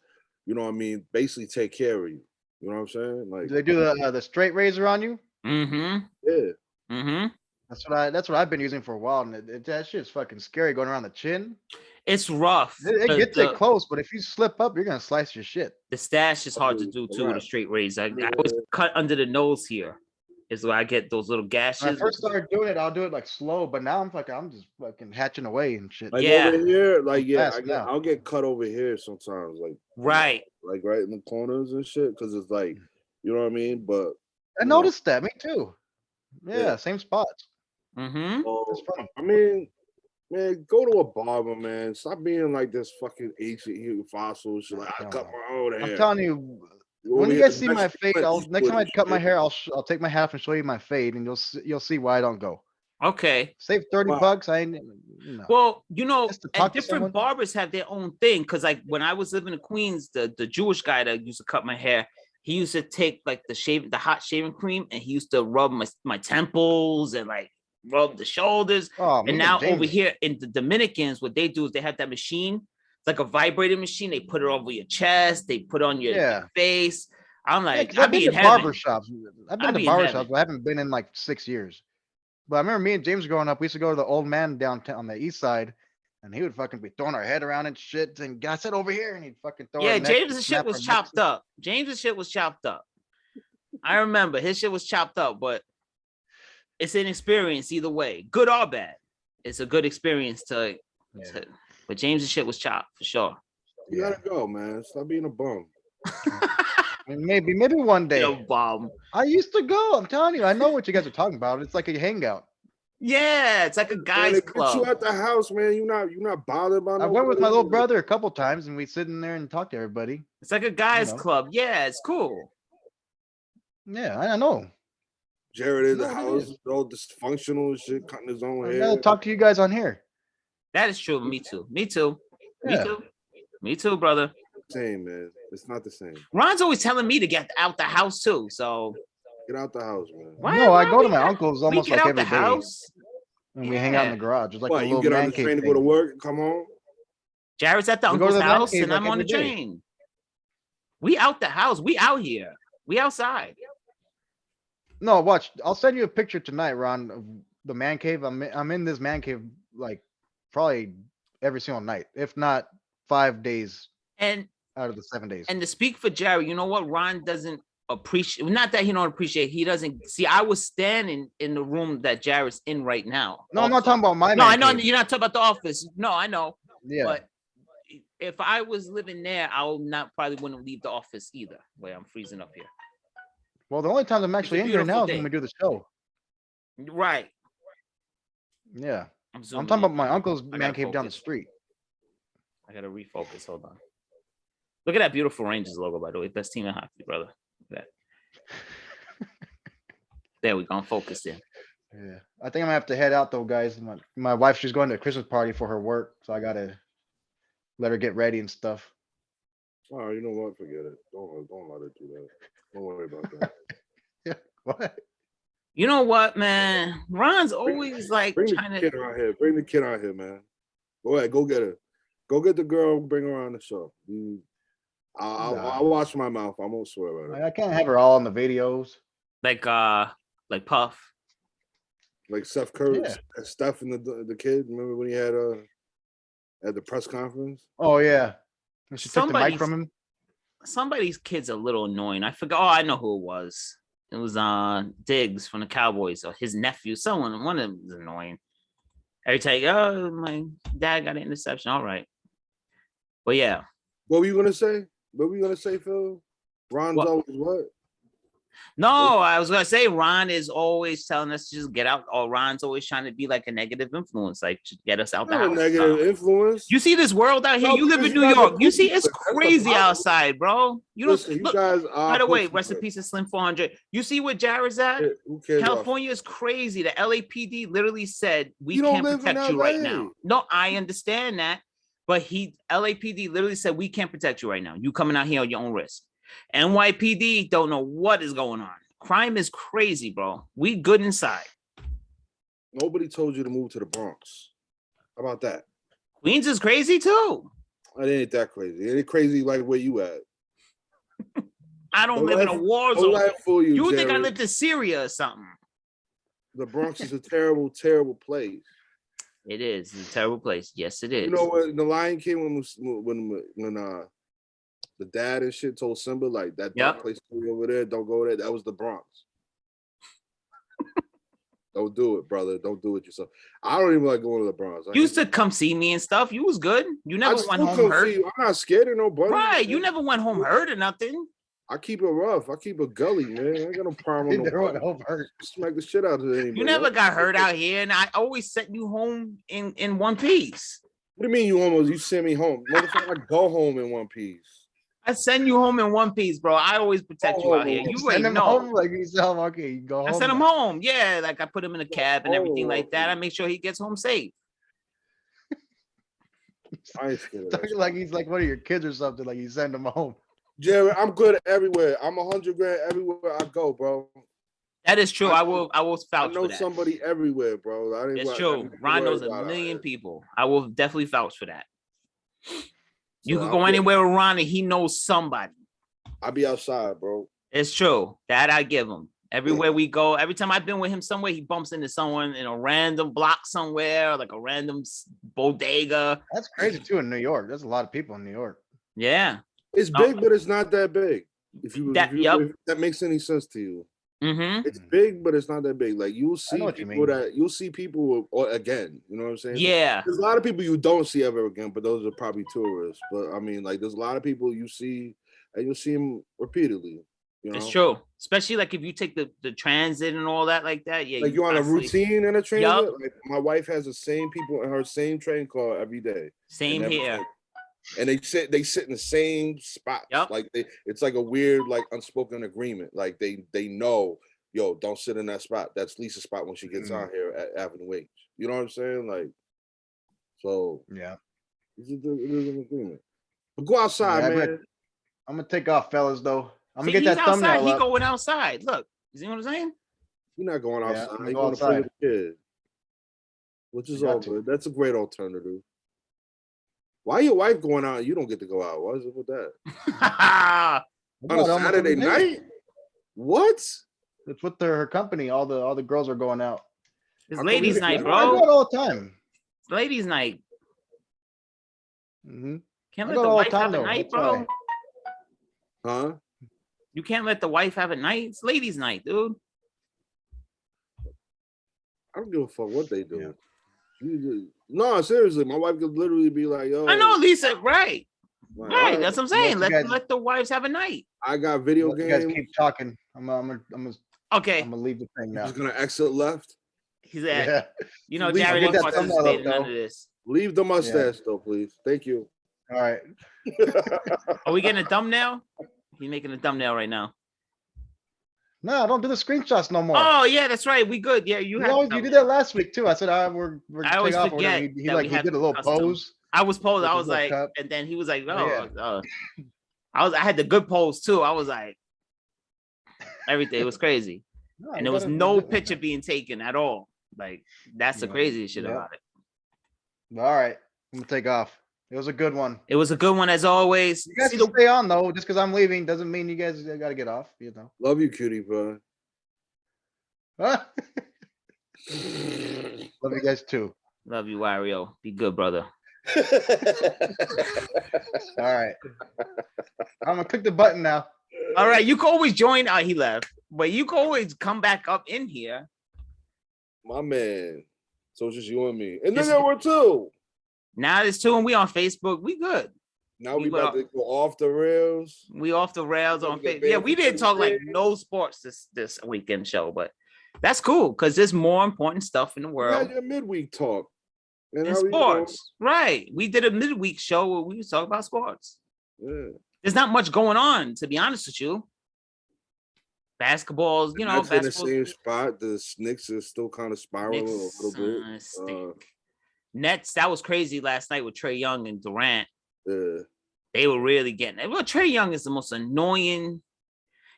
you know what I mean, basically take care of you. You know what I'm saying? Like Do they do the straight razor on you? Mm-hmm. yeah. Mm-hmm. That's what I've been using for a while, and that shit's fucking scary going around the chin. It's rough. It gets it close, but if you slip up, you're gonna slice your shit. The stash is hard to do too with a straight razor. I always cut under the nose here. Is where I get those little When gashes. I first started doing it, I'll do it like slow, but now I'm just fucking hatching away and shit. Like Yeah. over here, like yeah, fast now. I'll get cut over here sometimes, like Right. like right in the corners and shit, because it's like, you know what I mean. But I you know, noticed that. Me too. Yeah, same spots. Mm-hmm. It's funny. I mean, man, go to a barber, man. Stop being like this fucking ancient human fossil shit. Like I cut my own hair. I'm telling you, You when over you here guys see my Mexican fade, Clint next time I Eastwood cut my and hair, I'll take my hat off and show you my fade, and you'll see why I don't go. Okay. Save 30 Wow. bucks. I ain't. No. Well, you know, Just to and talk to different someone. barbers have their own thing. Cause like when I was living in Queens, the Jewish guy that used to cut my hair, he used to take like the hot shaving cream and he used to rub my temples and like rub the shoulders. Oh, And now over here in the Dominicans, what they do is they have that machine. It's like a vibrating machine. They put it over your chest. They put it on your face. I'm Yeah, like, 'cause I'd I've be been in to barber heaven. shops. I've I'd been to be in barber heaven. shops, but I haven't been in like 6 years. But I remember me and James growing up, we used to go to the old man downtown on the east side, and he would fucking be throwing our head around and shit. And I said over here, and he'd fucking throw our Yeah, neck and James's shit snap was our necks. chopped up. James's shit was chopped up. I remember his shit was chopped up, but it's an experience either way, good or bad. It's a good experience but James's shit was chopped for sure. You gotta go, man. Stop being a bum. Maybe one day. You know, Bob. I used to go. I'm telling you, I know what you guys are talking about. It's like a hangout. Yeah, it's like a Man, guy's it gets club. you at the house, man. You're not bothered by. I went with my little brother a couple times, and we sit in there and talk to everybody. It's like a guy's club. Yeah, it's cool. Yeah, I know. Jared in the house, all dysfunctional and shit, cutting his own I'd hair. rather talk to you guys on here. That is true. Me too. Me too. Me Yeah. too. Me too, brother. Same, man. It's not the same. Ron's always telling me to get out the house too. So Get out the house, man. No, I go to my uncle's almost get like out every the day. house. And we hang out in the garage. It's like What, a you little get on man the cave train to thing. go to work and come home? Jared's at the We go to uncle's the man house cave, and like, I'm on the every day. train. We out the house. We out here. We outside. No, watch. I'll send you a picture tonight, Ron, of the man cave. I'm in this man cave like probably every single night, if not 5 days And out of the 7 days. And to speak for Jared, you know what? Ron doesn't appreciate, not that he don't appreciate, he doesn't see. I was standing in the room that Jared's in right now. No, I'm not talking about my No, man I know cave. you're not talking about the office. No, I know. Yeah. But if I was living there, I would not probably wouldn't leave the office either. Where I'm freezing up here. Well, the only time I'm actually in here beautiful now is day. when we do the show. Right. Yeah. I'm talking about my uncle's man cave down the focus. street. I gotta refocus. Hold on. Look at that beautiful Rangers logo, by the way. Best team in hockey, brother. Look at that. There we go. Focus there. Yeah, I think I'm gonna have to head out though, guys. My wife, she's going to a Christmas party for her work, so I gotta let her get ready and stuff. Oh, you know what? Forget it. Don't let her do that. Don't worry about that. Yeah, what? You know what, man? Ron's always like Bring trying the to. kid out here. Bring the kid out here, man. Go ahead. Go get her. Go get the girl. Bring her on the show. I'll Nah. watch my mouth. I won't swear about it. I can't have her all in the videos. Like Puff. Like Steph Curry, Yeah. Steph and the kid. Remember when he had at the press conference? Oh yeah, and she took the mic Somebody's- from him. Somebody's kid's a little annoying. I forgot. Oh, I know who it was. It was Diggs from the Cowboys or his nephew. One of them was annoying. Every time, oh, my dad got an interception. All right. But yeah. What were you gonna say? What were you gonna say, Phil? Ron's What? always what? No, I was gonna say Ron is always telling us to just get out. Or Ron's always trying to be like a negative influence, like to get us out the Not a house. negative influence. You see this world out here. No, You live in because New you guys York. are You see it's That's the crazy problem. outside, bro. You don't Listen, you look. guys are. By the way, pussy rest in quick. peace to Slim 400. You see where Jared's at? Who cares about- California is crazy. The LAPD literally said we You don't can't live in protect you right LA. now. No, I understand that, but LAPD literally said we can't protect you right now. You coming out here on your own risk. NYPD don't know what is going on. Crime is crazy, bro. We good inside. Nobody told you to move to the Bronx. How about that? Queens is crazy too. It ain't that crazy. It ain't crazy like where you at. I don't Don't live in a let- war Don't zone. let it fool you. You think I Jared. lived in Syria or something? The Bronx is a terrible, terrible place. It is. It's a terrible place. Yes, it is. You know what? The Lion King when the dad and shit told Simba like that dark Yep. place over there, don't go there. That was the Bronx. Don't do it, brother. Don't do it yourself. I don't even like going to the Bronx. You used to come see me and stuff. You was good. You never I went still home come hurt. see you. I'm not scared of nobody. Right. You never went home hurt or nothing. I keep it rough. I keep it gully, man. I ain't got no problem with Everyone nobody. home hurt. Smack the shit out of anybody. You never got hurt out here, and I always sent you home in one piece. What do you mean you send me home? Motherfucker, I go home in one piece. I send you home in one piece, bro. I always protect you out here. You Send already him know. home like you tell him, okay, you go home. I send him now. home. Yeah, like I put him in a cab and everything like that. I make sure he gets home safe. I ain't scared of that. Talking like he's like one of your kids or something. Like you send him home. Jared, I'm good everywhere. I'm 100 grand everywhere I go, bro. That is true. I will I vouch know for that. somebody everywhere, bro. I It's true. Ron knows a million people. I will definitely vouch for that. You So could I'm go good. anywhere with Ron and he knows somebody. I be outside, bro. It's true. That I give him. Everywhere we go, every time I've been with him somewhere, he bumps into someone in a random block somewhere, like a random bodega. That's crazy too in New York. There's a lot of people in New York. Yeah. It's No. big, but it's not that big. If that makes any sense to you. Mm-hmm. It's big, but it's not that big. Like you'll see know what you people mean. you'll see people or again. You know what I'm saying? Yeah. There's a lot of people you don't see ever again, but those are probably tourists. But I mean, like there's a lot of people you see and you'll see them repeatedly. You know? It's true. Especially like if you take the transit and all that like that. Yeah. Like you on a constantly- routine in a train. Yup. Like my wife has the same people in her same train car every day. Same And here. And they sit in the same spot. Yup. Like it's like a weird, like unspoken agreement. Like they know, yo, don't sit in that spot. That's Lisa's spot when she gets on here at Avenue H. You know what I'm saying? Like, so Yeah. it is an agreement. But go outside, Yeah, man. I'm gonna take off, fellas. Though I'm See, gonna get he's that outside. thumbnail He up. going outside. Look. You see what I'm saying? You're not going Yeah, outside. I'm gonna You're go going to play outside. with the kid. Which is I got all to. good. That's a great alternative. Why your wife going out and you don't get to go out? What is it with that? I On got a almost Saturday every day. night? What? It's with her company. All the girls are going out. It's How come ladies' you- night, I bro. go out all the time. It's ladies' night. hmm Can't I let go the all the wife time, have a though. night, That's bro. why. Huh? You can't let the wife have a night. It's ladies' night, dude. I don't give a fuck what they do. Yeah. No, seriously, my wife could literally be like, "Yo, I know, Lisa. Right. like, Right. alright, That's what I'm Unless saying. you Let guys- let the wives have a night. I got video You guys games. keep talking. I'm Okay. gonna leave the thing I'm now. just gonna exit left. He's at. Yeah. You know, Leave- Jared I'll didn't get that thumbnail up, participate in none though. of this. Leave the mustache though, please. Thank you. All right. Are we getting a thumbnail? He's making a thumbnail right now. No, don't do the screenshots no more. Oh yeah, that's right. We good. Yeah, you had. You did that last week too. I said, we're I always take off or whatever. forget He that like we he have did a little custom. pose. I was posed. with I his was little like, cup. and then he was like, Oh, "No." I had the good pose too. I was like, everything. It was crazy, No, and you there was gotta no legit- picture being taken at all. Like that's the Yeah. craziest shit Yeah. about it. All right, I'm gonna take off. It was a good one. It was a good one as always. You guys See can the- stay on though. Just because I'm leaving doesn't mean you guys gotta get off. You know. Love you, cutie pie. Love you guys too. Love you, Wario. Be good, brother. All right. I'm gonna click the button now. All right, you can always join. He left, but you can always come back up in here. My man. So it's just you and me. And then Just- there were two. Now there's two, and we on Facebook. We good. Now We we about went to go off the rails. We off the rails We're on gonna get Facebook. Yeah, banned we for didn't talk like Tuesday. no sports this weekend show, but that's cool because there's more important stuff in the We world. had your midweek talk. And In how we sports, right? We did a midweek show where we was talking about sports. doing? There's not much going on, to be honest with you. Basketballs, Yeah. you know, That's in the basketball. same spot. The Knicks is still kind of spiraling a little bit. Stink. Nets, that was crazy last night with Trey Young and Durant. Yeah. They were really getting it. Well, Trey Young is the most annoying.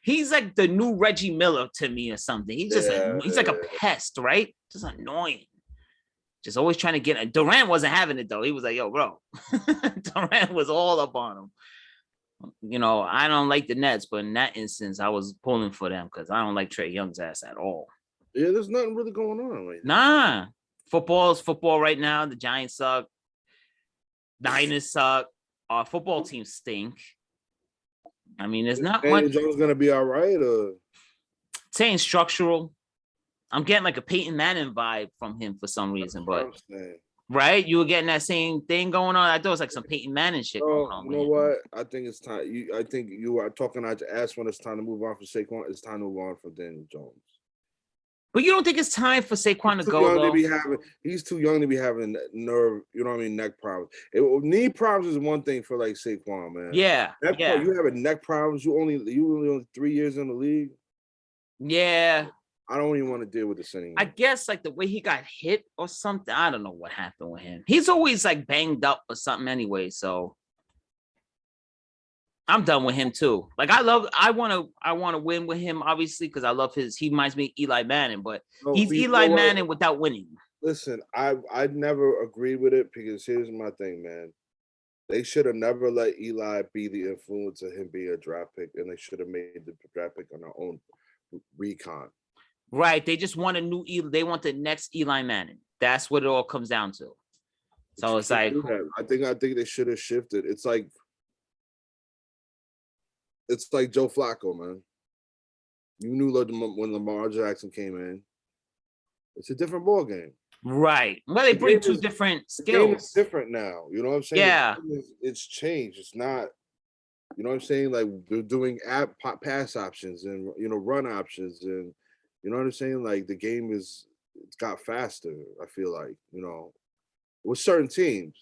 He's like the new Reggie Miller to me or something. He's just he's like a pest, right? Just annoying. Just always trying to get it. Durant wasn't having it though. He was like, yo, bro. Durant was all up on him. You know, I don't like the Nets, but in that instance, I was pulling for them because I don't like Trey Young's ass at all. Yeah, there's nothing really going on right now. Nah. Football's football right now. The Giants suck. Niners suck. Our football teams stink. I mean, there's not Daniel much Jones gonna be all right, or saying structural. I'm getting like a Peyton Manning vibe from him for some reason, but I'm saying. right, you were getting that same thing going on. I thought it was like some Peyton Manning shit going Oh, on. you know man. what? I think it's time. I think you are talking out your ass when it's time to move on for Saquon. It's time to move on for Daniel Jones. But you don't think it's time for Saquon to Too go young though? to be having. He's too young to be having nerve. You know what I mean? Neck problems. Knee problems is one thing for like Saquon, man. Yeah, You having neck problems. You only 3 years in the league. yeah. I don't even want to deal with this anymore. I guess like the way he got hit or something. I don't know what happened with him. He's always like banged up or something anyway. So I'm done with him too. Like I want to win with him, obviously, because I love he reminds me of Eli Manning, but No, he's you Eli know what? Manning without winning. Listen, I never agreed with it because here's my thing, man. They should have never let Eli be the influence of him being a draft pick, and they should have made the draft pick on their own recon. Right. They just want a new Eli. They want the next Eli Manning. That's what it all comes down to. So it's like I think they should have shifted. It's like Joe Flacco, man. You knew when Lamar Jackson came in. It's a different ball game. right. Well, they The bring game two is- different The game is skills. different now. You know what I'm saying? Yeah. It's changed. It's not. You know what I'm saying? Like they're doing pass options and run options and you know what I'm saying? Like the game it's got faster. I feel like with certain teams,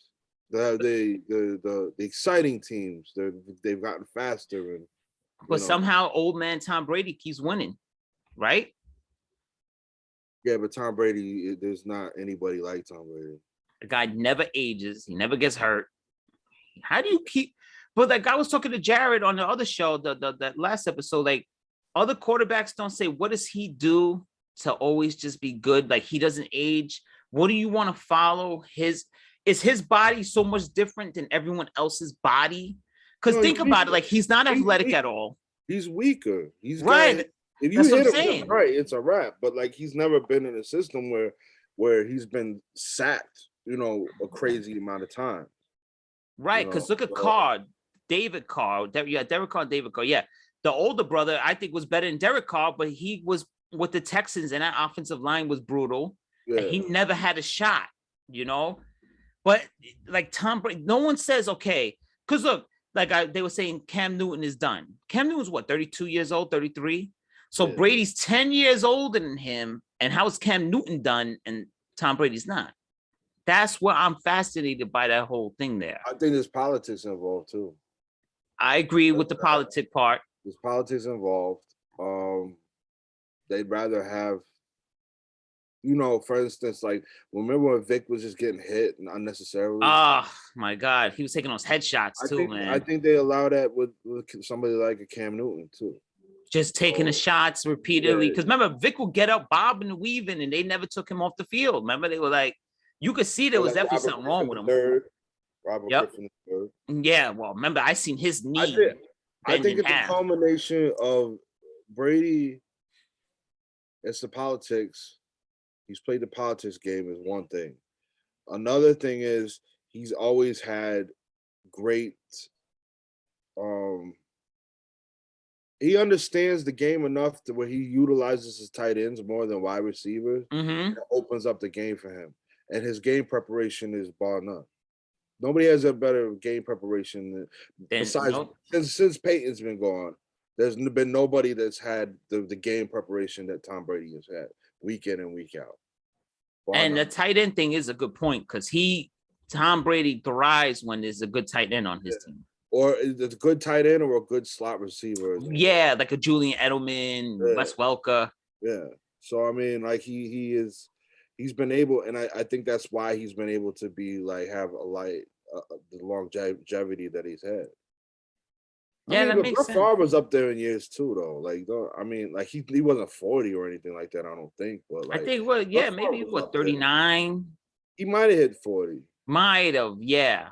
the exciting teams, they've gotten faster and. But somehow old man Tom Brady keeps winning, right? Yeah, but Tom Brady, there's not anybody like Tom Brady. The guy never ages. He never gets hurt. How do you keep? But like I was talking to Jared on the other show, that last episode, like other quarterbacks don't say, what does he do to always just be good? Like he doesn't age. What do you want to follow? Is his body so much different than everyone else's body? Because No, think he's about it, weaker. like he's not athletic weak. at all. He's weaker. He's Right. If you That's what hit I'm him saying. just right, it's a wrap. But like he's never been in a system where he's been sacked, a crazy amount of time. Right. Because look at so- Carr, David Carr. Derek Carr, David Carr. Yeah. The older brother, I think, was better than Derek Carr, but he was with the Texans and that offensive line was brutal. Yeah. And he never had a shot, But like Tom Brady, no one says, okay, because look, like they were saying Cam Newton is done. Cam Newton's what, 32 years old, 33? So Yeah. Brady's 10 years older than him. And how is Cam Newton done and Tom Brady's not? That's what I'm fascinated by that whole thing there. I think there's politics involved too. I agree with the politic part. There's politics involved. They'd rather have, for instance, like remember when Vic was just getting hit unnecessarily? Oh my God, he was taking those headshots too, man. I think they allow that with somebody like a Cam Newton too. Just taking the shots repeatedly. Because remember, Vic would get up, bobbing and weaving, and they never took him off the field. Remember, they were like, you could see there was definitely something wrong with him. Robert Griffin III. Yeah, well, remember, I seen his knee. I think it's a culmination of Brady. It's the politics. He's played the politics game is one thing. Another thing is he's always had great. He understands the game enough to where he utilizes his tight ends more than wide receivers. Mm-hmm. It opens up the game for him, and his game preparation is bar none. Nobody has a better game preparation besides since Peyton's been gone. There's been nobody that's had the game preparation that Tom Brady has had week in and week out. And the tight end thing is a good point because Tom Brady thrives when there's a good tight end on his team. Or it's a good tight end or a good slot receiver. Yeah, like a Julian Edelman, Wes Welker. Yeah. So I mean, like he's been able, and I think that's why he's been able to be like have the longevity that he's had. That makes sense. Favre was up there in years too, though. Like, he wasn't 40 or anything like that. I don't think, but like, I think maybe 39. He might have hit 40. Might have, yeah.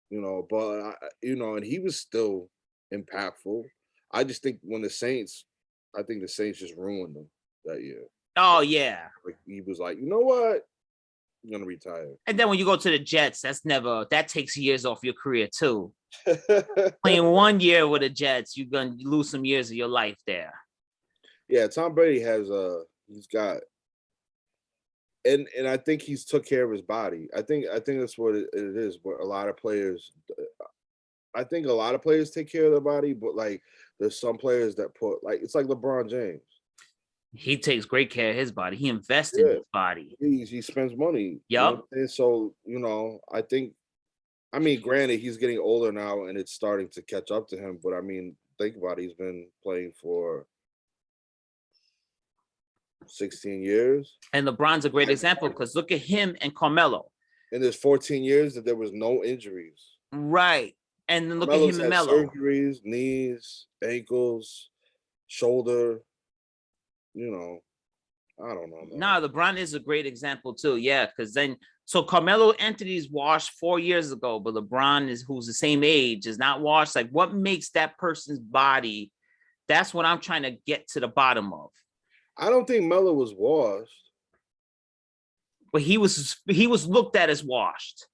But and he was still impactful. I just think the Saints just ruined him that year. Oh yeah. Like he was like, you know what? I'm gonna retire. And then when you go to the Jets, that takes years off your career too. Playing 1 year with the Jets, you're gonna lose some years of your life there. Yeah, Tom Brady he's got, and I think he's took care of his body. I think that's what it is. But a lot of players, I think a lot of players take care of their body, but like there's some players that it's like LeBron James. He takes great care of his body. He invests in his body. He spends money. Yep. And so, I mean, granted, he's getting older now and it's starting to catch up to him. But I mean, think about it. He's been playing for 16 years. And LeBron's a great example because look at him and Carmelo. And there's 14 years that there was no injuries. Right. And then look at him and Melo. Surgeries, knees, ankles, shoulder. I don't know. Nah, LeBron is a great example too. Yeah, because so Carmelo Anthony's washed 4 years ago, but LeBron who's the same age, is not washed. Like, what makes that person's body? That's what I'm trying to get to the bottom of. I don't think Melo was washed, but he was looked at as washed.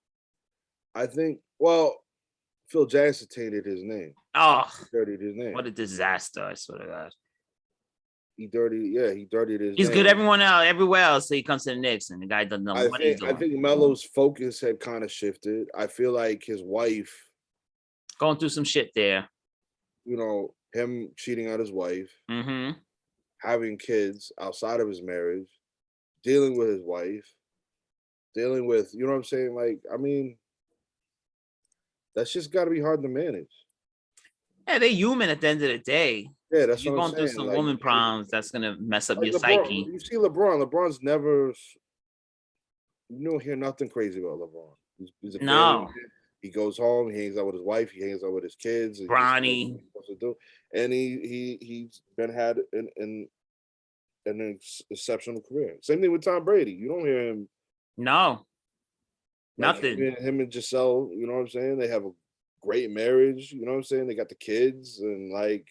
I think. Phil Jackson tainted his name. Oh, dirtied his name. What a disaster! I swear to God. He dirtied his He's name. good everywhere else. So he comes to the Knicks and the guy doesn't know what he's doing. I think Melo's focus had kind of shifted. I feel like his wife going through some shit there. Him cheating on his wife, mm-hmm. having kids outside of his marriage, dealing with his wife, dealing with, you know what I'm saying? Like, I mean, that's just got to be hard to manage. Yeah, they're human at the end of the day. Yeah, that's you're what going I'm through saying. some woman problems that's gonna mess up your LeBron, psyche. You see LeBron. LeBron's never. You don't hear nothing crazy about LeBron. He's a no. family. He goes home. He hangs out with his wife. He hangs out with his kids. Bronny. And he's been had an exceptional career. Same thing with Tom Brady. You don't hear him. No. Like nothing. Him and Giselle. You know what I'm saying? They have a great marriage. You know what I'm saying? They got the kids and like.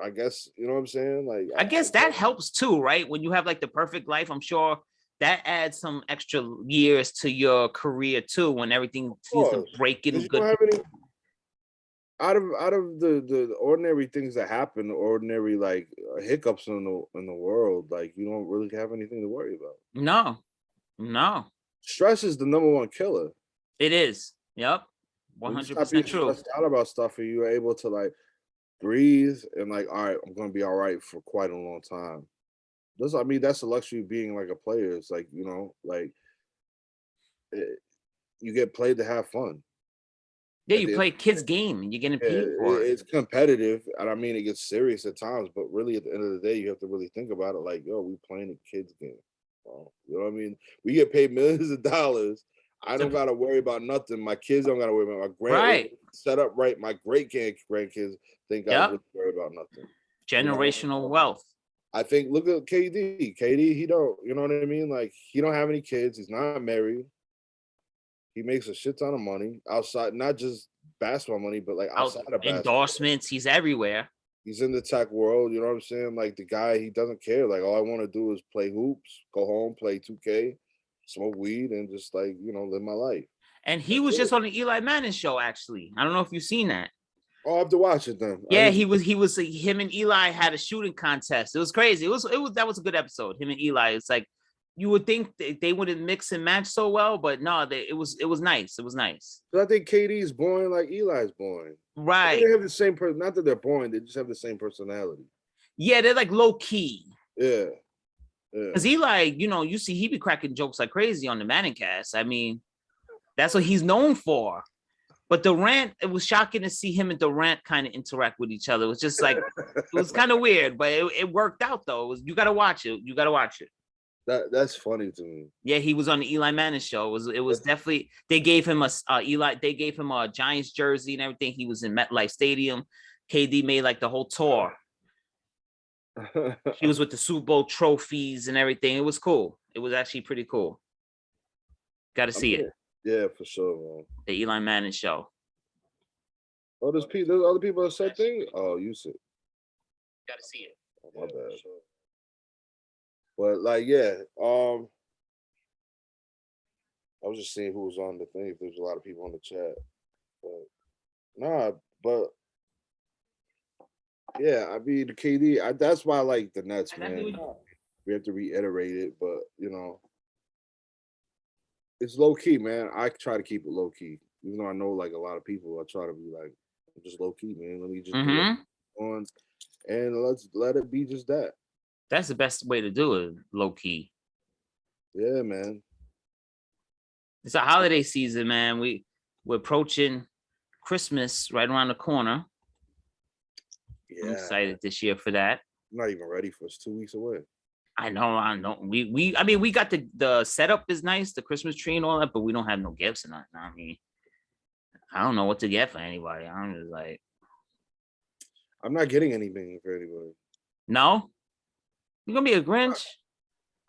I guess, you know what I'm saying? Like, I guess that helps too, right? When you have like the perfect life, I'm sure that adds some extra years to your career too. When everything seems to break in good. Out of the ordinary things that happen, ordinary like hiccups in the world, like you don't really have anything to worry about. No. Stress is the #1 killer. It is. Yep. 100% true. Stressed out about stuff, and you are able to like breathe and like, all right, I'm gonna be all right for quite a long time. I mean, that's the luxury of being like a player. It's like, like you get played to have fun. Yeah, At you the play a kid's game and you're getting Yeah, paid for it. it's competitive, and I mean it gets serious at times. But really, at the end of the day, you have to really think about it. Like, yo, we playing a kids game. You know what I mean? We get paid millions of dollars. I don't gotta worry about nothing. My kids don't gotta worry about my Right. set up right. My great grandkids think I Yep. really worry about nothing. Generational wealth. I think look at KD. KD, he don't. You know what I mean? Like he don't have any kids. He's not married. He makes a shit ton of money outside, not just basketball money, but like outside of basketball. Endorsements, he's everywhere. He's in the tech world, you know what I'm saying? Like the guy, he doesn't care. Like all I want to do is play hoops, go home, play 2K, smoke weed, and just like, live my life. And he was just on the Eli Manning show, actually. I don't know if you've seen that. Oh, I have to watch it then. Yeah, him and Eli had a shooting contest. It was crazy. That was a good episode. Him and Eli. It's like you would think they wouldn't mix and match so well, but no, it was nice. It was nice. But I think KD's boring like Eli's boring. Right. They have the same person. Not that they're boring, they just have the same personality. Yeah, they're like low key. Yeah. Because Eli, you see, he be cracking jokes like crazy on the Manning cast. I mean, that's what he's known for. But Durant, it was shocking to see him and Durant kind of interact with each other. It was just like, it was kind of weird, but it worked out though. You got to watch it. You got to watch it. That's funny to me. Yeah, he was on the Eli Manning show. It was definitely, they gave him a Giants jersey and everything. He was in MetLife Stadium. KD made like the whole tour. He was with the Super Bowl trophies and everything. It was cool. It was actually pretty cool. Got to see it. Yeah, for sure, man. The Eli Manning show. Oh, there's other people that said things. Oh, you said. Got to see it. Oh, my bad. But like, yeah, I was just seeing who was on the thing. If there's a lot of people on the chat, but yeah, I mean the KD. That's why I like the Nets, man. We have to reiterate it, but it's low key, man. I try to keep it low key, even though I know like a lot of people. I try to be like, I'm just low key, man. Let me just do it on, and let's let it be just that. That's the best way to do it, low key. Yeah, man. It's a holiday season, man. We're approaching Christmas right around the corner. Yeah. I'm excited this year for that. I'm not even ready for it's 2 weeks away. I know. We got the setup is nice, the Christmas tree and all that, but we don't have no gifts and nothing. I mean, I don't know what to get for anybody. I'm just like, I'm not getting anything for anybody. No? You're gonna be a Grinch?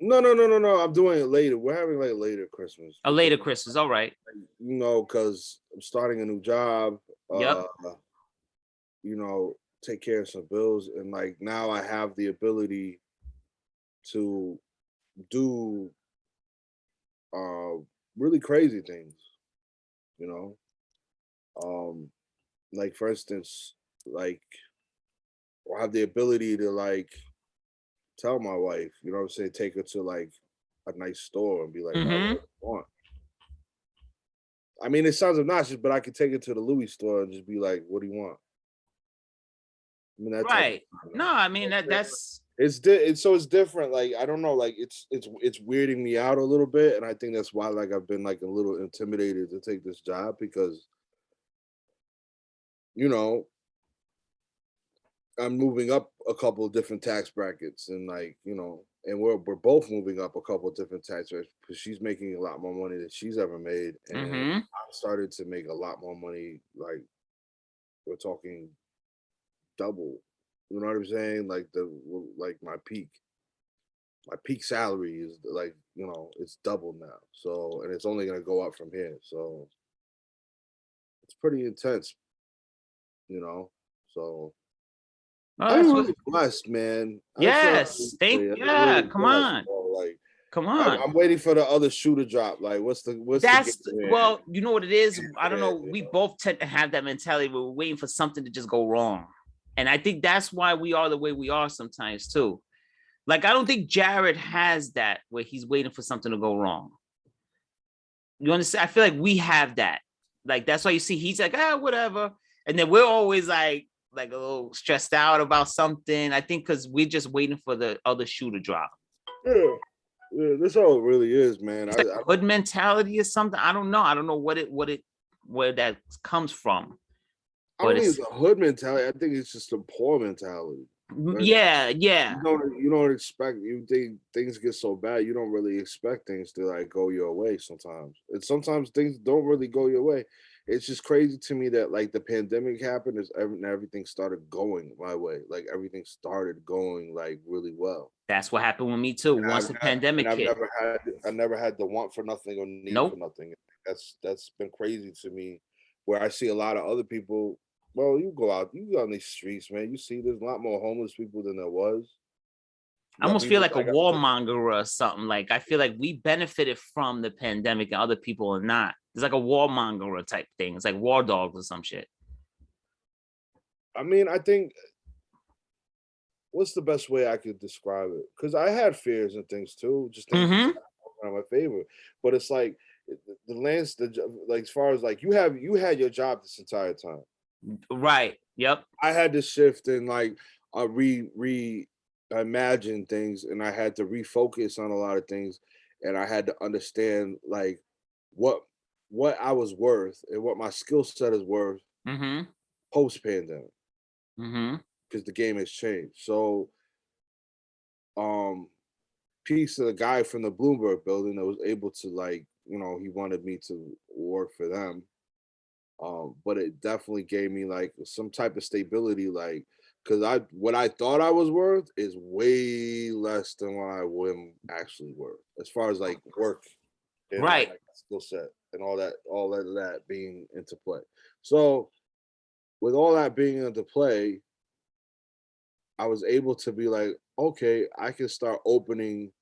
No. I'm doing it later. We're having like later Christmas. A later Christmas, all right. Because I'm starting a new job. Yep. Take care of some bills, and like now I have the ability to do really crazy things. Like for instance, like I have the ability to like tell my wife, take her to like a nice store and be like, what do you want? I mean, it sounds obnoxious, but I could take her to the Louis store and just be like, what do you want? I mean, that's right. No, I mean that's it's different. Like I don't know, like it's weirding me out a little bit, and I think that's why like I've been like a little intimidated to take this job because I'm moving up a couple of different tax brackets, and like and we're both moving up a couple of different tax brackets because she's making a lot more money than she's ever made, and I've started to make a lot more money. Like we're talking double. You know what I'm saying? Like my peak salary is like it's double now. So and it's only gonna go up from here. So it's pretty intense. So. I'm really blessed, man. Yes, come on. Like, come on. I'm waiting for the other shoe to drop. Like, what's well, you know what it is? I don't know. We both tend to have that mentality where we're waiting for something to just go wrong. And I think that's why we are the way we are sometimes too. Like, I don't think Jared has that where he's waiting for something to go wrong. You understand? I feel like we have that. Like, that's why you see he's like, whatever. And then we're always like like a little stressed out about something. I think because we're just waiting for the other shoe to drop. Yeah, yeah, that's all it really is, man. It's like hood mentality or something. I don't know. I don't know where that comes from. I don't think it's a hood mentality. I think it's just a poor mentality. Right? Yeah. You don't expect, you think things get so bad, you don't really expect things to like go your way sometimes. And sometimes things don't really go your way. It's just crazy to me that like the pandemic happened and everything started going my way. Like everything started going like really well. That's what happened with me too. And Once the pandemic hit. I never had the want for nothing or need Nope. for nothing. That's been crazy to me. Where I see a lot of other people. Well, you go out on these streets, man. You see there's a lot more homeless people than there was. I almost feel like a warmonger or something. Like I feel like we benefited from the pandemic and other people are not. It's like a warmonger type thing. It's like war dogs or some shit. I mean, I think what's the best way I could describe it? Because I had fears and things too, just things that are my favorite. But it's like like as far as like you had your job this entire time. Right. Yep. I had to shift and like imagine things, and I had to refocus on a lot of things, and I had to understand like what I was worth and what my skill set is worth post pandemic. Because the game has changed. So piece of the guy from the Bloomberg building that was able to like, he wanted me to work for them. But it definitely gave me like some type of stability, like because what I thought I was worth is way less than what I am actually worth as far as like work and right like, skill set and all that being into play. So with all that being into play, I was able to be like, okay, I can start opening,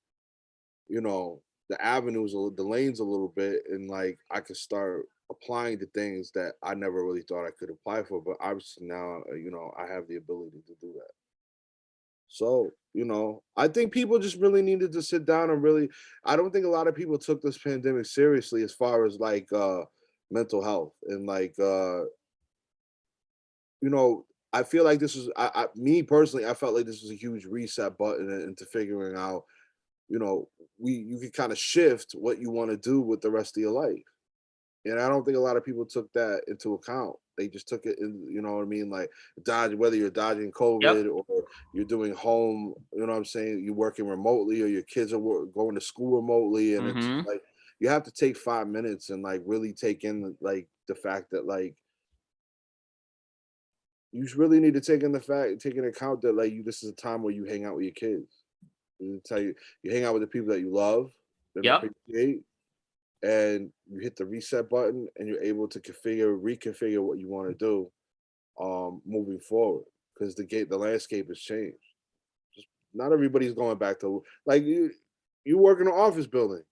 the avenues, the lanes a little bit, and like I could start applying to things that I never really thought I could apply for. But obviously now, I have the ability to do that. So, I think people just really needed to sit down and really, I don't think a lot of people took this pandemic seriously as far as like mental health and like, I feel like this was, me personally, I felt like this was a huge reset button into figuring out, you can kind of shift what you want to do with the rest of your life. And I don't think a lot of people took that into account. They just took it in, you know what I mean? Like whether you're dodging COVID or you're doing home, you know what I'm saying? You're working remotely or your kids are going to school remotely. And it's just like, you have to take 5 minutes and like really take in like the fact that like, you really need to take into account that like this is a time where you hang out with your kids. You hang out with the people that you love, that appreciate, and you hit the reset button and you're able to reconfigure what you want to do moving forward. Because the landscape has changed. Just not everybody's going back to like you work in an office building.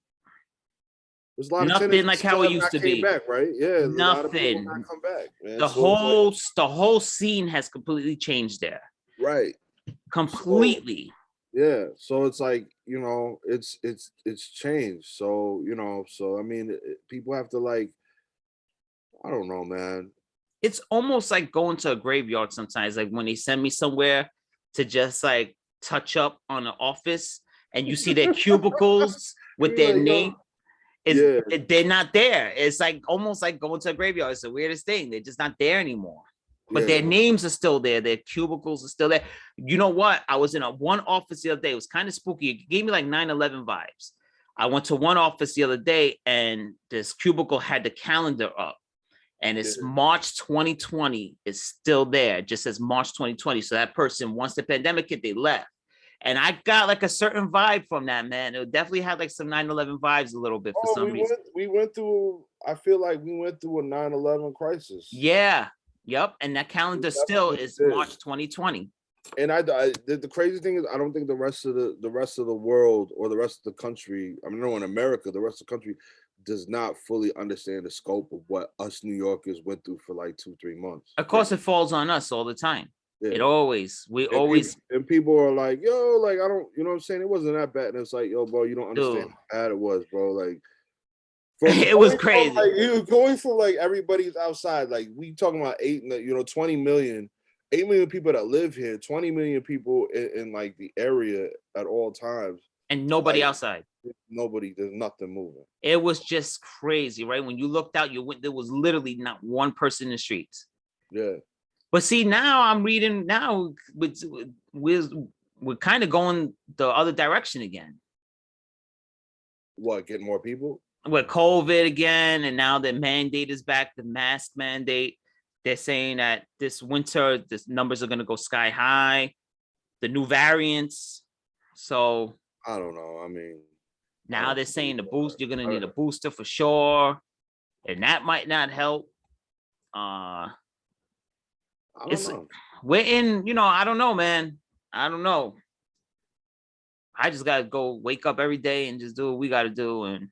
There's a lot of nothing like how it used to be. Back, right? Yeah, nothing. A lot of people not come back, man. The whole scene has completely changed there. Right. Completely. So, yeah. So it's like, it's changed. So, so I mean, people have to like, I don't know, man. It's almost like going to a graveyard sometimes. Like when they send me somewhere to just like touch up on an office and you see their cubicles with their name. They're not there. It's like almost like going to a graveyard. It's the weirdest thing. They're just not there anymore. But their names are still there. Their cubicles are still there. You know what? I was in one office the other day. It was kind of spooky. It gave me like 9/11 vibes. I went to one office the other day and this cubicle had the calendar up. And it's March 2020. It's still there. It just says March 2020. So that person, once the pandemic hit, they left. And I got like a certain vibe from that, man. It definitely had like some 9/11 vibes a little bit for some reason. I feel like we went through a 9/11 crisis. Yeah. Yep. And that calendar still is March 2020. And the crazy thing is, I don't think the rest of the world or the rest of the country, I mean, no, in America, the rest of the country does not fully understand the scope of what us New Yorkers went through for like 2-3 months. Of course, it falls on us all the time. Yeah. And people are like, yo, like, I don't, you know what I'm saying? It wasn't that bad. And it's like, yo, bro, you don't understand how bad it was, bro. Like, it was crazy. Like, you going from like everybody's outside, like we talking about 20 million 8 million people that live here, 20 million people in like the area at all times. And nobody Like, outside. nobody, there's nothing moving. It was just crazy, right? When you looked out, there was literally not one person in the streets. Yeah. But see, now I'm reading now we're kind of going the other direction again. What, get more people? With COVID again, and now the mandate is back, the mask mandate. They're saying that this winter, the numbers are going to go sky high, the new variants. So I don't know. I mean, now they're saying the boost, you're going to need a booster for sure. And that might not help. I don't know. We're in, I don't know, man. I don't know. I just got to go wake up every day and just do what we got to do. And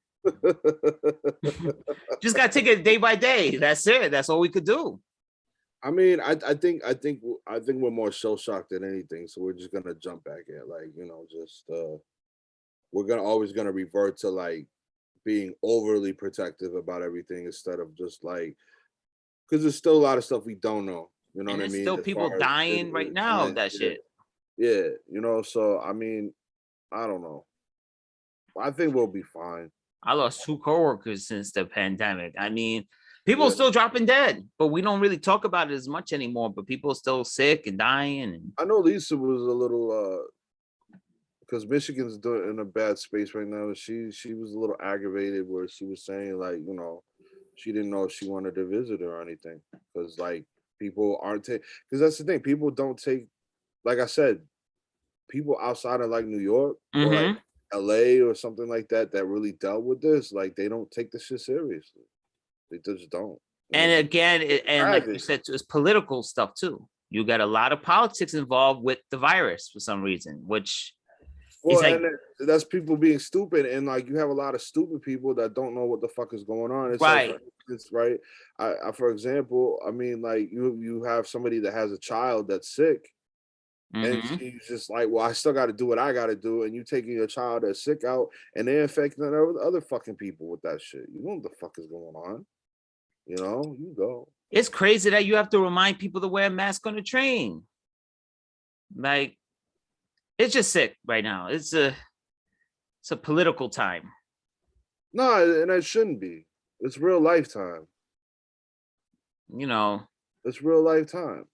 just got to take it day by day. That's it. That's all we could do. I mean, I think we're more shell shocked than anything. So we're just gonna jump back in, like, we're always gonna revert to like being overly protective about everything instead of just like, because there's still a lot of stuff we don't know. You know and what I mean? Still people dying right now of that shit. Yeah, So I mean, I don't know. I think we'll be fine. I lost 2 coworkers since the pandemic. I mean, people are still dropping dead, but we don't really talk about it as much anymore. But people are still sick and dying. And I know Lisa was a little because Michigan's in a bad space right now. She was a little aggravated where she was saying like, she didn't know if she wanted to visit or anything because like people aren't because that's the thing. People don't take, like I said, people outside of like New York or like LA or something like that really dealt with this. Like they don't take this shit seriously. They just don't. And again, and like you said, it's political stuff too. You got a lot of politics involved with the virus for some reason, which is like, and that's people being stupid, and like you have a lot of stupid people that don't know what the fuck is going on. It's right. Like, it's right. I for example, I mean, like you have somebody that has a child that's sick, and she's just like, well, I still got to do what I got to do, and you taking your child that's sick out, and they're infecting other fucking people with that shit. You know what the fuck is going on? You go. It's crazy that you have to remind people to wear a mask on the train. Like, it's just sick right now. It's a political time. No, and it shouldn't be. It's real lifetime. It's real lifetime.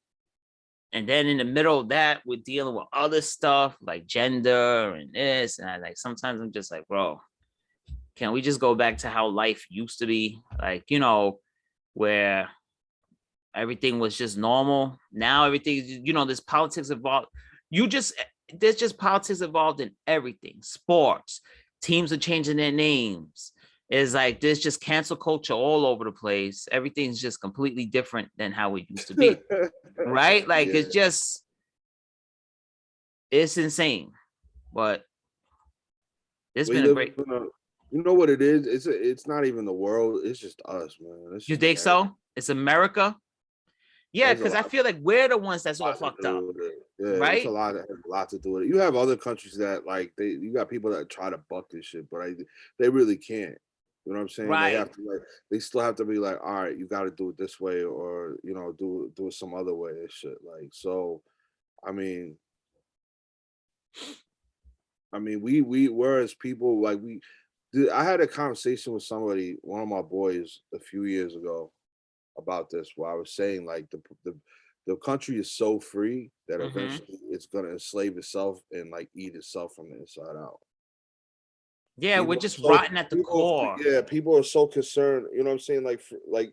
And then in the middle of that, we're dealing with other stuff like gender and this. And sometimes I'm just like, bro, can we just go back to how life used to be? Like, where everything was just normal. Now everything, there's politics involved. There's just politics involved in everything. Sports, teams are changing their names. It's like there's just cancel culture all over the place. Everything's just completely different than how it used to be. Right? Like it's insane. But it's been a great. You know what it is? It's not even the world. It's just us, man. You think so? It's America. Yeah, because I feel like we're the ones that's all fucked up. Yeah, right? It's a lot to do with it. You have other countries that like you got people that try to buck this shit, but they really can't. You know what I'm saying? Right. They have to they still have to be like, all right, you got to do it this way, or do it some other way and shit. Like, so, I mean, we're as people like I had a conversation with somebody, one of my boys, a few years ago about this, where I was saying like the country is so free that eventually it's gonna enslave itself and like eat itself from the inside out. Yeah, we're just rotten at the core. Yeah, people are so concerned. You know what I'm saying? Like,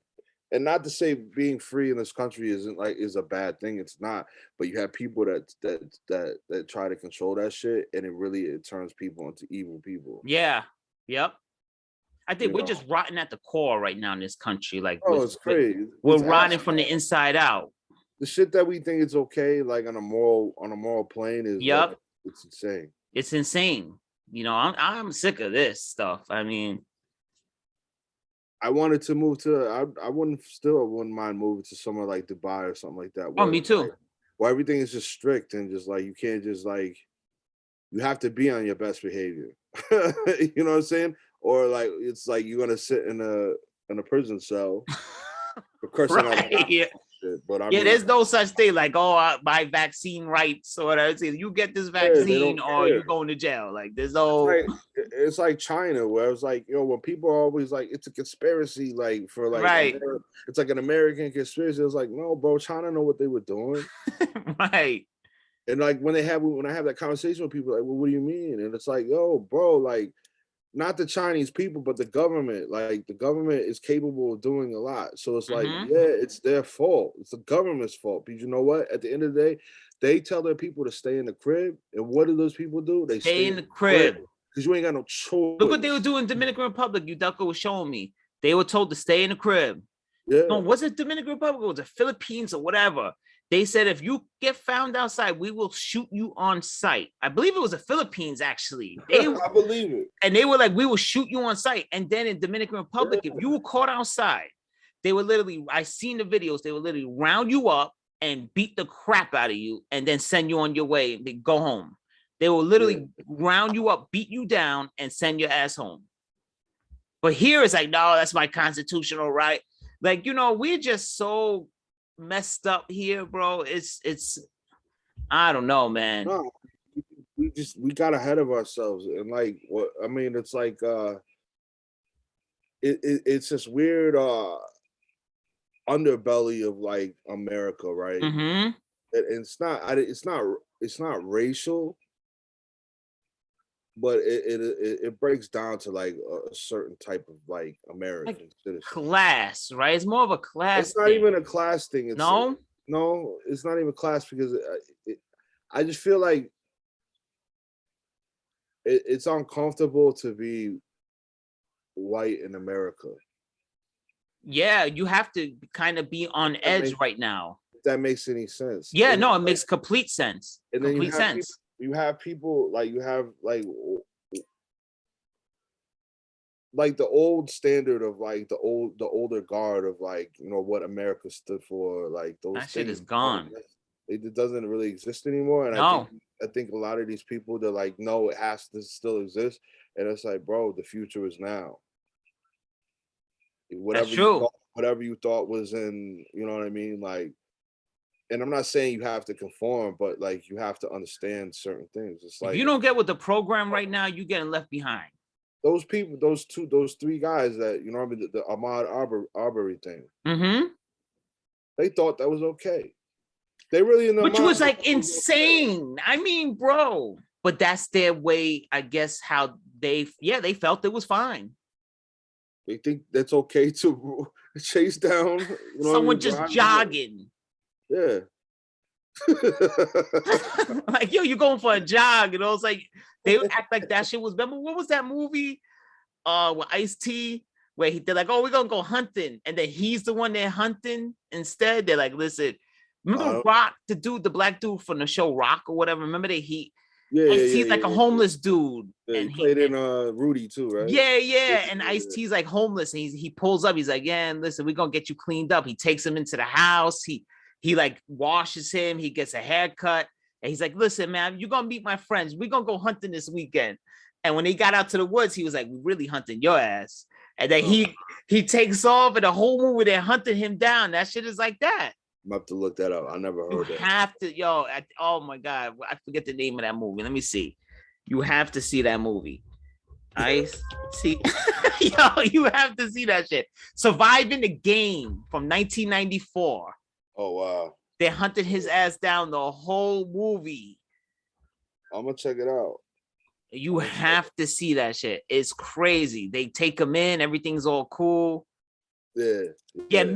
and not to say being free in this country is a bad thing. It's not. But you have people that try to control that shit, and it turns people into evil people. Yeah. Yep. I think we're just rotten at the core right now in this country. Like, it's crazy. We're rotting from the inside out. The shit that we think is okay, like on a moral plane, is it's insane. It's insane. I'm sick of this stuff. I mean, I wanted to move to. I wouldn't mind moving to somewhere like Dubai or something like that. Me too. Where everything is just strict and just like you can't just like. You have to be on your best behavior. You know what I'm saying? Or like it's like you're gonna sit in a prison cell for cursing out. Yeah. shit. But I Yeah, mean, there's no such thing like, oh, my vaccine rights or whatever. It's either you get this they vaccine don't or care. you going to jail. Like, there's It's no like it's like China, where it's like, when people are always like, it's a conspiracy, like for like right, it's like an American conspiracy. It's like, no, bro, China know what they were doing. right. And like when I have that conversation with people, like, well, what do you mean? And it's like, yo, bro, like, not the Chinese people, but the government. Like, the government is capable of doing a lot. So it's like, Mhm. yeah, it's their fault. It's the government's fault. Because you know what? At the end of the day, they tell their people to stay in the crib. And what do those people do? They Stay in the crib. because you ain't got no choice. Look what they were doing in Dominican Republic. Udaco was showing me. They were told to stay in the crib. Yeah. No, was it Dominican Republic? It was the Philippines or whatever. They said, if you get found outside, we will shoot you on sight. I believe it was the Philippines, actually. I believe it. And they were like, we will shoot you on sight. And then in Dominican Republic, if you were caught outside, they were literally, I seen the videos, they would literally round you up and beat the crap out of you and then send you on your way and they go home. They will literally round you up, beat you down, and send your ass home. But here it's like, no, that's my constitutional right. Like, we're just so messed up here, bro. It's I don't know, man. No, we got ahead of ourselves. And like, what I mean, it's like it's this weird underbelly of like America, right? Mm-hmm. It's not racial, but it breaks down to like a certain type of like American citizen. Class, right? It's more of a class. It's not thing. even a class thing. It's No, it's not even class because I just feel like it's uncomfortable to be white in America. Yeah, you have to kind of be on edge right now. If that makes any sense. Yeah, no, it makes complete sense. And then complete sense. You have people like like the old standard of like the older guard of like, what America stood for, like those That shit things is gone. It doesn't really exist anymore. And No. I think a lot of these people, they're like, no, it has to still exist. And it's like, bro, the future is now. That's true. Whatever you thought was in, you know what I mean? Like, and I'm not saying you have to conform, but like you have to understand certain things. It's like, if you don't get with the program right now, you're getting left behind. Those people, those three guys that, I mean, the Ahmaud Arbery thing, Mm-hmm. they thought that was okay. They really in their Which mind, was like insane. I mean, bro. But that's their way, I guess, how they felt it was fine. They think that's okay to chase down someone just jogging. Yeah. Like, yo, you're going for a jog, it's like they act like that shit was. Remember what was that movie? With Ice-T, where they're like, oh, we're gonna go hunting, and then he's the one they're hunting instead. They're like, listen, remember Rock, the black dude from the show Rock or whatever. Remember that he's like a homeless dude, and he played in Rudy too, right? Yeah. And Ice-T's like homeless, and he pulls up. He's like, yeah, and listen, we're gonna get you cleaned up. He takes him into the house. He like washes him. He gets a haircut. And he's like, listen, man, you're going to meet my friends. We're going to go hunting this weekend. And when they got out to the woods, he was like, we're really hunting your ass. And then he takes off, and the whole movie, they're hunting him down. That shit is like that. I'm have to look that up. I never heard that. You have to, oh my God. I forget the name of that movie. Let me see. You have to see that movie. Ice-T. You have to see that shit. Surviving the Game from 1994. Oh, wow. They hunted his ass down the whole movie. I'm gonna check it out. You have to see that shit. It's crazy. They take him in. Everything's all cool. Yeah.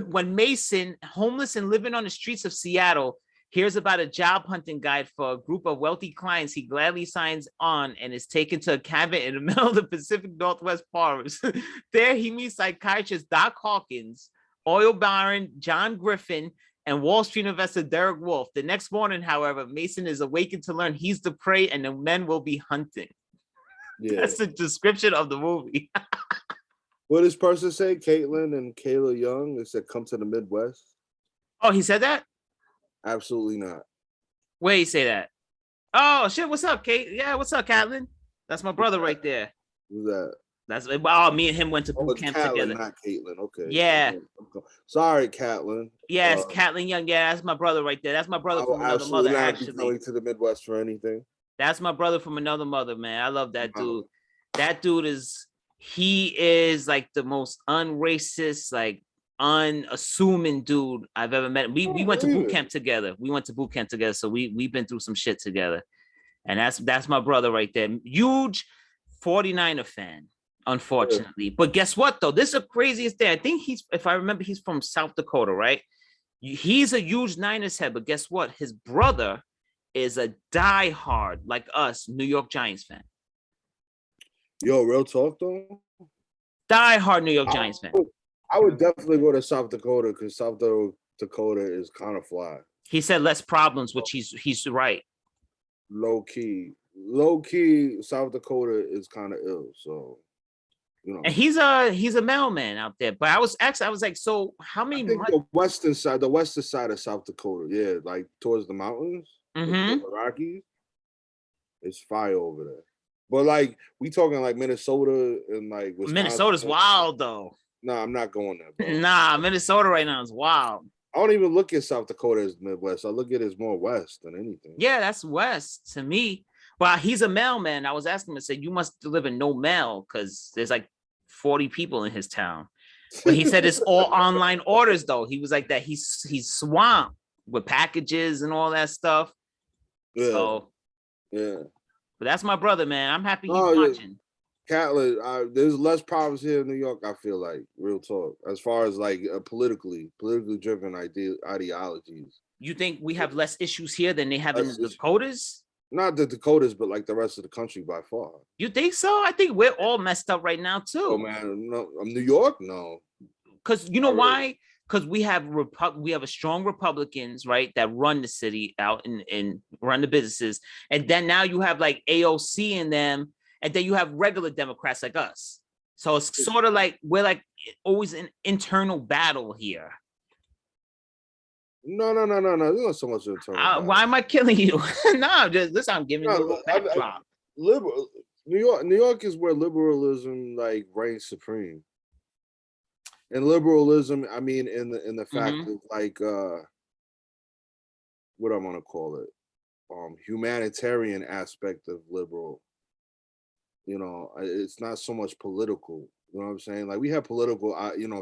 When Mason, homeless and living on the streets of Seattle, hears about a job hunting guide for a group of wealthy clients, he gladly signs on and is taken to a cabin in the middle of the Pacific Northwest forest. There he meets psychiatrist Doc Hawkins, oil baron John Griffin, and Wall Street investor Derek Wolfe. The next morning, however, Mason is awakened to learn he's the prey and the men will be hunting. Yeah. That's the description of the movie. What does this person say? Caitlin and Kayla Young, they said come to the Midwest. Oh, he said that? Absolutely not. Where he say that? Oh, shit. What's up, Kate? Yeah, what's up, Caitlin? That's my brother right there. Who's that? That's oh, me and him went to Oh, boot it's camp Catlin, together. not Caitlin. Okay. Yeah. Sorry, Catlin. Yes, Catlin Young. Yeah, that's my brother right there. That's my brother I from will another mother, absolutely not be actually. coming to the Midwest for anything. That's my brother from another mother, man. I love that Wow. dude. That dude he is like the most unracist, like unassuming dude I've ever met. We went to boot camp together. So we've been through some shit together. And that's my brother right there. Huge 49er fan, unfortunately. But guess what though? This is the craziest thing. I think if I remember, he's from South Dakota, right? He's a huge Niners head, but guess what? His brother is a diehard, like us, New York Giants fan. Yo, real talk though. Diehard New York Giants fan. I would definitely go to South Dakota because South Dakota is kind of fly. He said less problems, which he's right. Low key, South Dakota is kind of ill. So, you know. And he's a mailman out there. But I was like, so how many? I think the western side of South Dakota, yeah, like towards the mountains, the Rockies, it's fire over there. But like we talking like Minnesota and like Wisconsin. Minnesota's wild though. Nah, I'm not going there, bro. Nah, Minnesota right now is wild. I don't even look at South Dakota as Midwest. I look at it as more West than anything. Yeah, that's West to me. Well, he's a mailman. I was asking him, I said, you must deliver no mail because there's like 40 people in his town. But he said it's all online orders, though. He was like that. He's swamped with packages and all that stuff. Yeah. So, yeah. But that's my brother, man. I'm happy he's watching. Catlin, there's less problems here in New York, I feel like, real talk, as far as like politically driven ideologies. You think we have less issues here than they have in the Dakotas? Not the Dakotas, but like the rest of the country by far. You think so? I think we're all messed up right now, too. Oh, man. No, New York? No. Because you know why? Because we have a strong Republicans, right, that run the city out and run the businesses. And then now you have like AOC in them. And then you have regular Democrats like us. So it's sort of like we're like always an internal battle here. No. There's not so much internal. Why am I killing you? No, just listen. I'm giving you a backdrop. New York is where liberalism like reigns supreme. And liberalism, I mean, in the fact of like what I want to call it, humanitarian aspect of liberal. You know, it's not so much political. You know what I'm saying? Like we have political,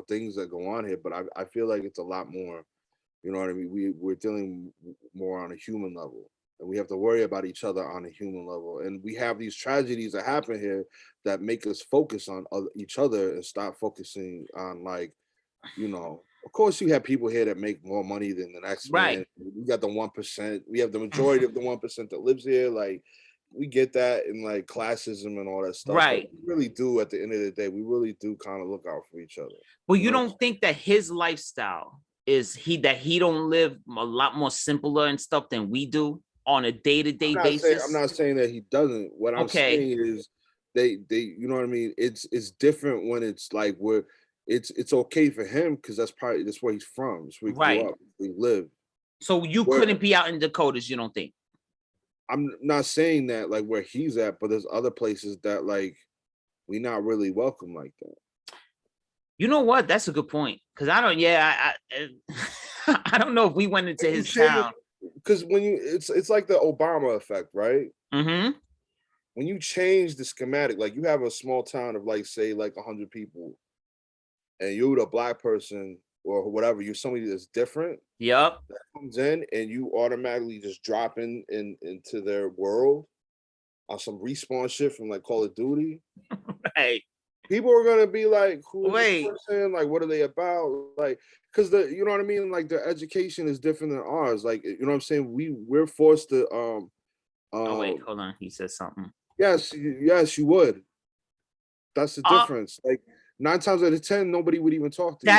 things that go on here, but I feel like it's a lot more. You know what I mean? We're dealing more on a human level, and we have to worry about each other on a human level. And we have these tragedies that happen here that make us focus on each other and stop focusing on like, Of course, you have people here that make more money than the next right. man. We got the 1%. We have the majority of the 1% that lives here. Like. We get that in like classism and all that stuff. Right. We really do at the end of the day. We really do kind of look out for each other. Well, you don't think that his lifestyle is he don't live a lot more simpler and stuff than we do on a day-to-day basis? I'm not saying that he doesn't. What I'm saying is they you know what I mean? It's different when it's like it's okay for him because that's where he's from. It's where he grew up, we live. So you couldn't be out in Dakotas, you don't think? I'm not saying that like where he's at, but there's other places that like we not really welcome like that. You know what? That's a good point. Because I don't know if we went into his town. Because when it's like the Obama effect, right? Mm-hmm. When you change the schematic, like you have a small town of like say like 100 people, and you're the black person or whatever, you're somebody that's different. Yep. That comes in and you automatically just drop into their world on some respawn shit from like Call of Duty. Right. People are gonna be like, who is this person? Like, what are they about? Like, because you know what I mean? Like their education is different than ours. Like, you know what I'm saying? We're forced to oh wait, hold on. He said something. Yes, you would. That's the difference. Like 9 times out of 10, nobody would even talk to you.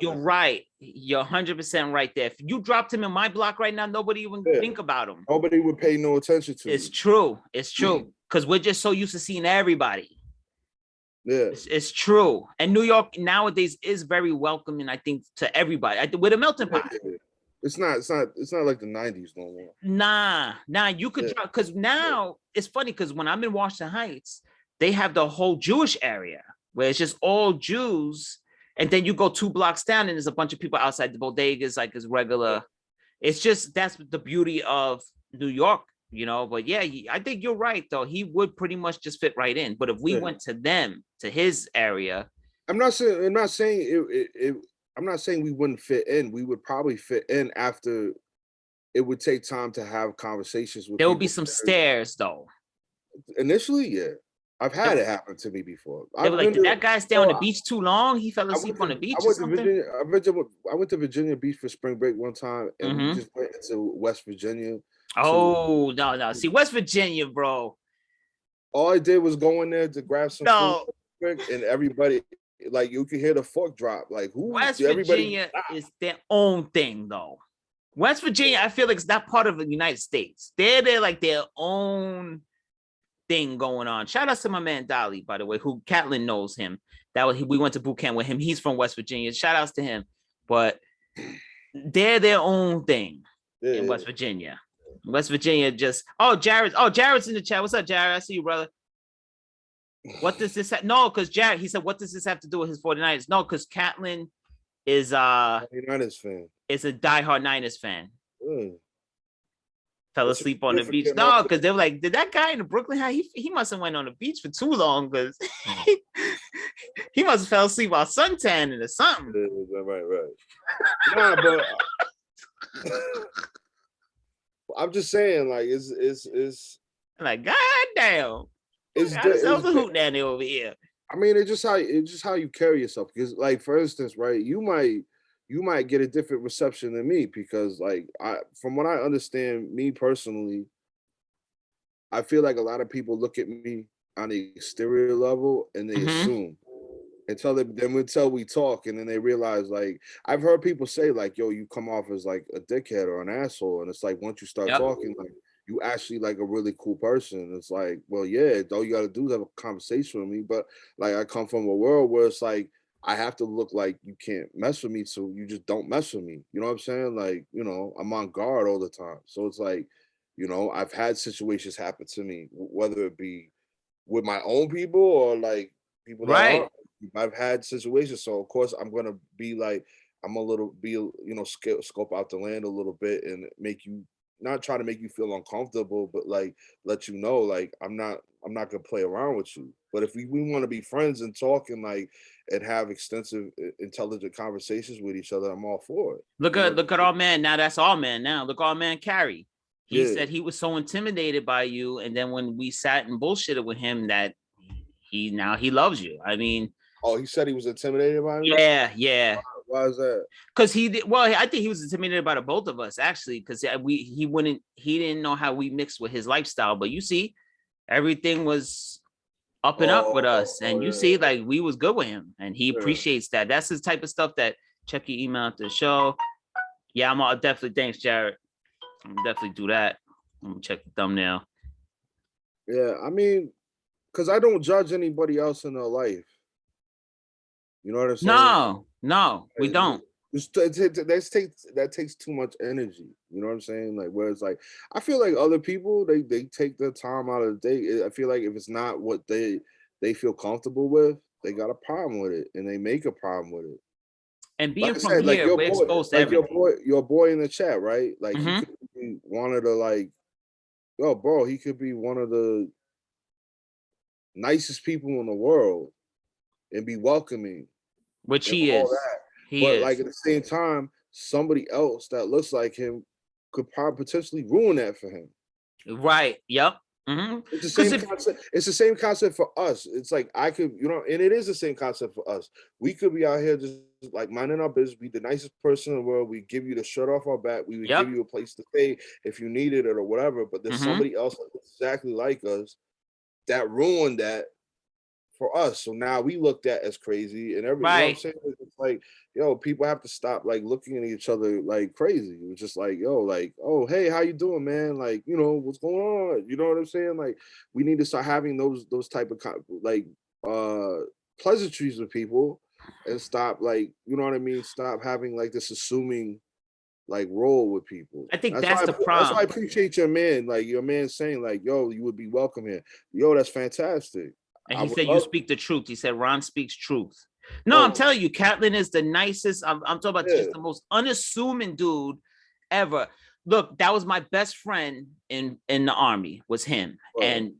You're right. You're 100% right there. If you dropped him in my block right now, nobody even think about him. Nobody would pay no attention to him. It's true. It's true. Because we're just so used to seeing everybody. Yeah. It's true. And New York nowadays is very welcoming, I think, to everybody. With a melting pot. It's not like the 90s no more. Nah, you could drop, because now it's funny because when I'm in Washington Heights, they have the whole Jewish area where it's just all Jews. And then you go 2 blocks down and there's a bunch of people outside the bodegas, like it's regular. It's just, that's the beauty of New York, you know. But yeah, I think you're right, though. He would pretty much just fit right in. But if we went to his area. I'm not saying I'm not saying we wouldn't fit in. We would probably fit in after it would take time to have conversations with There would be people. some stairs, though. Initially, yeah. I've had it happen to me before. They were like, did that guy stay on the beach too long? He fell asleep on the beach or something? I went to Virginia Beach for spring break one time, and we just went into West Virginia. Oh, no. See, West Virginia, bro. All I did was go in there to grab some food, and everybody, like, you could hear the fork drop. Like, who? West Virginia is their own thing, though. West Virginia, I feel like it's not part of the United States. They're like their own thing going on. Shout out to my man Dolly, by the way, who Catlin knows him. We went to boot camp with him. He's from West Virginia. Shout outs to him. But they're their own thing in West Virginia. West Virginia just Jared's in the chat. What's up, Jared? I see you, brother. What does this have? No, because Jared, he said, what does this have to do with his 49ers? No, because Catlin is Niners fan. Is a diehard Niners fan. Fell asleep on the beach. No, because they were like, did that guy in the Brooklyn house? He must have went on the beach for too long, because he must have fell asleep while suntanning or something. Right. Nah, but I'm just saying, like, it's like, God damn. It's a hoot nanny over here. I mean, it's just how you carry yourself. Because, like, for instance, right, you might get a different reception than me, because, like, from what I understand, me personally, I feel like a lot of people look at me on the exterior level and they assume until we talk, and then they realize, like, I've heard people say, like, yo, you come off as like a dickhead or an asshole, and it's like, once you start talking, like, you actually like a really cool person. It's like, well, yeah, all you got to do is have a conversation with me. But, like, I come from a world where it's like, I have to look like you can't mess with me, so you just don't mess with me. You know what I'm saying? Like, you know, I'm on guard all the time. So it's like, you know, I've had situations happen to me, whether it be with my own people or like people that aren't. I've had situations. So of course I'm gonna be like, scope out the land a little bit and make you, not try to make you feel uncomfortable, but like let you know, like, I'm not gonna play around with you. But if we want to be friends and talk and like and have extensive, intelligent conversations with each other, I'm all for it. Look at our man. Now that's our man. Now look, our man Carrie. He said he was so intimidated by you, and then when we sat and bullshitted with him, that he loves you. I mean, he said he was intimidated by me. Yeah. Why is that? Because he did. Well, I think he was intimidated by the both of us, actually, because he didn't know how we mixed with his lifestyle. But you see, everything was up and up with us, and you see, like, we was good with him, and he appreciates that. That's his type of stuff. That check your email after the show. Yeah, I'll definitely, thanks, Jared. I'm gonna definitely do that. I'm gonna check the thumbnail. Yeah, I mean, because I don't judge anybody else in their life. You know what I'm saying? No, we don't. That takes too much energy. You know what I'm saying? Like, where it's like, I feel like other people, they take their time out of the day. I feel like if it's not what they feel comfortable with, they got a problem with it, and they make a problem with it. And being like from here, we're exposed to everything. Your boy in the chat, right? Like, he could be one of the, like, yo, bro, he could be one of the nicest people in the world and be welcoming. Which he is. But like, at the same time, somebody else that looks like him could probably potentially ruin that for him. Right. Yep. It's the same concept. It's the same concept for us. It's like, I could, you know, and it is the same concept for us. We could be out here just like minding our business, be the nicest person in the world. We give you the shirt off our back. We would give you a place to stay if you needed it or whatever. But there's somebody else exactly like us that ruined that for us. So now we looked at as crazy and everything. You know what I'm saying? It's like, yo, people have to stop like looking at each other like crazy. It was just like, yo, like, oh, hey, how you doing, man? Like, you know, what's going on? You know what I'm saying? Like, we need to start having those type of like pleasantries with people and stop, like, you know what I mean? Stop having like this assuming like role with people. I think that's the problem. That's why I appreciate your man, like your man saying like, yo, you would be welcome here. Yo, that's fantastic. And I he would said, you love. speak the truth. He said, Ron speaks truth. No, I'm Oh, telling you, Catlin is the nicest. I'm talking about yeah. just the most unassuming dude ever. Look, that was my best friend in the army, was him. Right. And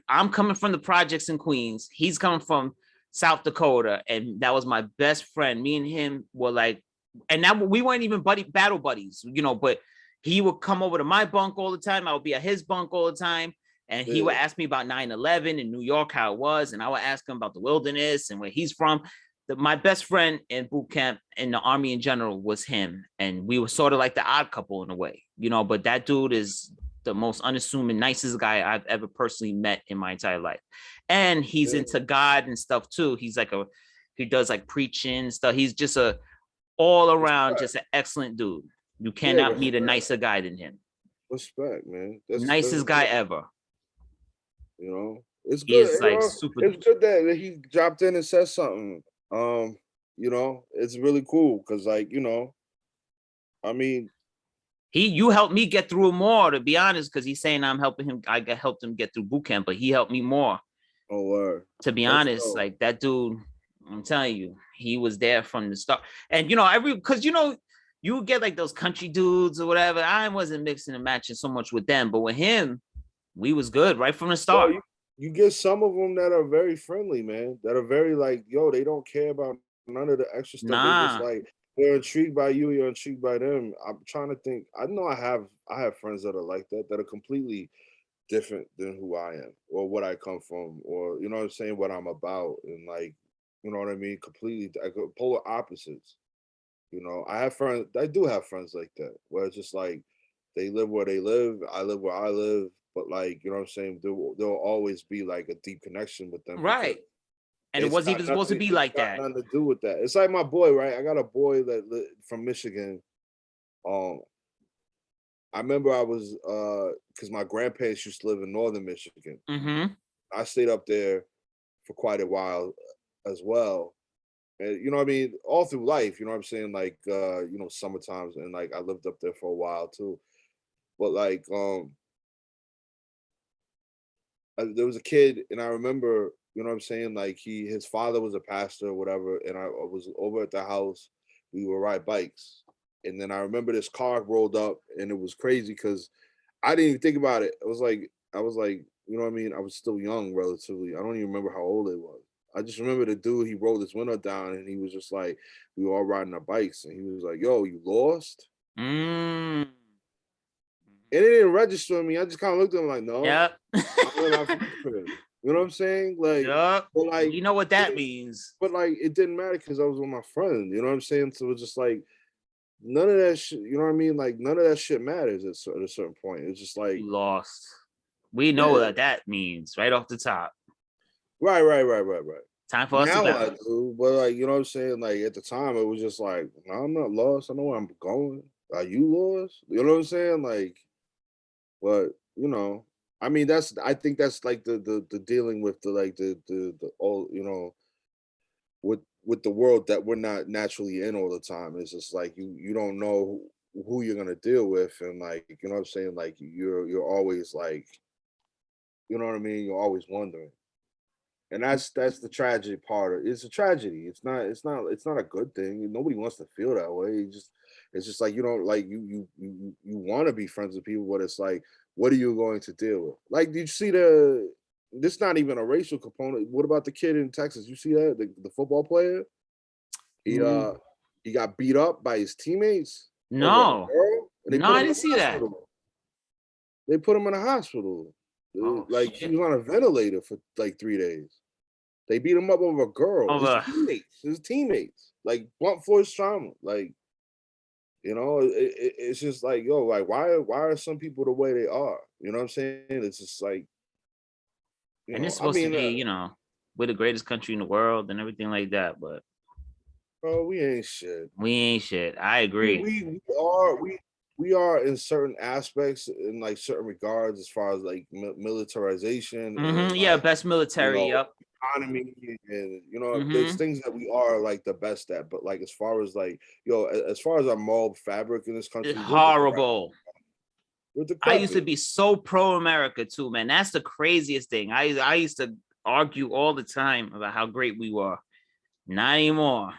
I'm coming from the projects in Queens. He's coming from South Dakota. And that was my best friend. Me and him were like, and that we weren't even battle buddies, but he would come over to my bunk all the time. I would be at his bunk all the time. And he would Yeah. ask me about 9/11 in New York, how it was. And I would ask him about the wilderness and where he's from. My best friend in boot camp in the army in general was him. And we were sort of like the odd couple in a way, but that dude is the most unassuming, nicest guy I've ever personally met in my entire life. And he's Yeah. into God and stuff too. He does like preaching and stuff. He's just all around, just an excellent dude. You cannot meet a nicer guy than him. Respect, man. Nicest guy ever. You know, it's He good. is like super. It's good that he dropped in and said something. It's really cool because, like, I mean, You helped me get through more, to be honest, because he's saying I'm helping him. Helped him get through boot camp, but he helped me more. To be honest, dope. like that dude, I'm telling you, he was there from the start. And because you get like those country dudes or whatever. I wasn't mixing and matching so much with them, but with him, we was good right from the start. You get some of them that are very friendly, man. That are very like, they don't care about none of the extra stuff. They just like they're intrigued by you. You're intrigued by them. I'm trying to think. I know I have friends that are like that are completely different than who I am or what I come from or what I'm saying, what I'm about, and like, you know what I mean, completely polar opposites. I do have friends like that where it's just like they live where they live, I live where I live, but like, you know what I'm saying, there'll always be like a deep connection with them, Right. And it wasn't even supposed to be like that. Nothing to do with that. It's like my boy, right? I got a boy from Michigan. I remember I was because my grandparents used to live in northern Michigan. Mm-hmm. I stayed up there for quite a while as well. And you know what I mean, all through life, you know what I'm saying, like summertimes, and like I lived up there for a while too. But like there was a kid, and I remember, you know what I'm saying, like his father was a pastor or whatever, and I was over at the house. We would ride bikes, and then I remember this car rolled up, and it was crazy because I didn't even think about it. I was like, you know what I mean? I was still young relatively. I don't even remember how old it was. I just remember the dude, he rolled his window down and he was just like, we were all riding our bikes, and he was like, yo, you lost? Mm. And it didn't register me. I just kind of looked at him like, no. Yep. I'm not you know what I'm saying? Like, yep. But like, you know what that means. But like, it didn't matter because I was with my friend. You know what I'm saying? So it's just like, none of that shit, you know what I mean? Like, none of that shit matters at a certain point. It's just like, you lost. We know what that means right off the top. Right. Time for us to I do, but like, you know what I'm saying? Like at the time, it was just like, no, I'm not lost. I know where I'm going. Are you lost? You know what I'm saying? Like, but I mean, I think that's like the dealing with the all, with the world that we're not naturally in all the time. It's just like you don't know who you're gonna deal with, and like, you know what I'm saying? Like you're always like, you know what I mean? You're always wondering. And that's the tragic part. It's a tragedy. It's not a good thing. Nobody wants to feel that way. It's just like, you don't like you want to be friends with people, but it's like, what are you going to deal with? Like, did you see this not even a racial component. What about the kid in Texas? You see that? The football player? He got beat up by his teammates. No. I didn't see that. They put him in a hospital. Like, he was on a ventilator for like 3 days. They beat him up over a girl. His teammates. Like, blunt force trauma. Like, it's just like, yo, like, why are some people the way they are? You know what I'm saying? It's just like, and it's supposed to be, we're the greatest country in the world and everything like that, but bro, we ain't shit. I agree. We are in certain aspects, in like certain regards, as far as like militarization. And, best military. Yep. Economy, and there's things that we are like the best at, but like as far as like, as far as our moral fabric in this country, it's horrible. I used to be so pro America too, man. That's the craziest thing. I used to argue all the time about how great we were. Not anymore.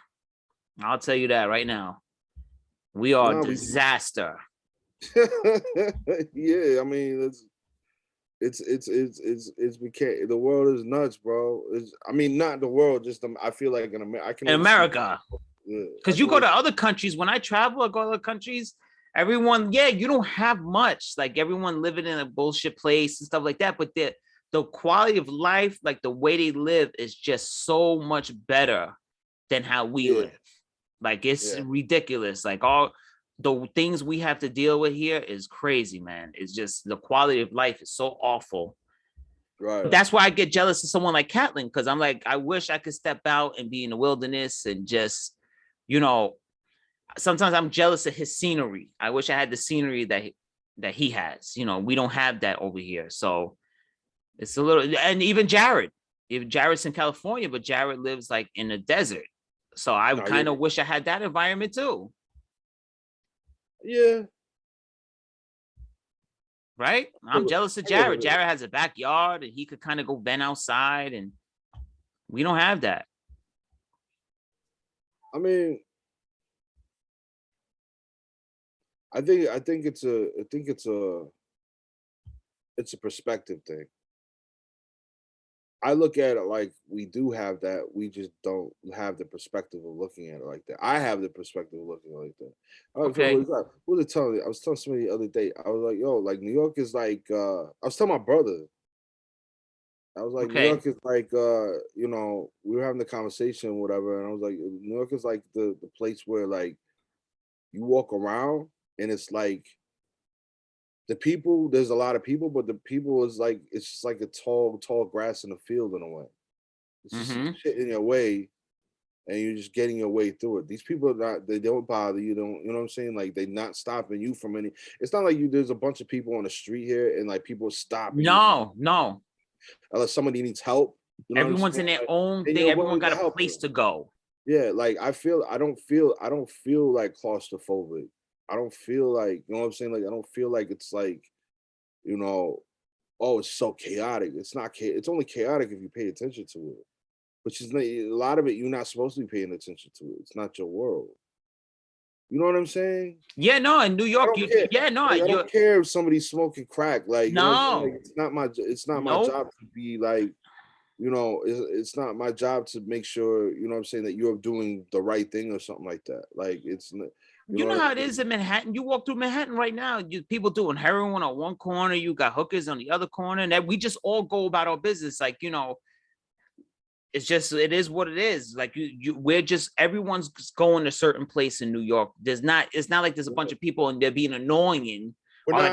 I'll tell you that right now. We are a disaster. Yeah, I mean, it's we can't. The world is nuts, bro. I mean, not the world. Just I feel like in America. In America, yeah, because you go to other countries. When I travel, I go to other countries. Everyone, yeah, you don't have much. Like everyone living in a bullshit place and stuff like that. But the quality of life, like the way they live, is just so much better than how we live. Like it's ridiculous. Like all the things we have to deal with here is crazy, man. It's just the quality of life is so awful. Right. That's why I get jealous of someone like Catlin, because I'm like, I wish I could step out and be in the wilderness and just, sometimes I'm jealous of his scenery. I wish I had the scenery that he has. We don't have that over here. So it's a little, and even Jared. Even Jared's in California, but Jared lives like in the desert. So I kind of wish I had that environment too. Yeah. Right? I'm jealous of Jared. Jared has a backyard and he could kind of go vent outside, and we don't have that. I mean, I think it's a perspective thing. I look at it like we do have that. We just don't have the perspective of looking at it like that. I have the perspective of looking at it like that. Okay. What was it telling me? I was telling somebody the other day. I was like, yo, like New York is like, I was telling my brother. I was like, New York is like, we were having the conversation, whatever. And I was like, New York is like the place where like you walk around and it's like, the people, there's a lot of people, but the people is like, it's just like a tall grass in the field in a way. It's just shit in your way and you're just getting your way through it. These people are not, they don't bother you. You know what I'm saying? Like they're not stopping you from any, it's not like there's a bunch of people on the street here and like people stopping you. No. Unless somebody needs help. Everyone's in their own thing. Everyone got a place to go. Yeah, like I don't feel like claustrophobic. I don't feel like, you know what I'm saying? Like, I don't feel like it's like, oh, it's so chaotic. It's not, it's only chaotic if you pay attention to it. Which is a lot of it, you're not supposed to be paying attention to it. It's not your world. You know what I'm saying? Yeah, no, in New York, I don't care if somebody's smoking crack. Like, no, it's not my job to be like, it's not my job to make sure, you know what I'm saying, that you're doing the right thing or something like that. Like, it's you know how it is in Manhattan. You walk through Manhattan right now, people doing heroin on one corner, you got hookers on the other corner, and that we just all go about our business. Like, it's just, it is what it is. Like we're just, everyone's going to a certain place in New York. It's not like there's a bunch of people and they're being annoying. We're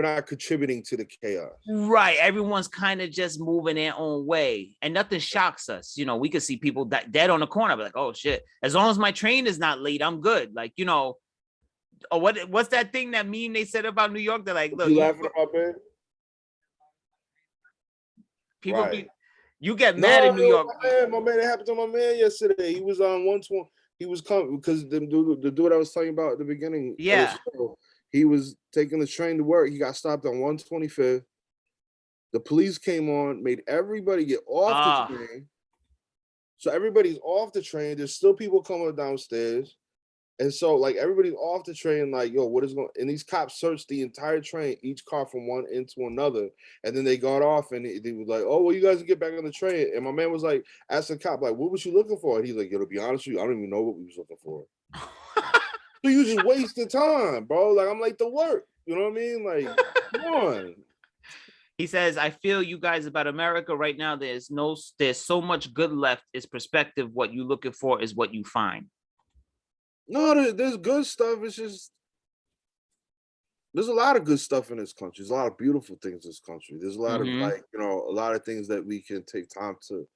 not contributing to the chaos. Right. Everyone's kind of just moving their own way and nothing shocks us. We could see people dead on the corner, but like, oh shit, as long as my train is not late, I'm good. Like, what's that thing, that meme they said about New York? They're like, look, you laughing about that? People you get mad in New York. My man, it happened to my man yesterday. He was on 120. He was coming because the dude I was talking about at the beginning. Yeah. He was taking the train to work. He got stopped on 125th. The police came on, made everybody get off the train. So everybody's off the train. There's still people coming downstairs. And so, like, everybody's off the train, like, yo, what is going on? And these cops searched the entire train, each car from one end to another. And then they got off and they was like, oh, well, you guys can get back on the train. And my man was like, asked the cop, like, what was you looking for? And he's like, yo, to be honest with you, I don't even know what we was looking for. So you just wasted time, bro. Like, I'm like, the work. You know what I mean? Like, come on. He says, I feel you guys about America right now. There's so much good left. It's perspective. What you looking for is what you find. No, there's good stuff. It's just, there's a lot of good stuff in this country. There's a lot of beautiful things in this country. There's a lot of, like, a lot of things that we can take time to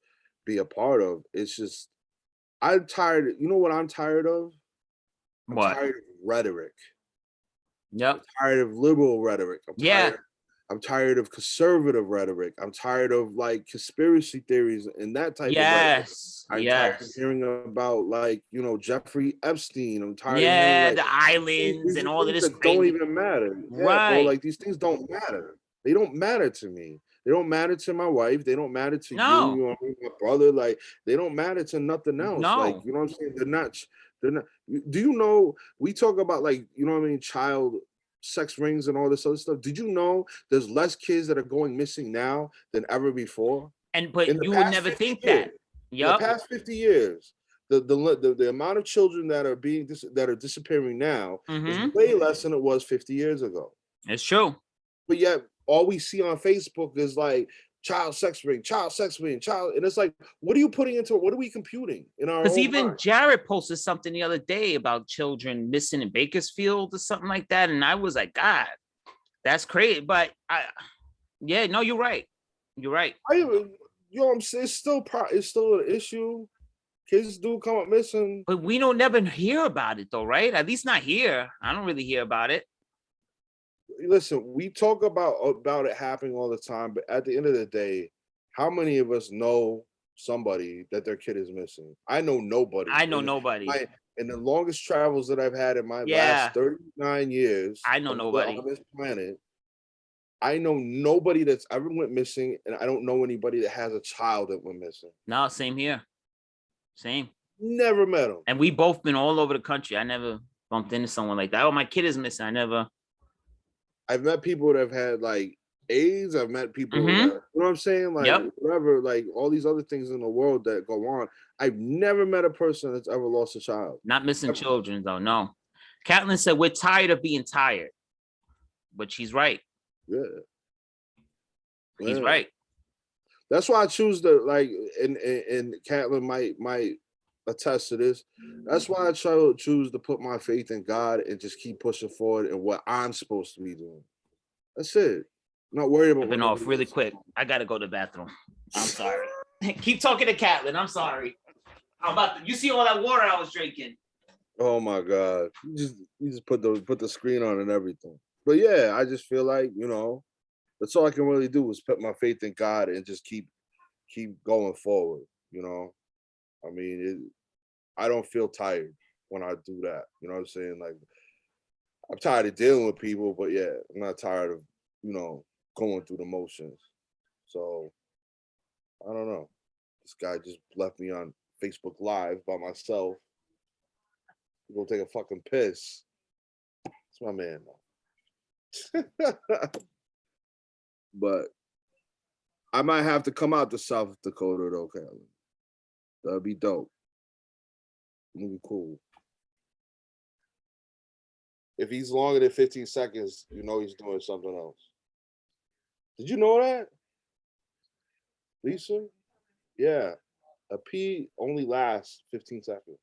be a part of. It's just, I'm tired. You know what I'm tired of? I'm tired of rhetoric. Yep. I'm tired of liberal rhetoric. I'm tired of conservative rhetoric. I'm tired of like conspiracy theories and that type of rhetoric. I'm tired of hearing about like, Jeffrey Epstein. I'm tired of hearing the islands and all of this that don't even matter. Yeah, right. Bro, like these things don't matter. They don't matter to me. They don't matter to my wife. They don't matter to No. you. You know what I mean? My brother. Like they don't matter to nothing else. No. Like you know what I'm saying? They're not. They're not. Do you know? We talk about like you know what I mean? Child sex rings and all this other stuff. Did you know there's less kids that are going missing now than ever before? But In the you would past never 50 think years, that. In the Yep. past 50 years, the amount of children that are disappearing now is way less than it was 50 years ago. It's true. But yet all we see on Facebook is like child sex ring, and it's like, what are you putting into it? What are we computing in our Because own even mind? Jared posted something the other day about children missing in Bakersfield or something like that. And I was like, God, that's crazy. But yeah, no, you're right. You're right. You know what I'm saying? It's still an issue. Kids do come up missing. But we don't never hear about it though, right? At least not here. I don't really hear about it. Listen, we talk about it happening all the time, but at the end of the day, how many of us know somebody that their kid is missing? I know nobody. I know nobody. In the longest travels that I've had in my last 39 years, I know nobody on this planet. I know nobody that's ever went missing, and I don't know anybody that has a child that went missing. No, same here. Same. Never met them. And we both been all over the country. I never bumped into someone like that. Oh, my kid is missing. I've met people that have had like AIDS. I've met people, that, you know what I'm saying? Like whatever, like all these other things in the world that go on. I've never met a person that's ever lost a child. Not missing children though, no. Catelyn said, we're tired of being tired. But she's right. Yeah. He's right. That's why I choose to like, and Catelyn might attest to this. That's why I choose to put my faith in God and just keep pushing forward and what I'm supposed to be doing. That's it. I'm not worried about. Been off really quick. I gotta go to the bathroom. I'm sorry. Keep talking to Catelyn. I'm sorry. You see all that water I was drinking. Oh my God! You just put the screen on and everything. But yeah, I just feel like that's all I can really do is put my faith in God and just keep going forward. I mean, I don't feel tired when I do that. You know what I'm saying? Like, I'm tired of dealing with people, but yeah, I'm not tired of, going through the motions. So, I don't know. This guy just left me on Facebook Live by myself. Go take a fucking piss. It's my man, though. But I might have to come out to South Dakota, though, Catelyn. That'd be dope. It'd be cool. If he's longer than 15 seconds, he's doing something else. Did you know that? Lisa? Yeah. A pee only lasts 15 seconds.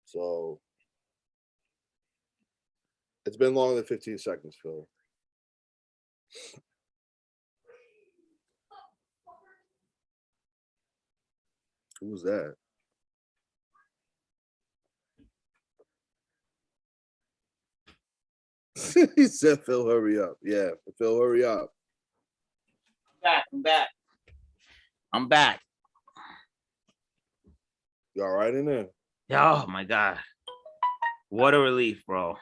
So it's been longer than 15 seconds, Phil. Who was that? He said, Phil, hurry up. Yeah, Phil, hurry up. I'm back. You all right in there? Oh my God. What a relief, bro.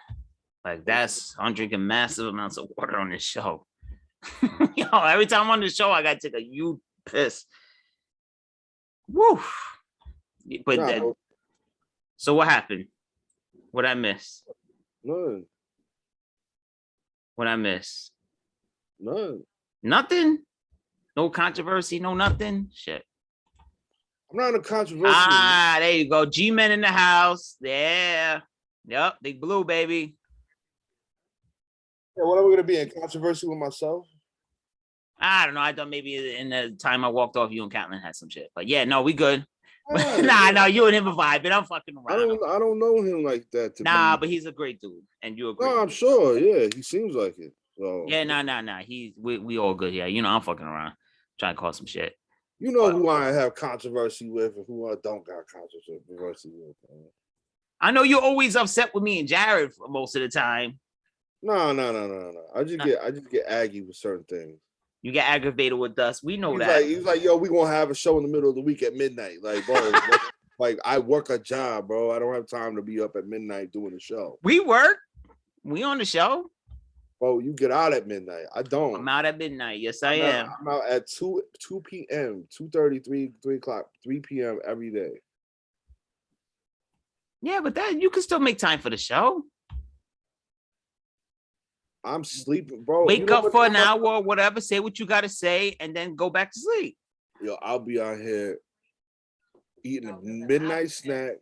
Like I'm drinking massive amounts of water on this show. Every time I'm on the show, I gotta take a huge piss. Woo. But so what happened? What I miss? None. What I miss? None. Nothing? No controversy, no nothing? Shit. I'm not in a controversy. There you go. G-Men in the house. Yeah. Yep. Big Blue, baby. Yeah, what am I gonna be in controversy with myself? I don't know. I thought maybe in the time I walked off, you and Catelyn had some shit. But yeah, no, we good. Nah, you and him are vibing. I'm fucking around. I don't know him like that. But he's a great dude, and you agree. No, I'm sure. Yeah, he seems like it. So yeah, nah. We all good here. I'm fucking around, trying to cause some shit. You know who I have controversy with and who I don't got controversy with. Man. I know you're always upset with me and Jared for most of the time. No. I just get aggy with certain things. You get aggravated with us. We know that. He's like, yo, we gonna have a show in the middle of the week at midnight. Like, bro, like I work a job, bro. I don't have time to be up at midnight doing a show. We work. We on the show. Bro, you get out at midnight. I don't. I'm out at midnight. Yes, I am. I'm out at 2 p.m., 2:33, 3 o'clock, 3 p.m. every day. Yeah, but that you can still make time for the show. I'm sleeping, bro. Wake up for an hour or whatever, say what you gotta say, and then go back to sleep. Yo, I'll be out here eating a midnight snack,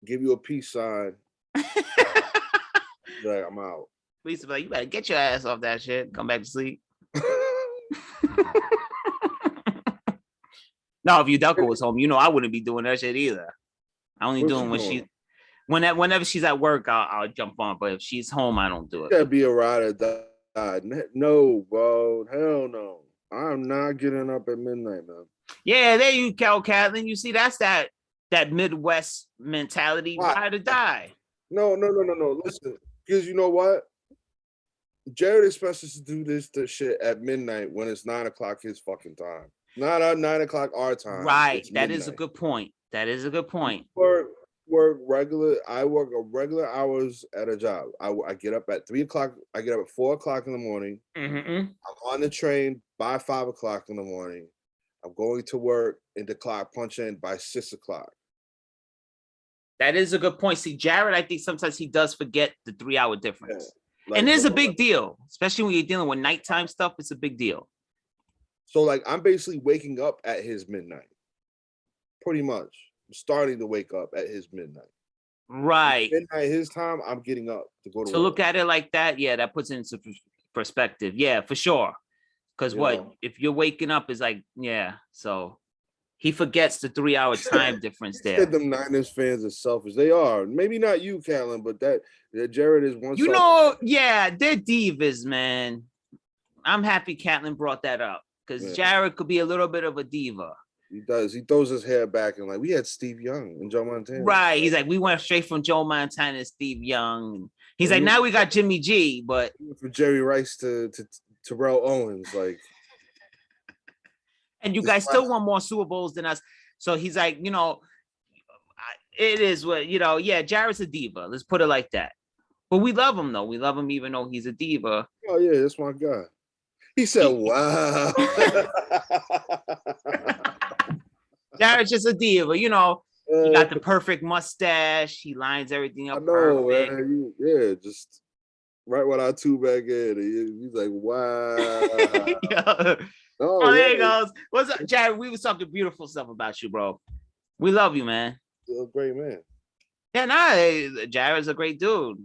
give you a peace sign. Like, I'm out. Lisa, like, you better get your ass off that shit. Come back to sleep. No, if Yudelka was home, I wouldn't be doing that shit either. I only doing whenever she's at work, I'll jump on. But if she's home, I don't do it. Gotta be a ride or die. No, bro. Hell no. I'm not getting up at midnight, man. Yeah, there you go, Kathleen. You see, that's that Midwest mentality, ride or die. No. Listen, because you know what? Jared expects us to do this shit at midnight when it's 9 o'clock his fucking time. Not at 9 o'clock our time. Right. That is a good point. I work regular hours at a job. I get up at 3 o'clock. I get up at 4 o'clock in the morning. Mm-hmm. I'm on the train by 5 o'clock in the morning. I'm going to work and the clock punch in by 6 o'clock. That is a good point. See, Jared, I think sometimes he does forget the 3-hour difference. Yeah. And it's a big deal, especially when you're dealing with nighttime stuff. It's a big deal. So, like, I'm basically waking up at his midnight. Pretty much. I'm starting to wake up at his midnight. Right. Midnight his time, I'm getting up to go to work. Look at it like that, yeah, that puts it into perspective. Yeah, for sure. Because if you're waking up, is like, yeah, so he forgets the 3-hour time difference there. Said them Niners fans are selfish. They are. Maybe not you, Callum, but that Jared is one. Yeah, they're divas, man. I'm happy Catlin brought that up because Jared could be a little bit of a diva. He does. He throws his hair back and like, we had Steve Young and Joe Montana. Right. He's like, we went straight from Joe Montana to Steve Young. He's like, now we got Jimmy G, but from Jerry Rice to Terrell Owens, like. And you guys still won more Super Bowls than us. So he's like, it is what, yeah, Jared's a diva. Let's put it like that. But we love him, though. We love him even though he's a diva. Oh, yeah, that's my guy. He said, wow. Jared's just a diva, He got the perfect mustache. He lines everything up perfect. Man. Just right when I two back in. He's like, wow. Yeah. Oh, there he goes. What's up, Jared? We was talking beautiful stuff about you, bro. We love you, man. You're a great man. Yeah, Jared's a great dude.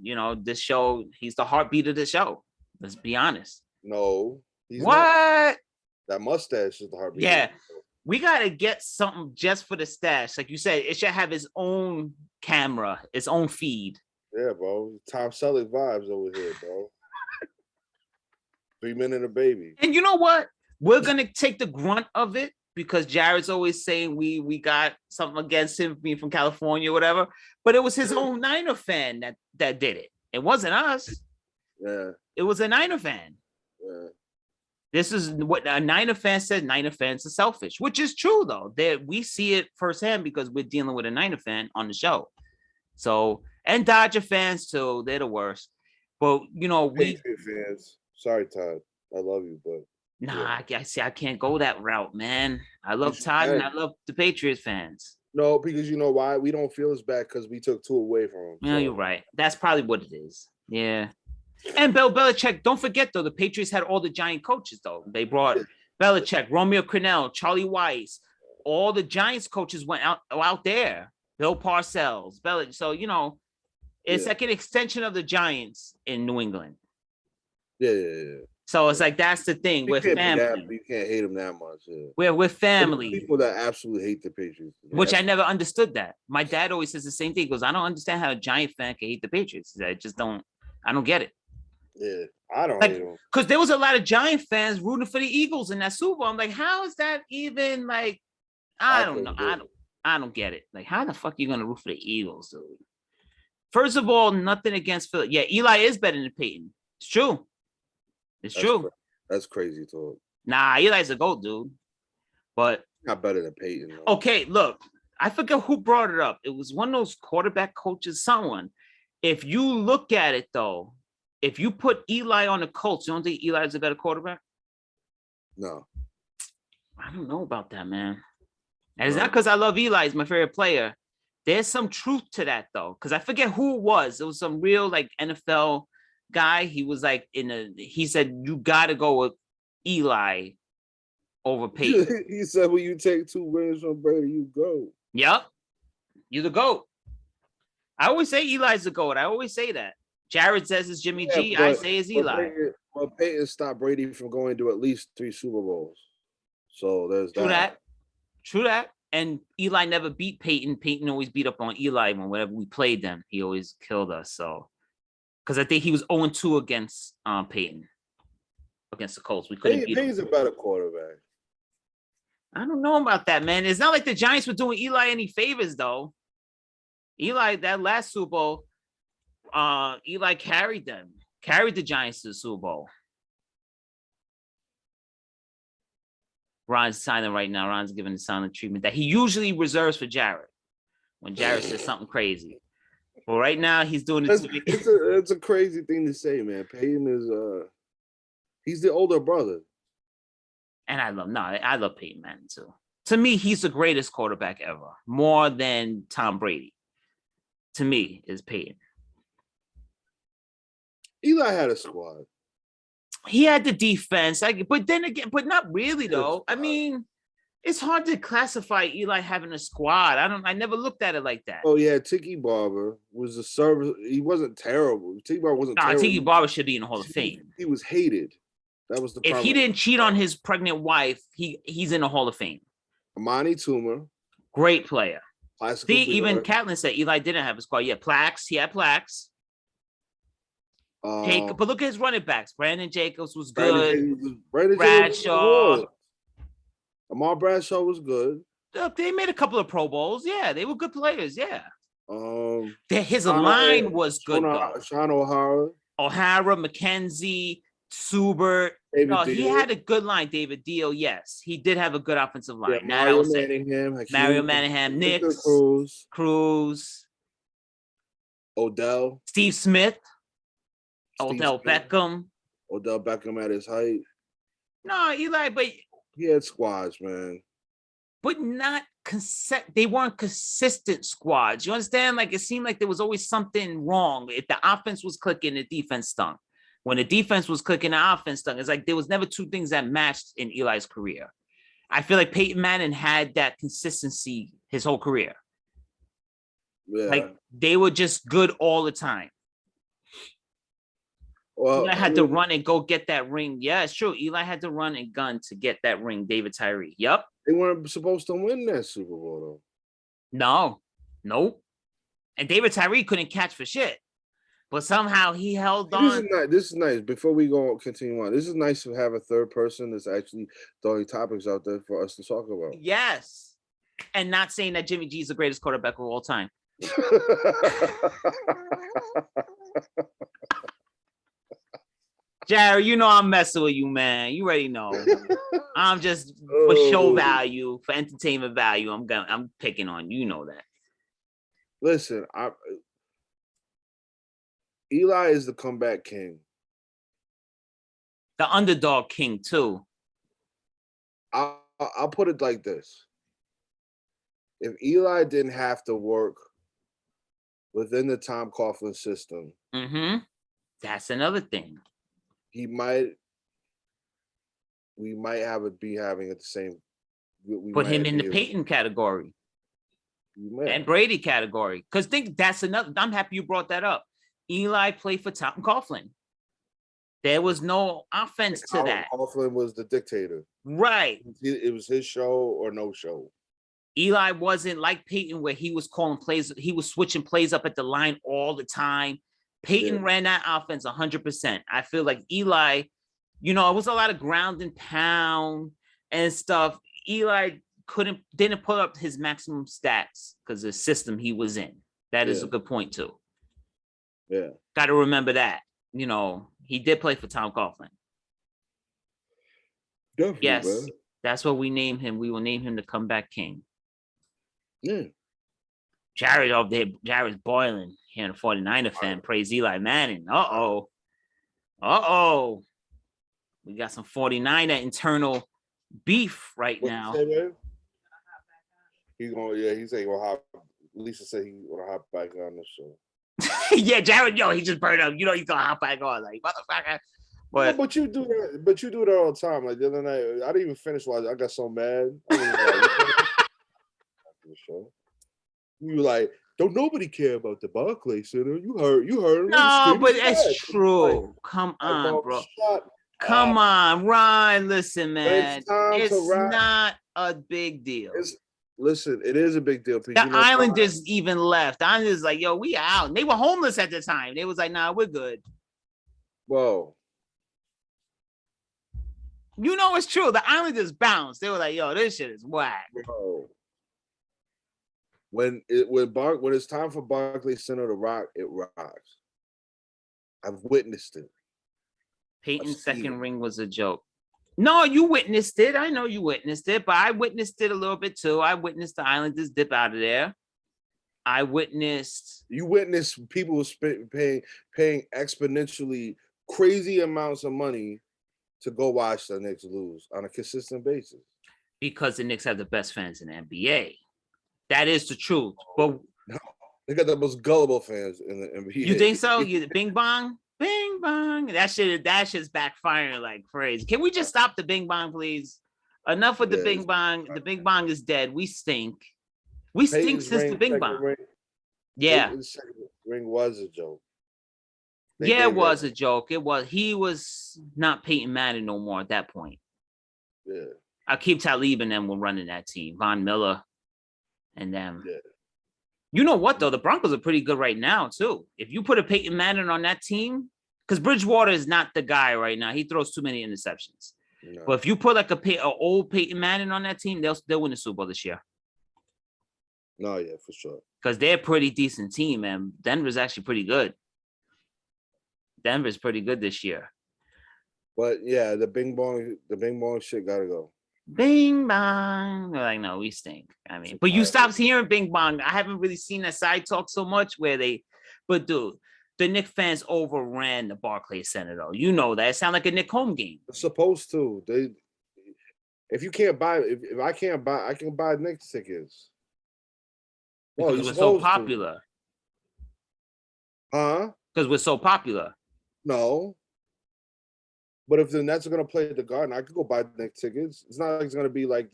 This show, he's the heartbeat of the show. Let's be honest. No. He's what? Not. That mustache is the heartbeat. Yeah. We got to get something just for the stash. Like you said, it should have its own camera, its own feed. Yeah, bro. Tom Selleck vibes over here, bro. 3 Men and a Baby. And you know what? We're going to take the grunt of it because Jared's always saying we got something against him being from California or whatever. But it was his own Niner fan that did it. It wasn't us. Yeah. It was a Niner fan. Yeah. This is what a Niner fan said. Niner fans are selfish, which is true, though. We see it firsthand because we're dealing with a Niner fan on the show. So, and Dodger fans, too. They're the worst. But, Patriot fans. Sorry, Todd. I love you, but. Nah, I can't go that route, man. I love Todd and I love the Patriots fans. No, because you know why? We don't feel as bad because we took 2 away from them. Yeah, you're right. That's probably what it is. Yeah. And Bill Belichick, don't forget, though, the Patriots had all the giant coaches, though. They brought Belichick, Romeo Crennel, Charlie Weiss. All the Giants coaches went out there. Bill Parcells, Belichick. So, it's like an extension of the Giants in New England. Yeah. So it's like, that's the thing. We're family. You can't hate them that much. Yeah. We're family. People that absolutely hate the Patriots. Which I never understood that. My dad always says the same thing. He goes, I don't understand how a Giant fan can hate the Patriots. I don't get it. Yeah, I don't hate them. Because there was a lot of Giant fans rooting for the Eagles in that Super Bowl. I'm like, how is that even like, I don't know. I don't get it. Like, how the fuck are you going to root for the Eagles, dude? First of all, nothing against Philly. Yeah, Eli is better than Peyton. It's true. That's true. That's crazy talk. Nah, Eli's a GOAT, dude. But not better than Peyton. Though. Okay, look, I forget who brought it up. It was one of those quarterback coaches, someone. If you look at it, though, if you put Eli on the Colts, you don't think Eli's a better quarterback? No. I don't know about that, man. And it's No. not because I love Eli, he's my favorite player. There's some truth to that though, because I forget who it was. It was some real like NFL guy. He was like he said you gotta go with Eli over Peyton. He said when you take 2 rings from Brady, you go. Yep. You're the GOAT. I always say Eli's the GOAT. I always say that. Jared says it's Jimmy G. I say it's Eli. But Peyton stopped Brady from going to at least 3 Super Bowls. So there's that. True that. And Eli never beat Peyton. Peyton always beat up on Eli whenever we played them. He always killed us. So, because I think he was 0-2 against Peyton, against the Colts. We couldn't beat him. Peyton's a better quarterback. I don't know about that, man. It's not like the Giants were doing Eli any favors, though. Eli, that last Super Bowl, Eli carried the Giants to the Super Bowl. Ron's signing right now. Ron's giving the silent treatment that he usually reserves for Jared when Jared says something crazy. Well, right now he's doing it. It's a crazy thing to say, man. Peyton is he's the older brother. And I love Peyton Manning too. To me, he's the greatest quarterback ever, more than Tom Brady. To me, is Peyton. Eli had a squad. He had the defense, but then again, but not really though. I mean, it's hard to classify Eli having a squad. I never looked at it like that. Oh yeah, Tiki Barber was a service. He wasn't terrible. Tiki Barber wasn't terrible. Tiki Barber should be in the Hall of Fame. He was hated. That was the problem. If he didn't cheat on his pregnant wife, he's in the Hall of Fame. Amani Toomer, great player. See, even Catlin said Eli didn't have a squad. Yeah, Plax. He had Plax. But look at his running backs. Brandon Jacobs was good. Bradshaw. Amar Bradshaw was good. They made a couple of Pro Bowls. Yeah, they were good players. Yeah. His Sean line was good. Sean O'Hara. McKenzie, Subert. He had a good line. David Deal. Yes, he did have a good offensive line. Yeah, Mario Manningham, Knicks, Cruz, Odell, Steve Smith. Odell Beckham at his height. No, Eli, but he had squads, man. But not they weren't consistent squads. You understand? Like it seemed like there was always something wrong. If the offense was clicking, the defense stunk. When the defense was clicking, the offense stunk. It's like there was never two things that matched in Eli's career. I feel like Peyton Manning had that consistency his whole career. Yeah. Like they were just good all the time. Well, Eli had to run and go get that ring. Yeah, it's true. Eli had to run and gun to get that ring. David Tyree. Yep. They weren't supposed to win that Super Bowl, though. Nope. And David Tyree couldn't catch for shit. But somehow he held on. This is nice. Before we continue on, this is nice to have a third person that's actually throwing topics out there for us to talk about. Yes. And not saying that Jimmy G is the greatest quarterback of all time. Jared, you know I'm messing with you, man. You already know. I'm just for show value, for entertainment value. I'm picking on you. You know that. Listen, Eli is the comeback king. The underdog king too. I'll put it like this: if Eli didn't have to work within the Tom Coughlin system, that's another thing. We might be having it the same. Put him in the Peyton category and Brady category. Because that's another. I'm happy you brought that up. Eli played for Tom Coughlin. There was no offense to that. Coughlin was the dictator. Right. It was his show or no show. Eli wasn't like Peyton where he was calling plays. He was switching plays up at the line all the time. Peyton ran that offense 100%. I feel like Eli, it was a lot of ground and pound and stuff. Eli didn't put up his maximum stats because of the system he was in. That is a good point too. Yeah. Got to remember that. He did play for Tom Coughlin. Definitely, yes. Man. That's what we named him. We will name him the comeback king. Yeah. Jared over there, Jared's boiling. Here, a 49er fan, praise Eli Manning. Uh-oh. Uh-oh. We got some 49er internal beef right What now. you say, man? He said he gonna hop. Lisa said he gonna hop back on the show. Yeah, Jared, he just burned up. He's gonna hop back on, like, motherfucker. But, no, but you do that. But you do that all the time. Like the other night, I didn't even finish watching. I got so mad. I was like, you were like, don't nobody care about the Barclays Center. You heard. No, but it's true. Like, come on, bro. Come on, Ron. Listen, man. It's not a big deal. Listen, it is a big deal. The Islanders even left. The Islanders like, yo, we out. And they were homeless at the time. They was like, nah, we're good. Whoa. It's true. The Islanders bounced. They were like, yo, this shit is whack. Bro. When it's time for Barclays Center to rock, it rocks. I've witnessed it. Peyton's second ring was a joke. No, you witnessed it. I know you witnessed it, but I witnessed it a little bit too. I witnessed the Islanders dip out of there. You witnessed people paying exponentially crazy amounts of money to go watch the Knicks lose on a consistent basis. Because the Knicks have the best fans in the NBA. That is the truth. But no, they got the most gullible fans in the NBA. You think so? Bing bong? Bing bong. That shit's backfiring like crazy. Can we just stop the bing bong, please? Enough with the bing bong. The bing bong is dead. We stink. We stink since the bing bong. Yeah. The second ring was a joke. It was a joke. He was not Peyton Manning no more at that point. Yeah. Aqib Talib and them were running that team. Von Miller and them. Yeah. You know what, though? The Broncos are pretty good right now, too. If you put a Peyton Manning on that team, because Bridgewater is not the guy right now. He throws too many interceptions. No. But if you put like an old Peyton Manning on that team, they'll win the Super Bowl this year. No, yeah, for sure. Because they're a pretty decent team, man. Denver's actually pretty good. Denver's pretty good this year. But yeah, the bing bong shit gotta go. Bing bong. They're like, no, we stink. I mean, but you stopped hearing bing bong. I haven't really seen that side talk so much but dude, the Knicks fans overran the Barclays Center though. You know that. It sounded like a Knicks home game. It's supposed to. If you can't buy, if I can't buy, I can buy Knicks tickets. Well, because we're so popular. Huh? Because we're so popular. No. But if the Nets are going to play at the Garden, I could go buy Knicks tickets. It's not like it's going to be like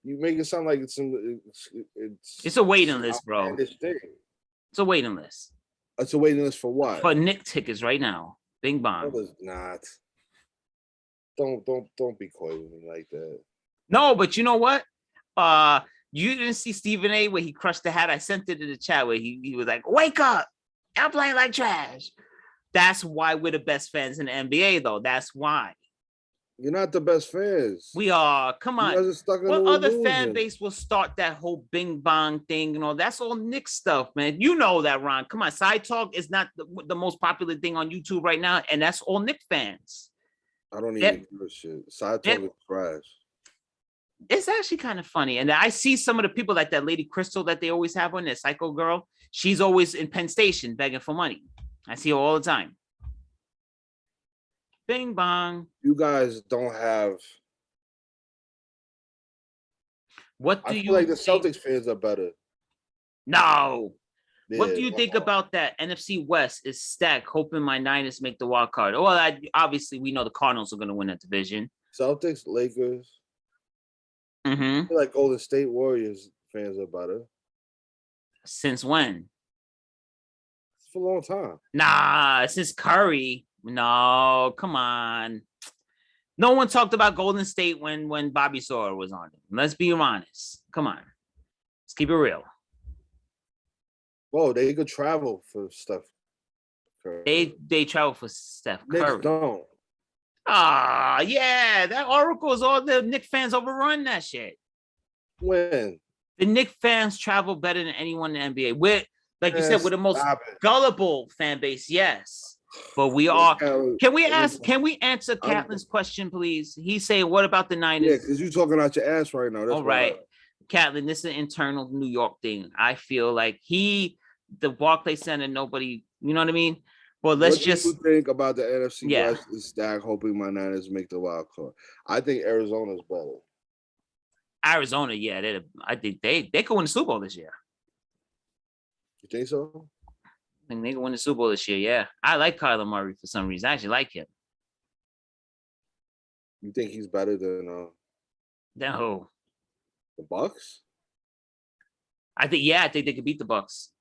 you make it sound like it's a waiting list, bro. It's a waiting list. It's a waiting list for what? For Knicks tickets right now. Bing bong. No, it's not. Don't be coy with me like that. No, but you know what? You didn't see Stephen A. where he crushed the hat. I sent it in the chat where he was like, "Wake up! I'm playing like trash." That's why we're the best fans in the NBA, though. That's why. You're not the best fans. We are. Come on. What other fan base will start that whole bing bong thing and all? That's all Knicks stuff, man. You know that, Ron. Come on. Side Talk is not the most popular thing on YouTube right now, and that's all Knicks fans. I don't even give a shit. Side Talk is trash. It's actually kind of funny. And I see some of the people like that lady Crystal that they always have on, that psycho girl. She's always in Penn Station begging for money. I see her all the time. Bing bong. You guys don't have. What do I feel like the Celtics fans are better. No. Yeah, what do you think about that? NFC West is stacked, hoping my Niners make the wild card. Well, obviously we know the Cardinals are going to win that division. Celtics, Lakers. Mm-hmm. I feel like Golden State Warriors fans are better. Since when? For a long time. Nah, since Curry. No, come on. No one talked about Golden State when Bobby Sawyer was on it. Let's be honest. Come on. Let's keep it real. Whoa, they could travel for stuff. They travel for Steph Curry. Knicks don't. Yeah. That Oracle's all the Knicks fans overrun that shit. When? The Knicks fans travel better than anyone in the NBA. Like you said, we're the most gullible fan base, yes. But we are. Can we answer Catlin's question, please? He's saying, what about the Niners? Yeah, because you're talking out your ass right now. That's all right. Catlin, this is an internal New York thing. I feel like the Barclays Center, nobody, you know what I mean? Well, let's What do just you think about the NFC Yeah. West is stack, hoping my Niners make the wild card? I think Arizona's better. Arizona. Yeah, I think they could win the Super Bowl this year. You think so? I think they can win the Super Bowl this year. Yeah, I like Kyler Murray for some reason. I actually like him. You think he's better than No, the Bucks? I think they could beat the Bucks.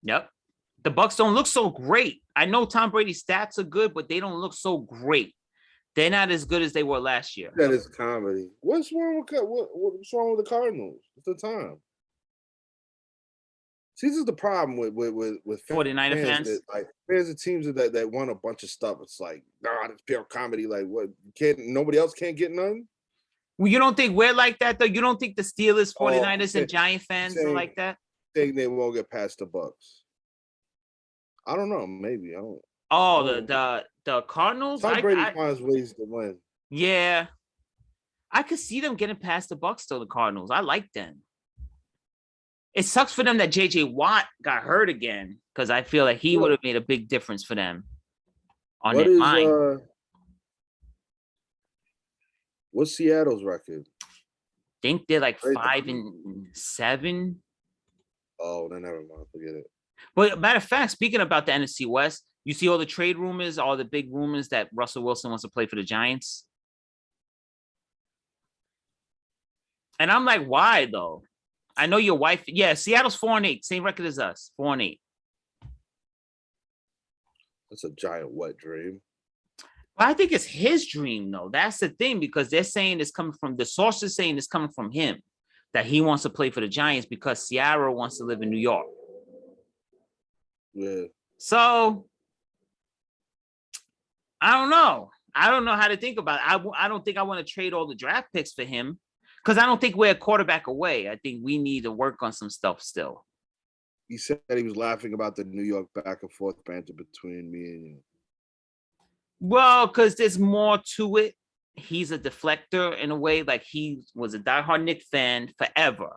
Yep. The Bucks don't look so great. I know Tom Brady's stats are good, but they don't look so great. They're not as good as they were last year. That is comedy. What's wrong what's wrong with the Cardinals? It's the time. See, this is the problem with 49er fans? that, like fans of teams that want a bunch of stuff. It's like, nah, it's pure comedy. Like, what? Nobody else can't get none? Well, you don't think we're like that, though? You don't think the Steelers, Oh, 49ers, and Giant fans are like that? Think they won't get past the Bucks. I don't know. Maybe. I don't. Oh, Oh. the Cardinals? Tom Brady finds ways to win. Yeah. I could see them getting past the Bucks, though, the Cardinals. I like them. It sucks for them that J.J. Watt got hurt again, because I feel like he would have made a big difference for them on their line. What's Seattle's record? Think they're like 5-7. Oh, then never mind. Forget it. But matter of fact, speaking about the NFC West, you see all the trade rumors, all the big rumors that Russell Wilson wants to play for the Giants. And I'm like, why though? I know your wife. Yeah, Seattle's 4-8, same record as us, 4-8. That's a giant wet dream. But I think it's his dream, though. That's the thing, because they're saying it's coming from the sources saying it's coming from him, that he wants to play for the Giants because Ciara wants to live in New York. Yeah. So I don't know. I don't know how to think about it. I don't think I want to trade all the draft picks for him, because I don't think we're a quarterback away. I think we need to work on some stuff still. He said he was laughing about the New York back and forth banter between me and you. Well, because there's more to it. He's a deflector in a way, like he was a diehard Knicks fan forever.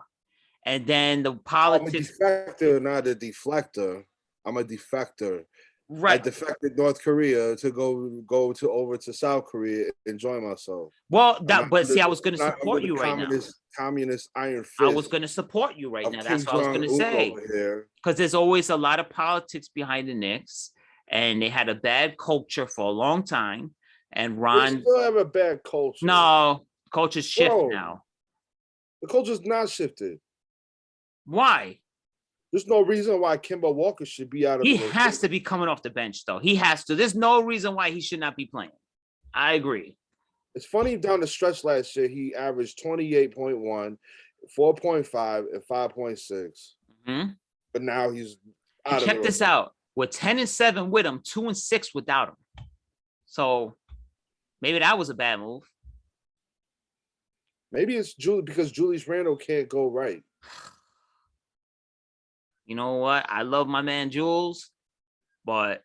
And then the politics. I'm a defector, not a deflector. I'm a defector. Right. I defected North Korea to go over to South Korea, enjoy myself. Well, I was going to support you right now. Communist iron fist. I was going to support you right now. That's what I was going to say. Because there's always a lot of politics behind the Knicks, and they had a bad culture for a long time. And Ron they still have a bad culture. No, culture's shifted now. The culture's not shifted. Why? There's no reason why Kemba Walker should be out of. He has to be coming off the bench, though. He has to. There's no reason why he should not be playing. I agree. It's funny, down the stretch last year, he averaged 28.1, 4.5, and 5.6. Mm-hmm. But now he's out. Check this out. We're 10-7 with him, 2-6 without him. So maybe that was a bad move. Maybe it's because Julius Randle can't go right. You know what? I love my man Jules, but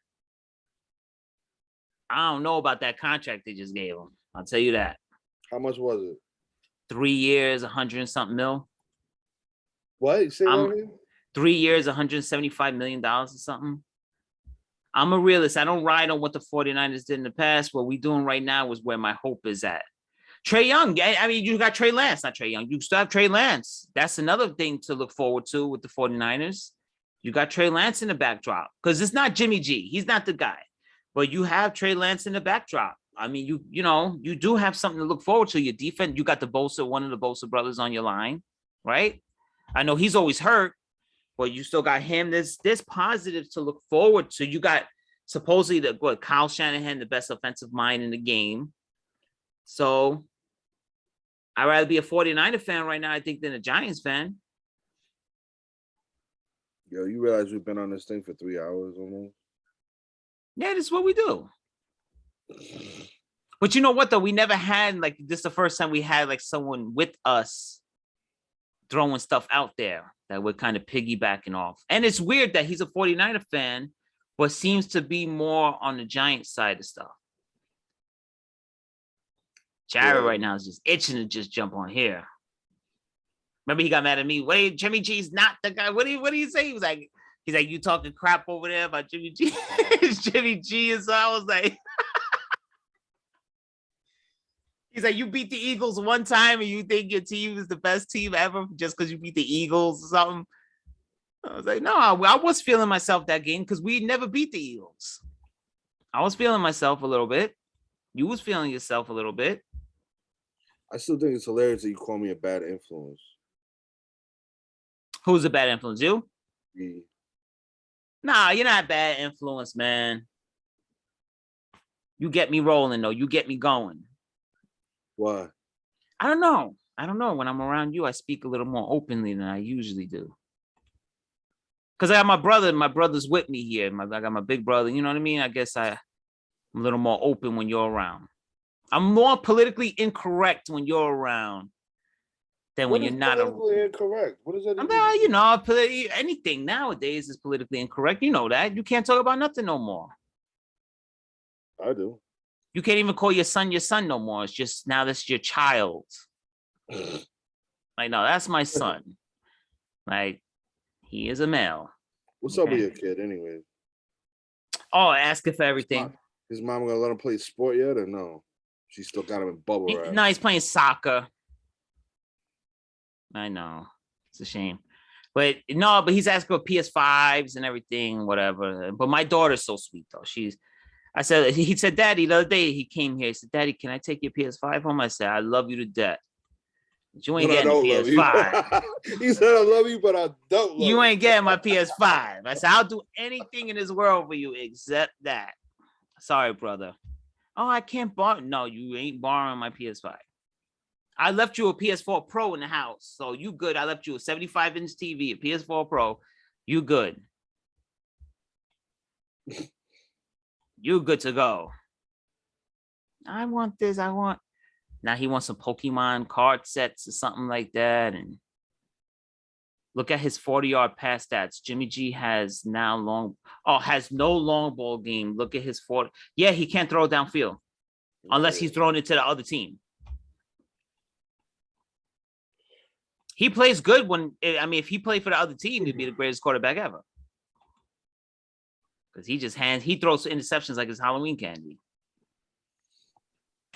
I don't know about that contract they just gave him. I'll tell you that. How much was it? 3 years, 100 and something mil. What? Say that again? 3 years, $175 million or something. I'm a realist. I don't ride on what the 49ers did in the past. What we're doing right now is where my hope is at. Trey Young. I mean, you got Trey Lance, not Trey Young. You still have Trey Lance. That's another thing to look forward to with the 49ers. You got Trey Lance in the backdrop, because it's not Jimmy G. He's not the guy. But you have Trey Lance in the backdrop. I mean, you do have something to look forward to. Your defense, you got one of the Bosa brothers on your line, right? I know he's always hurt, but you still got him. There's positives to look forward to. You got supposedly Kyle Shanahan, the best offensive mind in the game. So I'd rather be a 49er fan right now, I think, than a Giants fan. Yo, you realize we've been on this thing for 3 hours almost? Yeah, this is what we do. But you know what, though? We never had, this is the first time we had, someone with us throwing stuff out there that we're kind of piggybacking off. And it's weird that he's a 49er fan, but seems to be more on the Giants side of stuff. Jared right now is just itching to just jump on here. Remember, he got mad at me. Wait, Jimmy G's not the guy. What do you say? He was like, He's like, you talking crap over there about Jimmy G? It's Jimmy G. And so I was like, he's like, you beat the Eagles one time and you think your team is the best team ever just because you beat the Eagles or something. I was like, no, I was feeling myself that game because we never beat the Eagles. I was feeling myself a little bit. You was feeling yourself a little bit. I still think it's hilarious that you call me a bad influence. Who's a bad influence? You? Me. Nah, you're not a bad influence, man. You get me rolling, though. You get me going. Why? I don't know. When I'm around you, I speak a little more openly than I usually do. Because I got my brother. My brother's with me here. I got my big brother. You know what I mean? I guess I'm a little more open when you're around. I'm more politically incorrect when you're around than when you're not around. Politically incorrect. What is that? You know, anything nowadays is politically incorrect. You know that. You can't talk about nothing no more. I do. You can't even call your son no more. It's just now that's your child. Like, no, that's my son. Like, he is a male. What's up with your kid anyway? Oh, asking for everything. His mom gonna let him play sport yet or no? She still got him in bubble wrap. No, he's playing soccer. I know. It's a shame. But no, but he's asking for PS5s and everything, whatever. But my daughter's so sweet though. He said, Daddy, the other day he came here. He said, Daddy, can I take your PS5 home? I said, I love you to death. But you ain't getting a PS5. He said, I love you, but I don't love you. Ain't getting my PS5. I said, I'll do anything in this world for you except that. Sorry, brother. Oh, I can't borrow. No, you ain't borrowing my PS5. I left you a PS4 Pro in the house, so you good. I left you a 75-inch TV, a PS4 Pro. You good. You good to go. I want this. Now he wants some Pokemon card sets or something like that. And look at his 40-yard pass stats. Jimmy G has no long ball game. Look at his 40. Yeah, he can't throw downfield unless he's throwing it to the other team. He plays good if he played for the other team, he'd be the greatest quarterback ever. Because he throws interceptions like it's Halloween candy.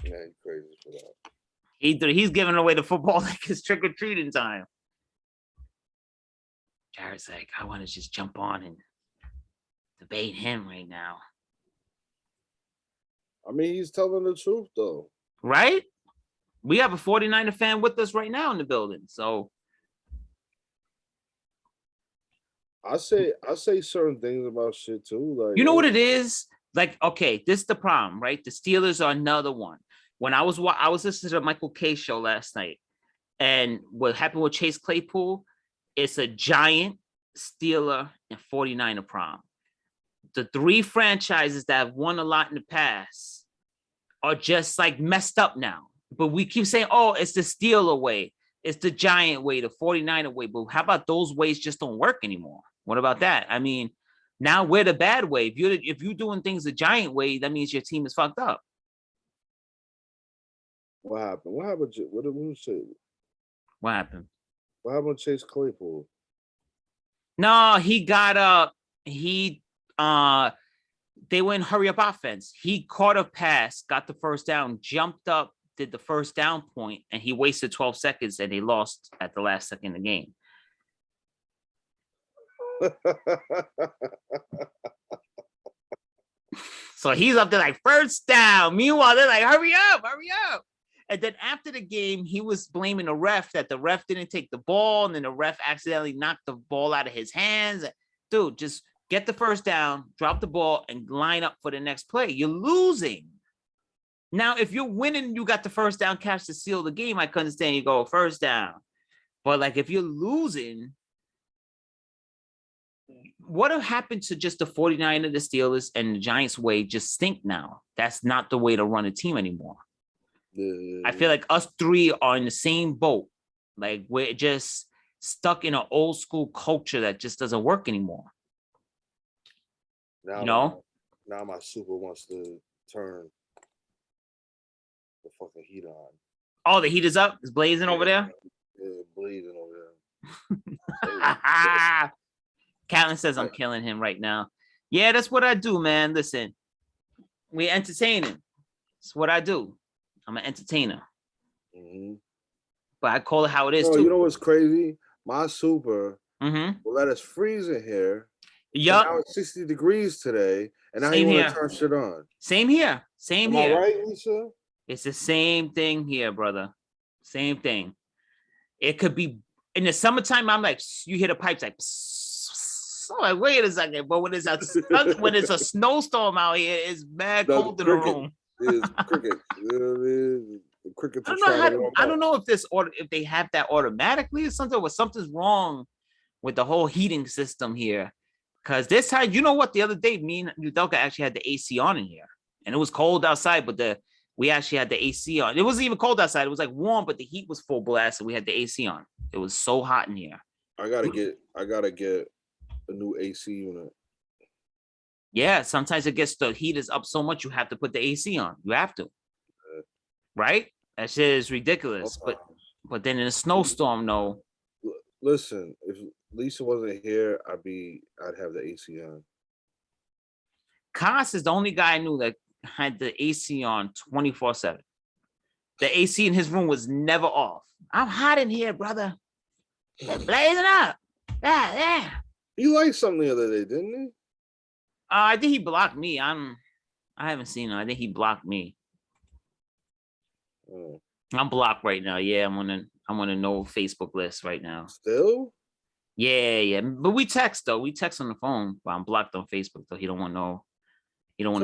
Yeah, he's crazy for that. He's giving away the football like it's trick-or-treating time. Jared's like, I want to just jump on and debate him right now. I mean, he's telling the truth, though. Right? We have a 49er fan with us right now in the building. So I say certain things about shit too. Like, you know what it is? Like, okay, this is the problem, right? The Steelers are another one. When I was listening to the Michael K show last night, and what happened with Chase Claypool, it's a giant Steeler and 49er problem. The three franchises that have won a lot in the past are just like messed up now. But we keep saying, oh, it's the Steeler way. It's the Giant way, the 49er way. But how about those ways just don't work anymore? What about that? I mean, now we're the bad way. If you're doing things the Giant way, that means your team is fucked up. What happened? What happened? What did we say? What happened? What happened with Chase Claypool? No, he got they went hurry up offense. He caught a pass, got the first down, jumped up, did the first down point, and he wasted 12 seconds and they lost at the last second of the game. So he's up there like first down. Meanwhile, they're like, hurry up. And then after the game, he was blaming the ref that the ref didn't take the ball, and then the ref accidentally knocked the ball out of his hands. Dude, just get the first down, drop the ball, and line up for the next play. You're losing. Now, if you're winning, you got the first down catch to seal the game. I can understand you go first down. But like if you're losing, what happened to just the 49ers, the Steelers, and the Giants way just stink now? That's not the way to run a team anymore. I feel like us three are in the same boat. Like we're just stuck in an old school culture that just doesn't work anymore. Now my super wants to turn the fucking heat on. Oh, the heat is up? It's blazing over there? Yeah, blazing over there. Catelyn says I'm killing him right now. Yeah, that's what I do, man. Listen, we're entertaining. It's what I do. I'm an entertainer. Mm-hmm. But I call it how it is, No, too. you know what's crazy? My super Mm-hmm. will let us freeze in here. Yup. Now it's 60 degrees today, and now Same you want here. to turn shit on. Same here. Same Am here. I right, Lisa? It's the same thing here, brother. Same thing. It could be in the summertime. I'm like, you hear the pipes like, so like, wait a second. But when it's a snowstorm out here, it's mad cold in the room. It's cricket. The cricket. I don't know if they have that automatically or something, or something's wrong with the whole heating system here. Because this time, you know what? The other day, me and Udelka actually had the AC on in here, and it was cold outside, but we actually had the AC on. It wasn't even cold outside; it was like warm, but the heat was full blast, and we had the AC on. It was so hot in here. I gotta get a new AC unit. Yeah, sometimes it gets the heat is up so much you have to put the AC on. You have to, right? That shit is ridiculous. But then in a snowstorm, no. Listen, if Lisa wasn't here, I'd have the AC on. Koss is the only guy I knew that had the AC on 24/7. The AC in his room was never off. I'm hot in here, brother. Blazing up. Yeah. He liked something the other day, didn't he? I think he blocked me. I haven't seen him. I think he blocked me. Oh. I'm blocked right now. Yeah, I'm on a no Facebook list right now. Still? Yeah. But we text though. We text on the phone, but I'm blocked on Facebook though. He don't want to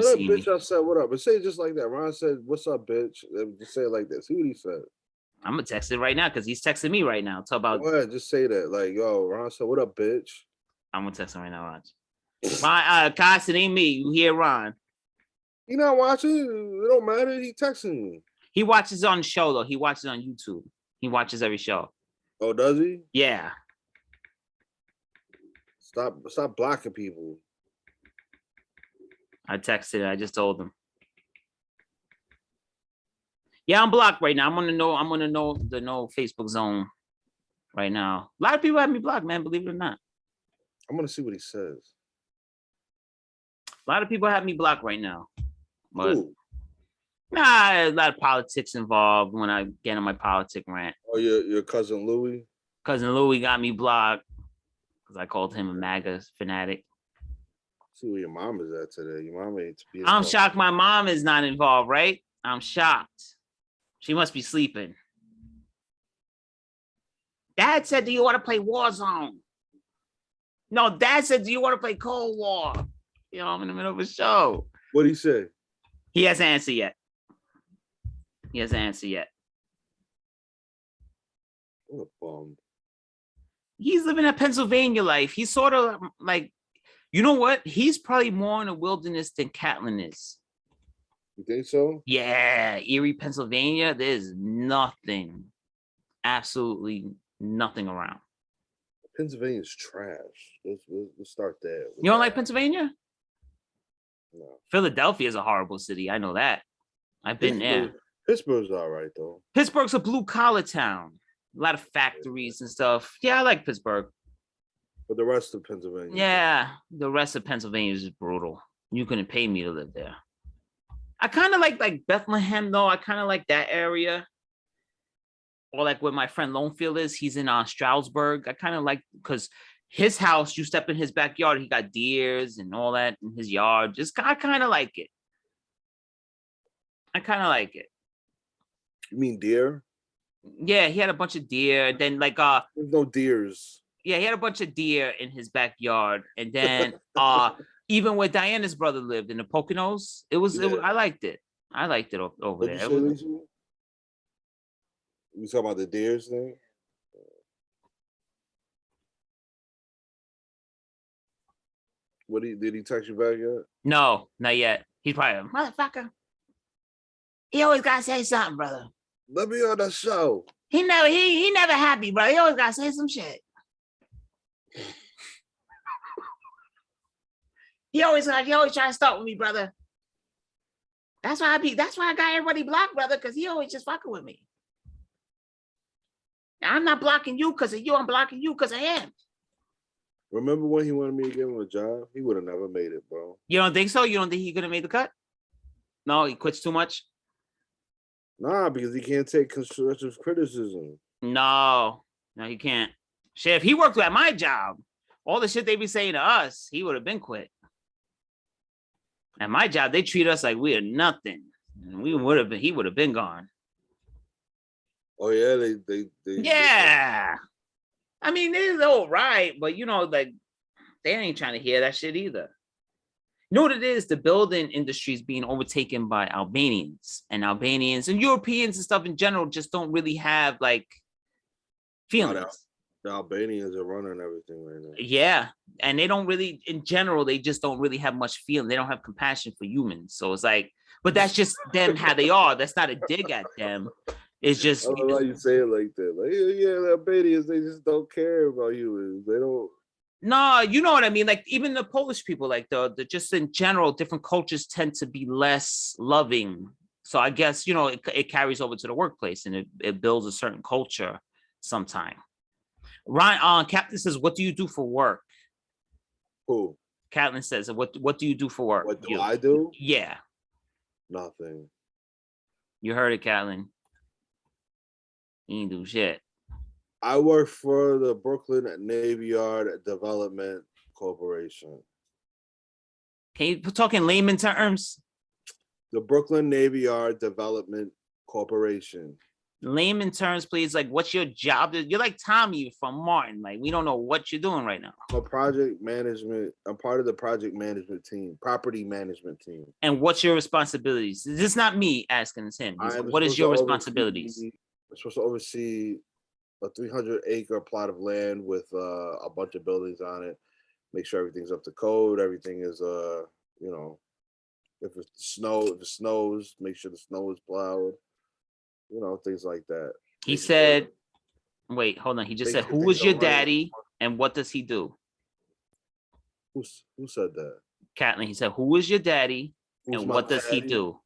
So see that me. bitch I said what up. But say it just like that. Ron said, "What's up, bitch?" Just say it like that. See what he said. I'm gonna text it right now because he's texting me right now. Talk about. Go ahead, just say that. Like, yo, Ron said, "What up, bitch?" I'm gonna text him right now. Watch. My Koss, it ain't me. You hear Ron? He not watching. It don't matter. He texting me. He watches on the show though. He watches on YouTube. He watches every show. Oh, does he? Yeah. Stop blocking people. I texted. I just told him. Yeah, I'm blocked right now. I'm on the no Facebook zone right now. A lot of people have me blocked, man. Believe it or not. I'm gonna see what he says. A lot of people have me blocked right now. But Ooh. a lot of politics involved when I get on my politic rant. Oh, your cousin Louis? Cousin Louis got me blocked because I called him a MAGA fanatic. See where your mom is at today. Your mom ain't to be I'm shocked my mom is not involved, right? I'm shocked. She must be sleeping. Dad said, do you want to play Warzone? No, Dad said, do you want to play Cold War? You know, I'm in the middle of a show. What'd he say? He hasn't answered yet. What a bum. He's living a Pennsylvania life. He's sort of like, you know what? He's probably more in the wilderness than Catelyn is. You think so? Yeah, Erie, Pennsylvania. There's nothing, absolutely nothing around. Pennsylvania's trash. Let's start there. You don't like Pennsylvania? No. Philadelphia is a horrible city. I know that. I've been there. Pittsburgh's all right though. Pittsburgh's a blue collar town. A lot of factories and stuff. Yeah, I like Pittsburgh. But the rest of Pennsylvania. Yeah, the rest of Pennsylvania is just brutal. You couldn't pay me to live there. I kind of like Bethlehem though. I kind of like that area. Or like where my friend Lonefield is. He's in Stroudsburg. I kind of like because his house, you step in his backyard, he got deers and all that in his yard. I kind of like it. You mean deer? Yeah, he had a bunch of deer. Then There's no deers. Yeah, he had a bunch of deer in his backyard. And then even where Diana's brother lived in the Poconos, I liked it. I liked it over there. You talking about the deers thing? Did he text you back yet? No, not yet. He's probably a motherfucker. He always gotta say something, brother. Let me on the show. He never happy, brother. He always gotta say some shit. He always trying to start with me, brother. That's why I got everybody blocked, brother, because he always just fucking with me. I'm not blocking you because of you. I'm blocking you because of him. Remember when he wanted me to give him a job? He would have never made it, bro. You don't think so? You don't think he could have made the cut? No, he quits too much. Nah, because he can't take constructive criticism. No, he can't. Shit, if he worked at my job, all the shit they be saying to us, he would have been quit. At my job, they treat us like we are nothing. And he would have been gone. Oh yeah, they Yeah. I mean, they're all right, but like they ain't trying to hear that shit either. You know what it is? The building industry is being overtaken by Albanians and Europeans and stuff in general just don't really have like feelings. The Albanians are running everything right now. Yeah. And they don't really, in general, they just don't really have much feeling. They don't have compassion for humans. So it's like, but that's just them how they are. That's not a dig at them. It's just. I don't know why you say it like that. Like, yeah, the Albanians, they just don't care about humans. They don't. No, you know what I mean? Like even the Polish people, like the just in general, different cultures tend to be less loving. So I guess, it carries over to the workplace and it builds a certain culture sometime. Ryan, Captain says, what do you do for work? Who? Captain says, what do you do for work? What do I do? Yeah. Nothing. You heard it, Catlin. He ain't do shit. I work for the Brooklyn Navy Yard Development Corporation. Can you talk in layman terms? The Brooklyn Navy Yard Development Corporation. Layman terms, please. Like, what's your job? You're like Tommy from Martin. Like, we don't know what you're doing right now. I'm part of the project management team, property management team. And what's your responsibilities? This is not me asking, it's him. What is your responsibilities? I'm supposed to oversee a 300-acre plot of land with a bunch of buildings on it. Make sure everything's up to code. Everything is, if it snows, make sure the snow is plowed. Things like that. He said, wait, hold on. He just said, who is your daddy and what does he do? Who said that? Catlin, he said, who is your daddy and what does he do?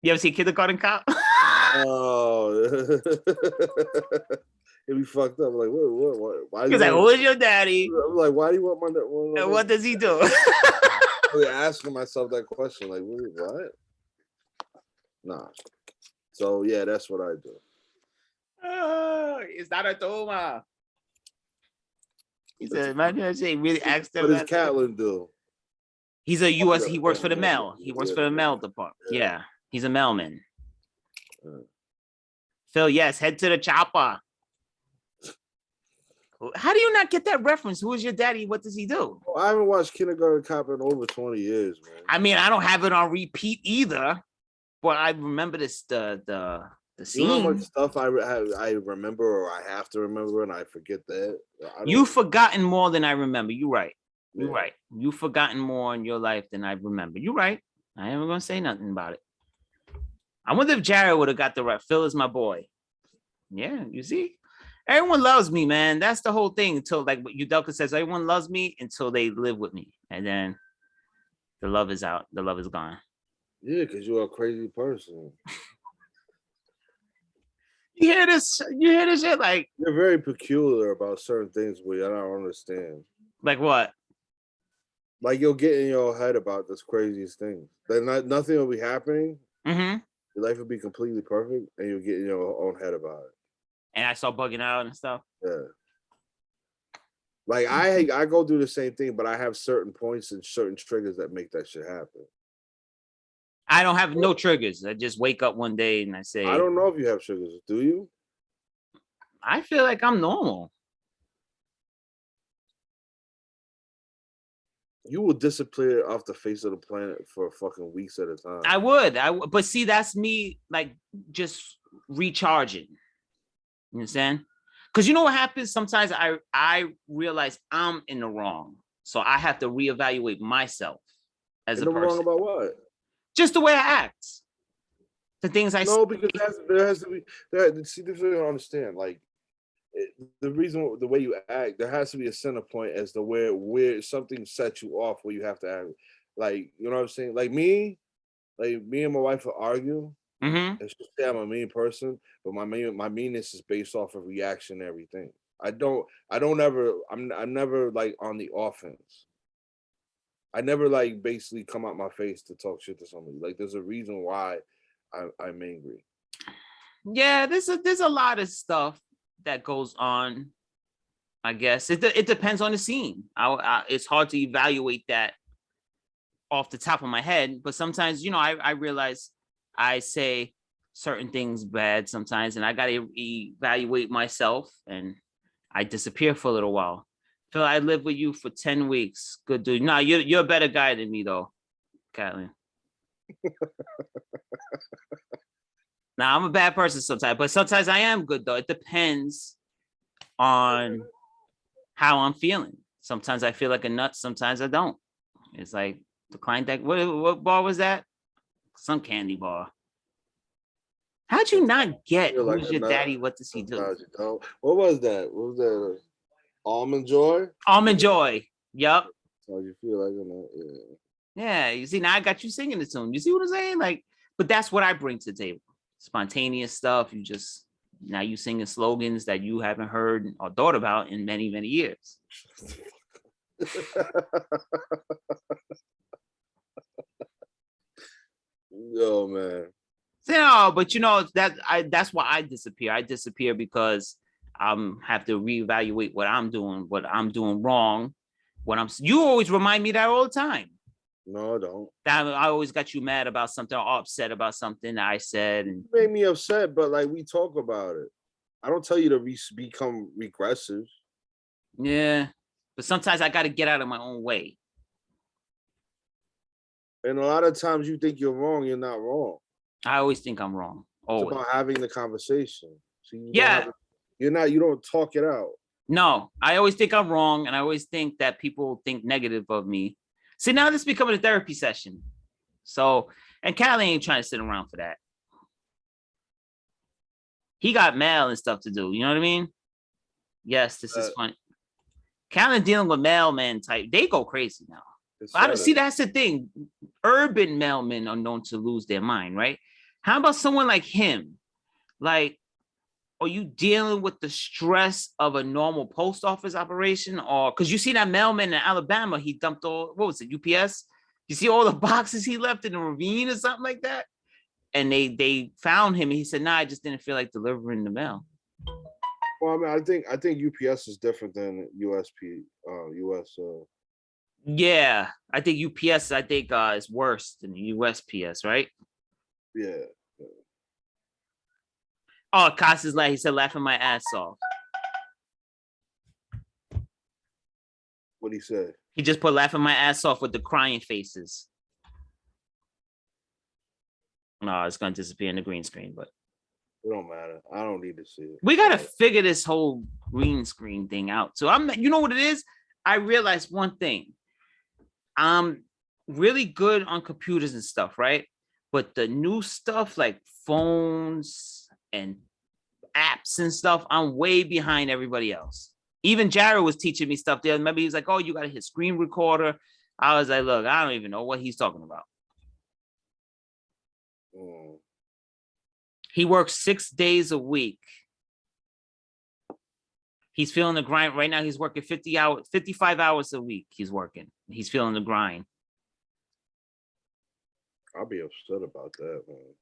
You ever see Kindergarten Cop? Oh, it'd be fucked up. Like, what? Why? He's like, who is your daddy? I'm like, why do you want my? And what does he do? I'm really asking myself that question. Like, what? Nah. So yeah, that's what I do. It's not a toma. He said, imagine that shit. Really asked him. What does Catlin do? He's a U.S. He works for the mail. He works for the mail department. Yeah, he's a mailman. Phil, yes, head to the chopper. How do you not get that reference? Who is your daddy? What does he do? Well, I haven't watched Kindergarten Cop in over 20 years, man. I mean, I don't have it on repeat either, but I remember the scene. You know how much stuff I remember or I have to remember and I forget that? You've forgotten more than I remember. You're right. You're right. You've forgotten more in your life than I remember. You're right. I ain't going to say nothing about it. I wonder if Jared would have got the right. Phil is my boy. Yeah, you see? Everyone loves me, man. That's the whole thing. Until, like what Udelka says, everyone loves me until they live with me. And then the love is out. The love is gone. Yeah, because you're a crazy person. You hear this shit? Like, you're very peculiar about certain things where I don't understand. Like what? Like you'll get in your head about this craziest thing. Then nothing will be happening. Mm-hmm. Your life will be completely perfect, and you'll get in your own head about it. And I start bugging out and stuff. Yeah. Like I go through the same thing, but I have certain points and certain triggers that make that shit happen. I don't have no triggers. I just wake up one day and I say, I don't know if you have triggers. Do you? I feel like I'm normal. You will disappear off the face of the planet for fucking weeks at a time. I would. But see, that's me like just recharging. You understand? Because you know what happens? Sometimes I realize I'm in the wrong. So I have to reevaluate myself as a person. Wrong about what? Just the way I act. The things I No, because there has to be see, this is what I don't understand. Like the way you act, there has to be a center point as to where something sets you off where you have to act. Like, you know what I'm saying? Like me and my wife will argue. Mm-hmm. And she'll say I'm a mean person, but my meanness is based off of reaction to everything. I'm never like on the offense. I never like basically come out my face to talk shit to somebody. Like there's a reason why I'm angry. Yeah, there's a lot of stuff that goes on. I guess it depends on the scene. It's hard to evaluate that off the top of my head, but sometimes, I realize I say certain things bad sometimes, and I gotta evaluate myself, and I disappear for a little while. Phil, I lived with you for 10 weeks. Good dude. No, you're a better guy than me though, Catlin. Now I'm a bad person sometimes, but sometimes I am good though. It depends on how I'm feeling. Sometimes I feel like a nut, sometimes I don't. It's like the client deck. What bar was that? Some candy bar. How'd you not get Feel like who's a your nut, daddy? What does he do? sometimes you don't. What was that? What was that? Almond Joy? Almond Joy. Yup. How you feel like a nut? Yeah. Yeah. You see, now I got you singing the tune. You see what I'm saying? Like, but that's what I bring to the table. Spontaneous stuff. Now you singing slogans that you haven't heard or thought about in many, many years. Yo, man. No, but that's why I disappear. I disappear because have to reevaluate what I'm doing wrong. You always remind me that all the time. No, I don't. That I always got you mad about something or upset about something that I said. And You made me upset, but like we talk about it. I don't tell you to become regressive. yeah, but sometimes I got to get out of my own way. And a lot of times you think you're wrong, you're not wrong. I always think I'm wrong. Always. It's about having the conversation. So you don't talk it out. No, I always think I'm wrong, and I always think that people think negative of me. See, now this is becoming a therapy session. So, and Callie ain't trying to sit around for that. He got mail and stuff to do. You know what I mean? Yes, this is fun. Callie dealing with mailman type. They go crazy now. I don't see. That's the thing. Urban mailmen are known to lose their mind, right? How about someone like him? Like, are you dealing with the stress of a normal post office operation, or because you see that mailman in Alabama, he dumped all, what was it, UPS? You see all the boxes he left in the ravine or something like that, and they found him, and he said, "Nah, I just didn't feel like delivering the mail." Well, I mean, I think UPS is different than USP. US. Yeah, I think UPS. Is worse than USPS, right? Yeah. Oh, Costa's like, he said, laughing my ass off. What'd he say? He just put laughing my ass off with the crying faces. No, it's going to disappear in the green screen, but it don't matter. I don't need to see it. We got to figure this whole green screen thing out. So you know what it is? I realized one thing. I'm really good on computers and stuff, right? But the new stuff like phones and apps and stuff, I'm way behind everybody else. Even Jared was teaching me stuff there. Maybe he was like, "Oh, you got to hit screen recorder." I was like, "Look, I don't even know what he's talking about." He works 6 days a week. He's feeling the grind right now. He's working 55 hours a week. He's working. He's feeling the grind. I'll be upset about that, man.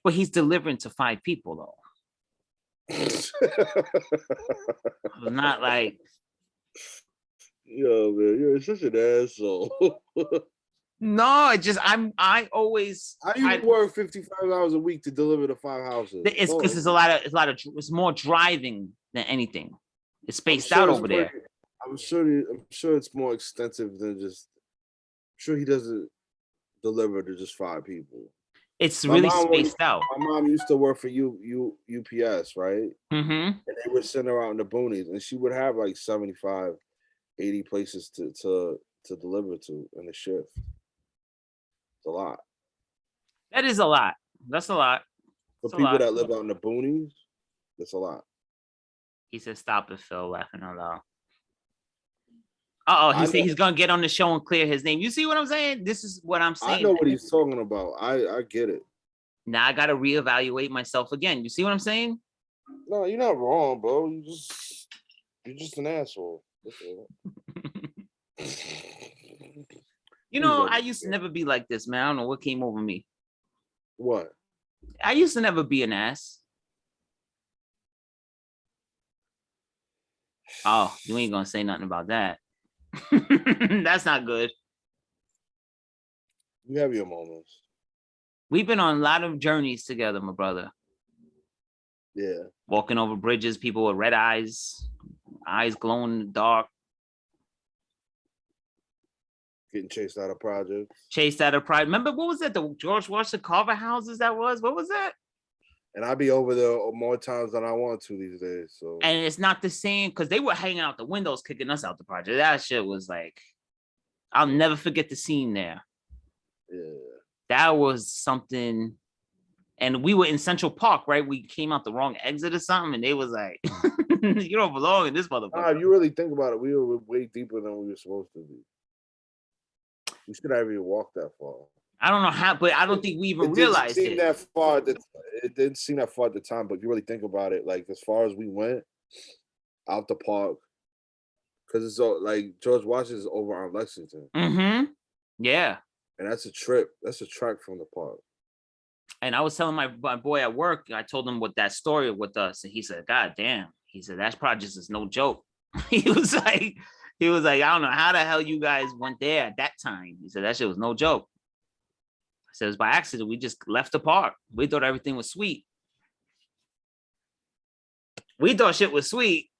But he's delivering to 5 people, though. Not like. Yo, man, you're such an asshole. No, I always. How do you work 55 hours a week to deliver to 5 houses? It's because it's more driving than anything. It's spaced out over there. I'm sure it's more extensive than just. I'm sure he doesn't deliver to just 5 people. It's really spaced out. My mom used to work for UPS, right? Mm-hmm. And they would send her out in the boonies, and she would have like 75, 80 places to deliver to in a shift. It's a lot. That is a lot. That's a lot. For people that live out in the boonies, that's a lot. He said, "Stop it, Phil," laughing out loud. He said he's gonna get on the show and clear his name. You see what I'm saying? This is what I'm saying. I know what he's talking about. I get it. Now I gotta reevaluate myself again. You see what I'm saying? No, you're not wrong, bro. You're just an asshole. That's all. You Please know, don't I do used to that. never be like this, man. I don't know what came over me. What? I used to never be an ass. Oh, you ain't gonna say nothing about that. That's not good. You have your moments. We've been on a lot of journeys together, my brother. Yeah. Walking over bridges, people with red eyes, eyes glowing in the dark, Getting chased out of projects. chased out of pride. Remember, what was that? The George Washington Carver houses that was? What was that? And I be over there more times than I want to these days. So And it's not the same because they were hanging out the windows, kicking us out the project. That shit was like, I'll never forget the scene there. yeah. That was something. And we were in Central Park, right? We came out the wrong exit or something, and they was like, "You don't belong in this motherfucker." If you really think about it, we were way deeper than we were supposed to be. We should have even walked that far. I don't know how, but I don't think we even realized It it. It didn't seem that far at the time, but if you really think about it, like as far as we went out the park, because it's all like George Washington is over on Lexington, Mm-hmm. Yeah. and that's a trip. That's a trek from the park. And I was telling my boy at work, I told him what that story with us, and he said, "God damn," he said, "that project is no joke." he was like, I don't know how the hell you guys went there at that time. He said that shit was no joke. I said it was by accident. We just left the park. We thought everything was sweet. We thought shit was sweet,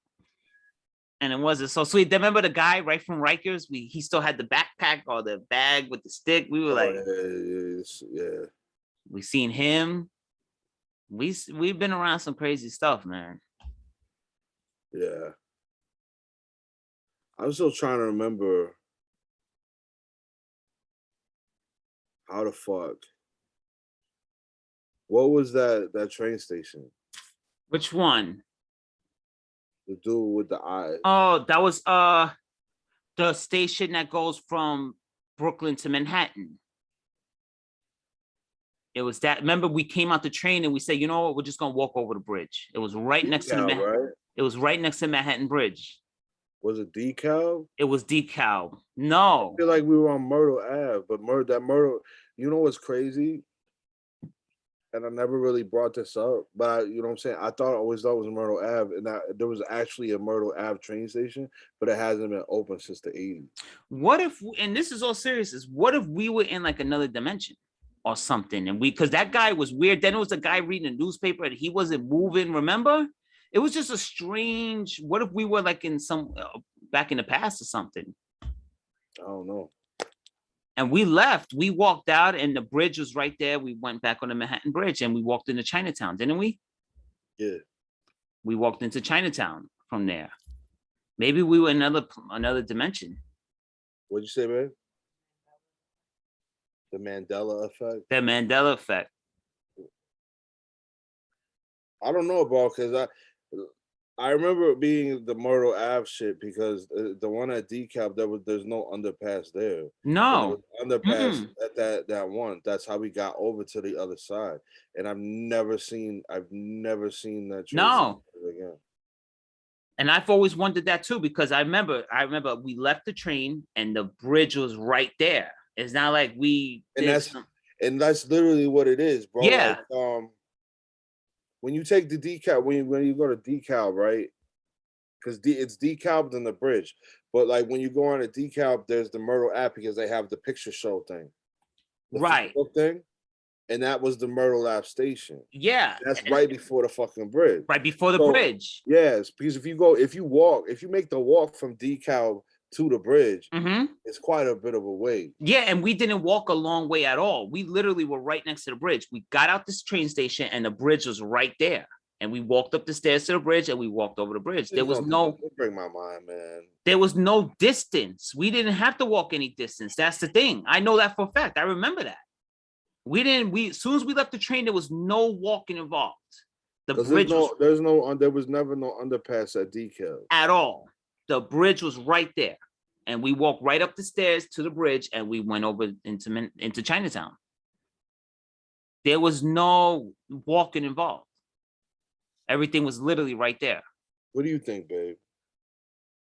and it wasn't so sweet. Then remember the guy right from Rikers? He still had the backpack or the bag with the stick. We were like, yeah. we seen him. We've been around some crazy stuff, man. Yeah. I'm still trying to remember how the fuck. What was that train station? Which one? The dude with the eye. Oh, that was the station that goes from Brooklyn to Manhattan. It was that. Remember, we came out the train and we said, you know what, we're just gonna walk over the bridge. It was right next to the right? It was right next to Manhattan Bridge. Was it DeKalb? It was DeKalb. No. I feel like we were on Myrtle Ave, but Myrtle, you know what's crazy? And I never really brought this up, but you know what I'm saying? I always thought it was Myrtle Ave, and that there was actually a Myrtle Ave train station, but it hasn't been open since the 80s. What if, and this is all serious, what if we were in like another dimension or something? And because that guy was weird. Then it was a guy reading a newspaper and he wasn't moving, remember? It was just a strange, what if we were like in some, back in the past or something? I don't know. And we left, we walked out and the bridge was right there. We went back on the Manhattan Bridge and we walked into Chinatown, didn't we? Yeah. We walked into Chinatown from there. Maybe we were in another dimension. What'd you say, man? The Mandela effect? The Mandela effect. I don't know, bro, because I remember it being the Myrtle Ave shit because the one at DeKalb, there's no underpass there. No. Underpass at that one. That's how we got over to the other side. And I've never seen that No. again. And I've always wondered that too, because I remember we left the train and the bridge was right there. It's not like we and that's literally what it is, bro. Yeah. Like, when you take the DeKalb, when you go to DeKalb, right? Because it's DeKalb than the bridge. But like when you go on a DeKalb, there's the Myrtle app because they have the picture show thing. Right. Thing. And that was the Myrtle Ave station. Yeah. That's right before the fucking bridge. Right before the bridge. Yes, because if you make the walk from DeKalb to the bridge, it's quite a bit of a way. Yeah, and we didn't walk a long way at all. We literally were right next to the bridge. We got out this train station and the bridge was right there. And we walked up the stairs to the bridge and we walked over the bridge. There was no bring my mind, man. There was no distance. We didn't have to walk any distance. That's the thing. I know that for a fact. I remember that. As soon as we left the train, there was no walking involved. The bridge there was never no underpass at DeKalb at all. The bridge was right there. And we walked right up the stairs to the bridge and we went over into Chinatown. There was no walking involved. Everything was literally right there. What do you think, babe?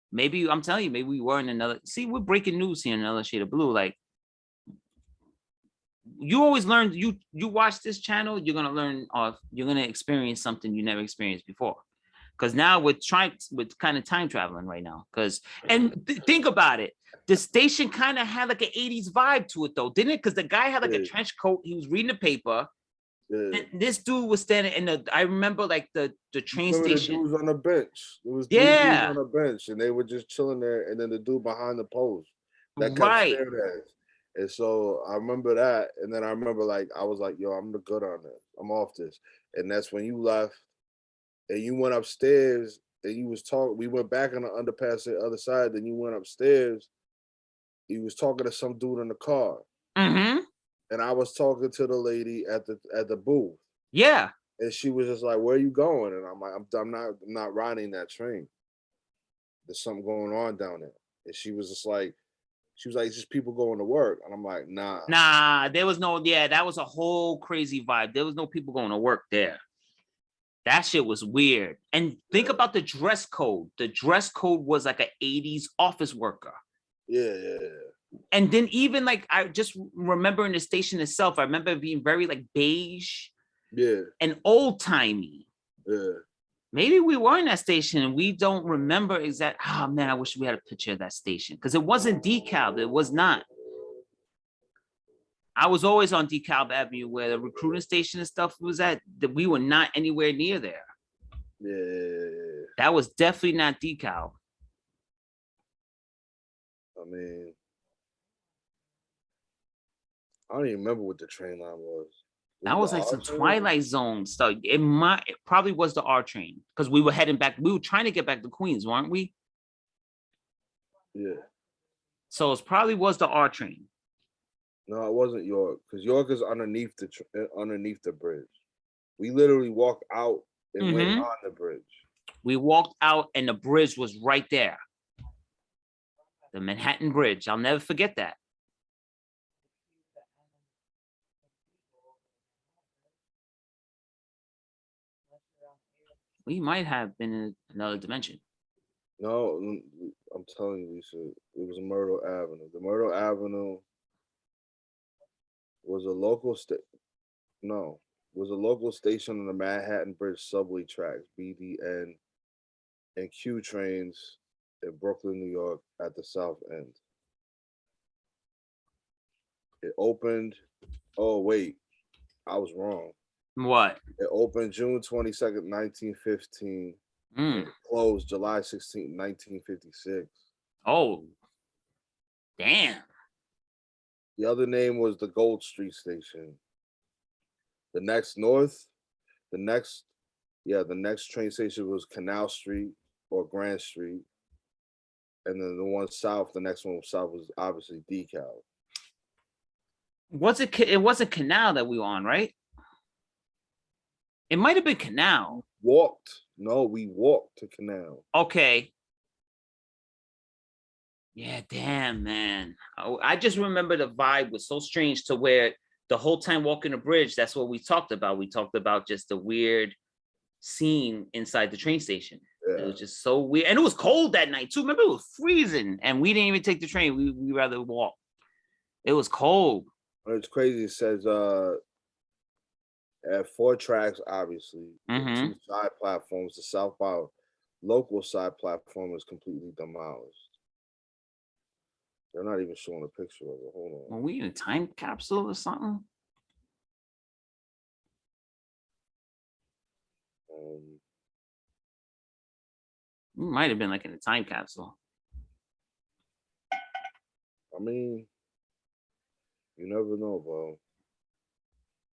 Maybe I'm telling you, maybe we were in another. See, we're breaking news here in Another Shade of Blue. Like, you always learn. You watch this channel, you're gonna learn. You're gonna experience something you never experienced before. Because now we're kind of time traveling right now. Think about it. The station kind of had like an 80s vibe to it, though, didn't it? Because the guy had like a trench coat. He was reading the paper. And this dude was standing in the. I remember like the train station. The dudes on the bench. There was 3 dudes on the bench, and they were just chilling there. And then the dude behind the post that kept staring at us. And so I remember that. And then I remember like I was like, "Yo, I'm the good on this. I'm off this." And that's when you left, and you went upstairs, and you was talking. We went back on the underpass on the other side. Then you went upstairs. You was talking to some dude in the car. Mm-hmm. And I was talking to the lady at the booth. Yeah. And she was just like, "Where are you going?" And I'm like, I'm not riding that train. There's something going on down there. And she was like, it's just people going to work. And I'm like, nah. Nah, there was no, that was a whole crazy vibe. There was no people going to work there. That shit was weird. And think about the dress code. The dress code was like an 80s office worker. Yeah. And then even like, I just remember in the station itself, I remember it being very like beige. Yeah. And old-timey. Yeah. Maybe we were in that station and we don't remember exact. Oh man, I wish we had a picture of that station because it wasn't DeKalb. It was not. I was always on DeKalb Avenue where the recruiting station and stuff was at. That we were not anywhere near there. Yeah. That was definitely not DeKalb. I mean, I don't even remember what the train line was. That was like some Twilight Zone stuff. It probably was the R train because we were heading back. We were trying to get back to Queens, weren't we? Yeah. So it probably was the R train. No, it wasn't York because York is underneath the bridge. We literally walked out and went on the bridge. We walked out and the bridge was right there. The Manhattan Bridge. I'll never forget that. We might have been in another dimension. No, I'm telling you, Lisa, it was Myrtle Avenue. The Myrtle Avenue was a local station on the Manhattan Bridge subway tracks, BDN and Q trains in Brooklyn, New York at the South End. It opened, oh wait, I was wrong. What? It opened June 22nd, 1915. And closed July 16th, 1956. Oh, damn. The other name was the Gold Street Station. The next train station was Canal Street or Grand Street. And then the one south, the next one south was obviously DeKalb. It wasn't Canal that we were on, right? It might have been Canal. We walked to Canal. Okay. Yeah, damn, man. I just remember the vibe was so strange to where the whole time walking the bridge, that's what we talked about. We talked about just the weird scene inside the train station. Yeah. It was just so weird. And it was cold that night too. Remember, it was freezing and we didn't even take the train. We rather walk. It was cold. It's crazy. It says at 4 tracks, obviously, 2 side platforms. The southbound local side platform is completely demolished. They're not even showing a picture of it. Hold on. Were we in a time capsule or something? We might have been like in a time capsule. I mean, you never know, bro.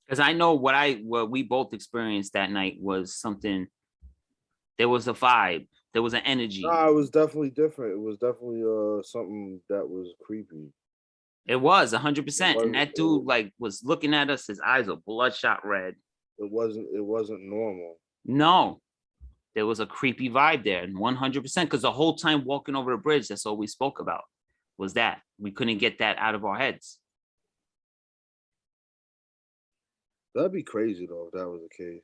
Because I know what we both experienced that night was something. There was a vibe. There was an energy. No, it was definitely different. It was definitely something that was creepy. It was 100%. And that dude like was looking at us. His eyes were bloodshot red. It wasn't normal. No, there was a creepy vibe there, and 100%. Because the whole time walking over the bridge, that's all we spoke about. Was that we couldn't get that out of our heads. That'd be crazy though if that was the case.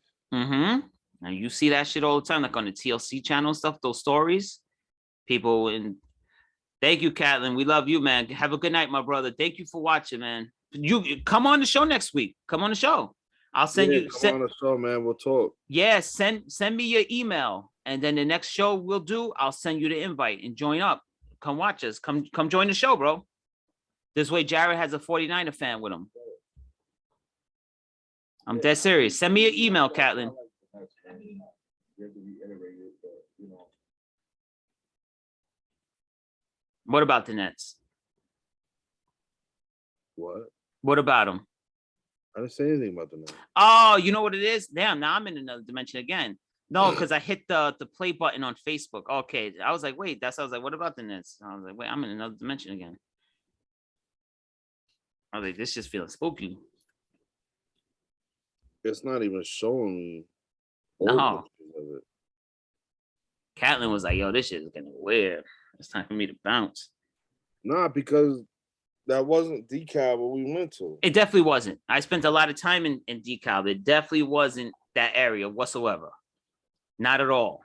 Now you see that shit all the time, like on the TLC channel and stuff, those stories. People and thank you, Catlin. We love you, man. Have a good night, my brother. Thank you for watching, man. You come on the show next week. Come on the show. I'll send you come on the show, man. We'll talk. Yeah, send me your email. And then the next show we'll do, I'll send you the invite and join up. Come watch us. Come join the show, bro. This way Jared has a 49er fan with him. I'm dead serious. Send me your email, Catlin. What about the Nets? What about them? I didn't say anything about the Nets. Oh, you know what it is? Damn, now I'm in another dimension again. No, because I hit the play button on Facebook. Okay, I was like, wait, I was like, what about the Nets? I was like, wait, I'm in another dimension again. I was like, this just feels spooky. It's not even showing me. No. Catlin was like, yo, this shit is getting weird. It's time for me to bounce. Nah, because that wasn't DeKalb what we went to. It definitely wasn't. I spent a lot of time in DeKalb. It definitely wasn't that area whatsoever. Not at all.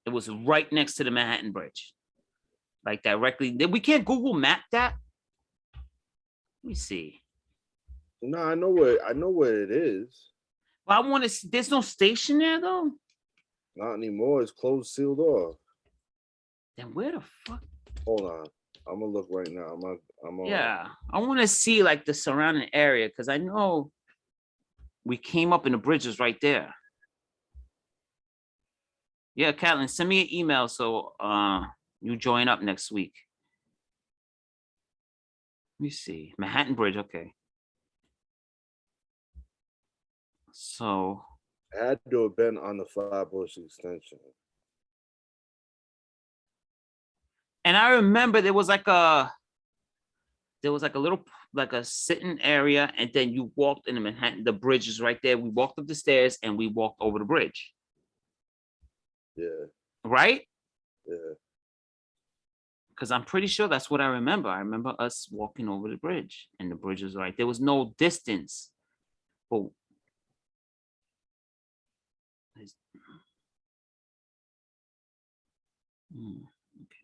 It was right next to the Manhattan Bridge. Like directly. We can't Google map that. Let me see. No, I know where it is. Well, I want to see. There's no station there though. Not anymore. It's closed, sealed off. Then where the fuck? Hold on. I'm gonna look right now. I'm on. Yeah, I want to see like the surrounding area because I know we came up and the bridge is right there. Yeah, Catlin, send me an email so you join up next week. Let me see. Manhattan Bridge, okay. So it had to have been on the Flatbush extension. And I remember there was like a little like a sitting area, and then you walked in the Manhattan. The bridge is right there. We walked up the stairs and we walked over the bridge. Yeah. Right? Yeah. Because I'm pretty sure that's what I remember. I remember us walking over the bridge, and the bridge was right. There was no distance. But okay,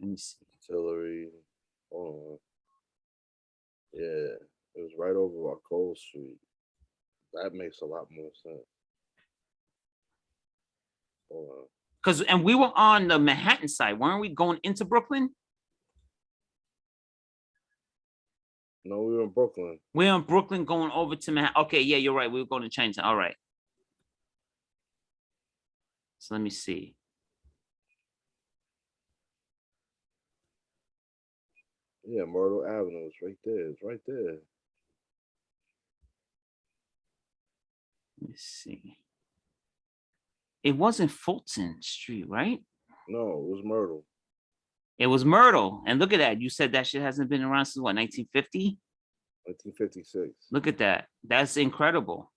let me see. Artillery. Hold on. Yeah, it was right over Cole Street. That makes a lot more sense. Hold on. And we were on the Manhattan side, weren't we going into Brooklyn? No, we were in Brooklyn. We were in Brooklyn going over to Manhattan. Okay, yeah, you're right. We were going to Chinatown. All right. So let me see. Yeah, Myrtle Avenue is right there. It's right there. Let me see. It wasn't Fulton Street, right? No, it was Myrtle. It was Myrtle. And look at that. You said that shit hasn't been around since what, 1950? 1956. Look at that. That's incredible.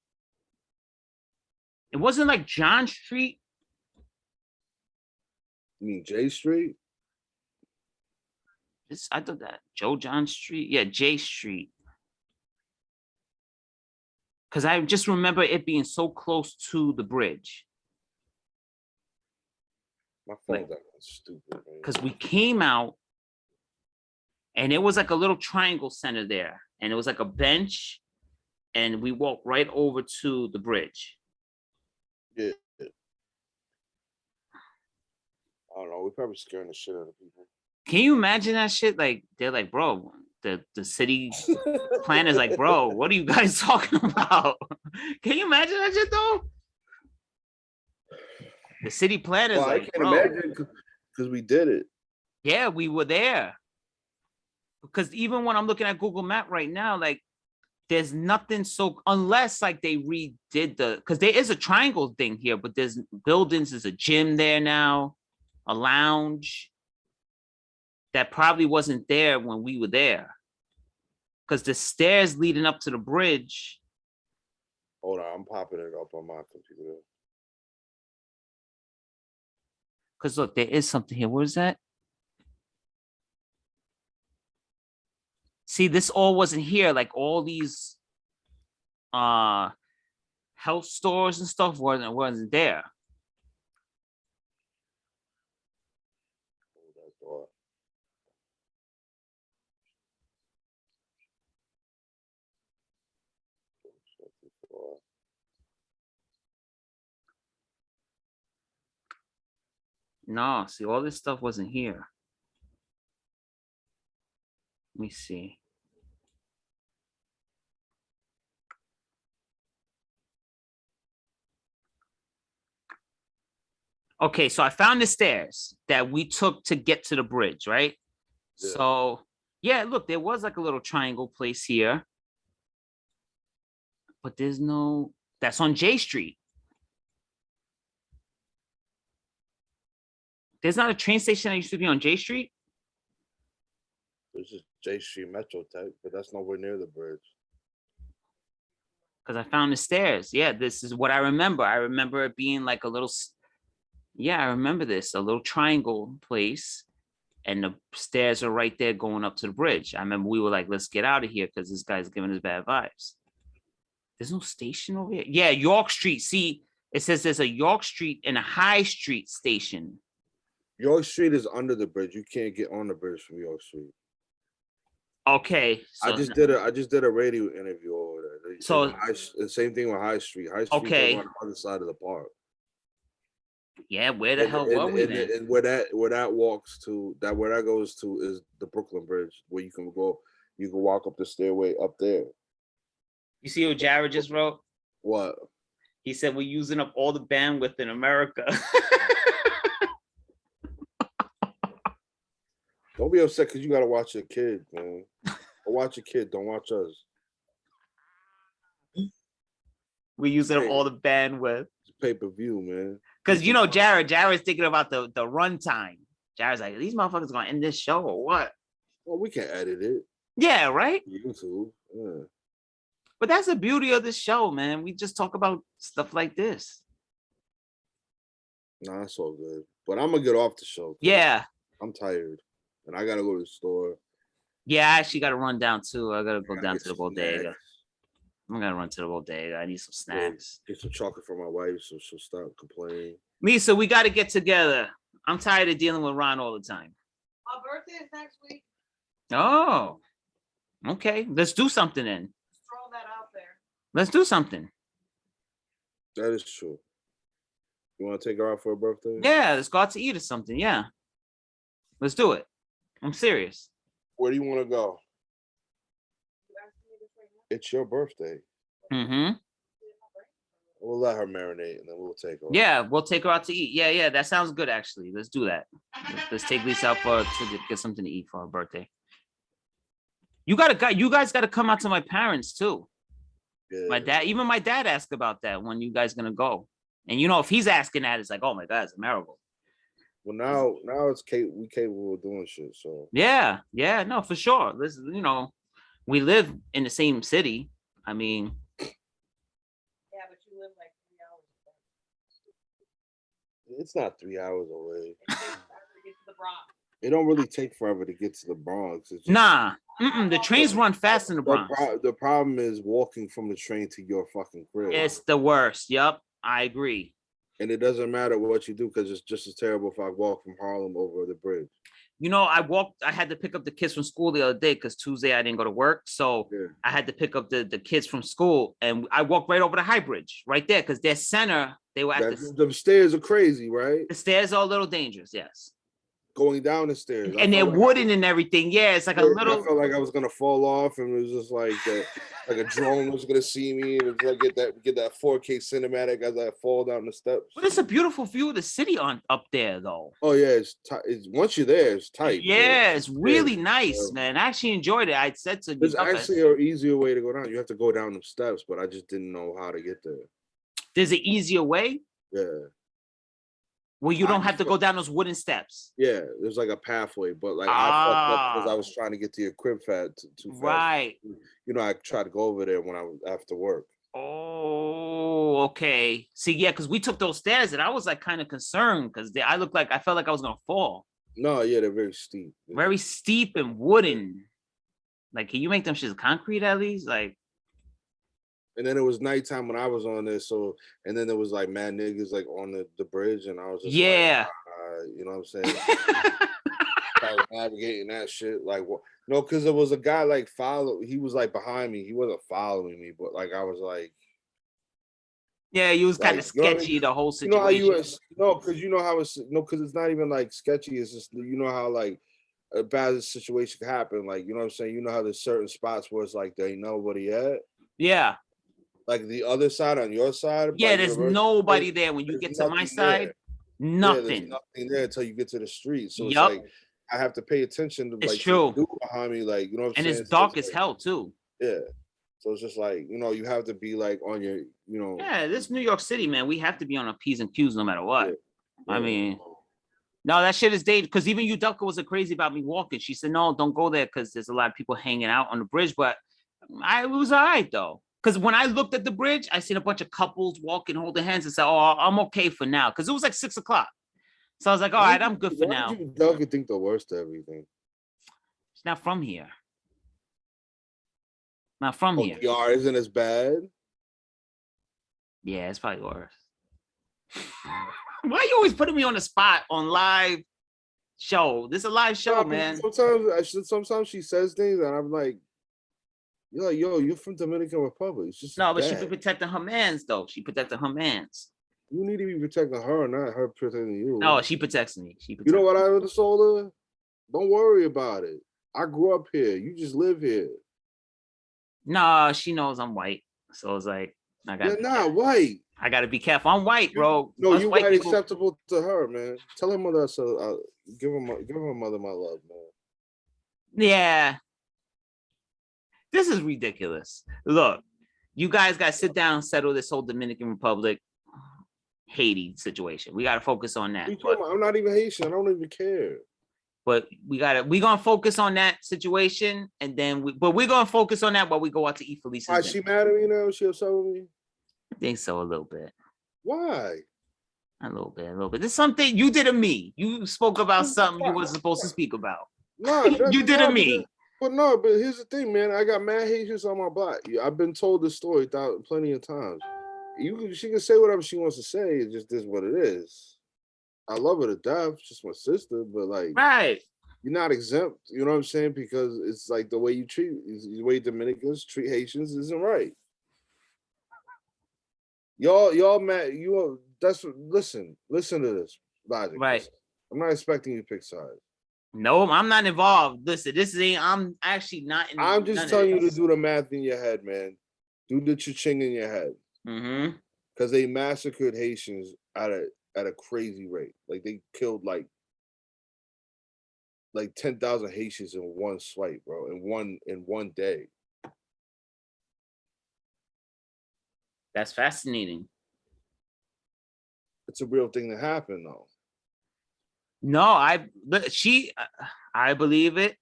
It wasn't like John Street. You mean J Street? I thought that. Joe John Street. Yeah, J Street. Because I just remember it being so close to the bridge. My phone's like, stupid. Because we came out and it was like a little triangle center there. And it was like a bench. And we walked right over to the bridge. Yeah. I don't know. We're probably scaring the shit out of people. Can you imagine that shit? Like, they're like, bro, the city plan is like, bro, what are you guys talking about? Can you imagine that shit though? The city plan is like, I can't imagine because we did it. Yeah, we were there. Because even when I'm looking at Google Map right now, like, there's nothing so, unless like they redid because there is a triangle thing here, but there's buildings, there's a gym there now, a lounge that probably wasn't there when we were there. Because the stairs leading up to the bridge. Hold on, I'm popping it up on my computer. Because look, there is something here. What is that? See, this all wasn't here. Like all these health stores and stuff wasn't there. No, see, all this stuff wasn't here. Let me see. Okay, so I found the stairs that we took to get to the bridge, right? Yeah. So, yeah, look, there was like a little triangle place here. But there's no, that's on J Street. There's not a train station that used to be on J Street? This is J Street Metro type, but that's nowhere near the bridge. Because I found the stairs. Yeah, this is what I remember. I remember it being like a little, yeah, I remember this, a little triangle place. And the stairs are right there going up to the bridge. I remember we were like, let's get out of here because this guy's giving us bad vibes. There's no station over here. Yeah, York Street. See, it says there's a York Street and a High Street station. York Street is under the bridge. You can't get on the bridge from York Street. Okay. So I just did a radio interview over there. So the same thing with High Street. High Street okay. on the other side of the park. Yeah, where the hell were we then? And where that goes to is the Brooklyn Bridge, where you can walk up the stairway up there. You see what Jared just wrote? What? He said we're using up all the bandwidth in America. Don't be upset because you gotta watch your kid, man. Watch your kid, don't watch us. We're using up all the bandwidth. It's pay-per-view, man. Because Jared's thinking about the runtime. Jared's like, these motherfuckers gonna end this show or what? Well, we can edit it. Yeah, right? YouTube. Yeah. But that's the beauty of this show, man. We just talk about stuff like this. Nah, it's all good. But I'm gonna get off the show. Yeah. I'm tired. And I gotta go to the store. Yeah, I actually gotta run down too. I gotta go down to the bodega. Snacks. I'm gonna run to the bodega. I need some snacks. Get some chocolate for my wife so she'll stop complaining. Lisa, we gotta get together. I'm tired of dealing with Ron all the time. My birthday is next week. Oh, okay. Let's do something then. Just throw that out there. Let's do something. That is true. You want to take her out for her birthday? Yeah, let's go out to eat or something. Yeah. Let's do it. I'm serious. Where do you want to go? You asking me this right now? It's your birthday. Mm-hmm. We'll let her marinate and then we'll take her. Yeah, we'll take her out to eat. Yeah, that sounds good actually. Let's do that. Let's take Lisa out to get something to eat for her birthday. You guys gotta come out to my parents too. Yeah. Even my dad asked about that when you guys gonna go. And if he's asking that, it's like, oh my God, it's a miracle. Well, now we capable of doing shit. So yeah, no, for sure. This, we live in the same city. I mean, Yeah, but you live like 3 hours away. it's not 3 hours away. It takes forever to get to the Bronx. It don't really take forever to get to the Bronx. It's just, nah. The trains run fast in the Bronx. The problem is walking from the train to your fucking crib. It's the worst. Yep, I agree. And it doesn't matter what you do because it's just as terrible if I walk from Harlem over the bridge. I had to pick up the kids from school the other day because Tuesday I didn't go to work. So Yeah. I had to pick up the kids from school and I walked right over the High Bridge right there because their center, they were at The stairs are crazy, right? the stairs are a little dangerous. Yes. Going down the stairs. And they're wooden and everything. Yeah, it's like a I little. felt like I was gonna fall off, and it was just like a drone was gonna see me, and it's like get that 4K cinematic as I fall down the steps. But it's a beautiful view of the city up there, though. Oh yeah, it's once you're there, it's tight. Yeah, it's really nice, man. I actually enjoyed it. I said to There's actually an easier way to go down. You have to go down the steps, but I just didn't know how to get there. there's an easier way Yeah. where you don't have to go down those wooden steps. Yeah, there's like a pathway, but like I fucked up because I was trying to get to your crib too fast. Right. I tried to go over there when I was after work. Oh, okay. See, yeah, because we took those stairs and I was like kind of concerned because I felt like I was gonna fall. No, yeah, they're very steep. Very steep and wooden. Like, can you make them shits concrete at least? Like, And then it was nighttime when I was on this. So, and then there was like mad niggas like on the bridge, and I was just Yeah. like, you know what I'm saying? I was navigating that shit. Like, what? No, because there was a guy like he was like behind me. He wasn't following me, but like I was like, Yeah, you was kind of you know what I sketchy mean? the whole You know how situation. no, because you know how it's no, because it's not even like sketchy. It's just you know how like a bad situation can happen. Like, you know what I'm saying? You know how there's certain spots where it's like there ain't nobody at. Yeah. Like the other side on your side. Yeah, there's nobody there when you get to my side. Yeah, there's Nothing. nothing there until you get to the street. So it's Yup. like I have to pay attention to It's like to true. the dude behind me, like you know what I'm And saying? it's So dark it's as like, hell too. yeah. So it's just like, you know, you have to be like on your, you know. Yeah, this New York City, man. We have to be on our P's and Q's no matter what. Yeah. I mean, no, that shit is dangerous. Because even Udelka wasn't crazy about me walking. She said, no, don't go there because there's a lot of people hanging out on the bridge. But it was all right, though. Because when I looked at the bridge, I seen a bunch of couples walking, holding hands, and said, oh, I'm okay for now. Because it was like 6 o'clock. So I was like, all right, I'm good for now. Why did Udelka think the worst of everything? It's not from here. Not from here. PR isn't as bad. Yeah, it's probably worse. Why are you always putting me on the spot on live show? This is a live show, man. Sometimes she says things and I'm like, you're like, yo, you're from Dominican Republic. It's just no, but bad. she be protecting her mans, though. She protecting her mans. You need to be protecting her, not her protecting you. No, she protects me. You know what I would have told her? Don't worry about it. I grew up here. You just live here. No, she knows I'm white. So it's like, You're not white. I gotta be careful. I'm white, bro. No, you white people... acceptable to her, man. Tell her mother, give her mother my love, man. Yeah. This is ridiculous. Look, you guys gotta sit down and settle this whole Dominican Republic Haiti situation. We gotta focus on that. I'm not even Haitian. I don't even care. But we're gonna focus on that situation, and then we're gonna focus on that while we go out to eat Felice's. Why, she mad at me now? She upset with me? I think so, a little bit. Why? A little bit. There's something you did to me. You spoke about something you wasn't supposed to speak about. No, you did to me. But here's the thing, man. I got mad Haitians on my block. I've been told this story plenty of times. She can say whatever she wants to say. It just is what it is. I love her to death. She's my sister, but like, right. You're not exempt. You know what I'm saying? Because it's like the way the way Dominicans treat Haitians isn't right. Y'all mad. Listen to this logic. Right. Listen. I'm not expecting you to pick sides. No, I'm not involved. Listen, I'm actually not. I'm just telling you to do the math in your head, man. Do the cha-ching in your head. Mm-hmm. Because they massacred Haitians at a crazy rate. Like they killed like 10,000 Haitians in one swipe, bro. In one day. That's fascinating. It's a real thing that happened, though. No, I believe it,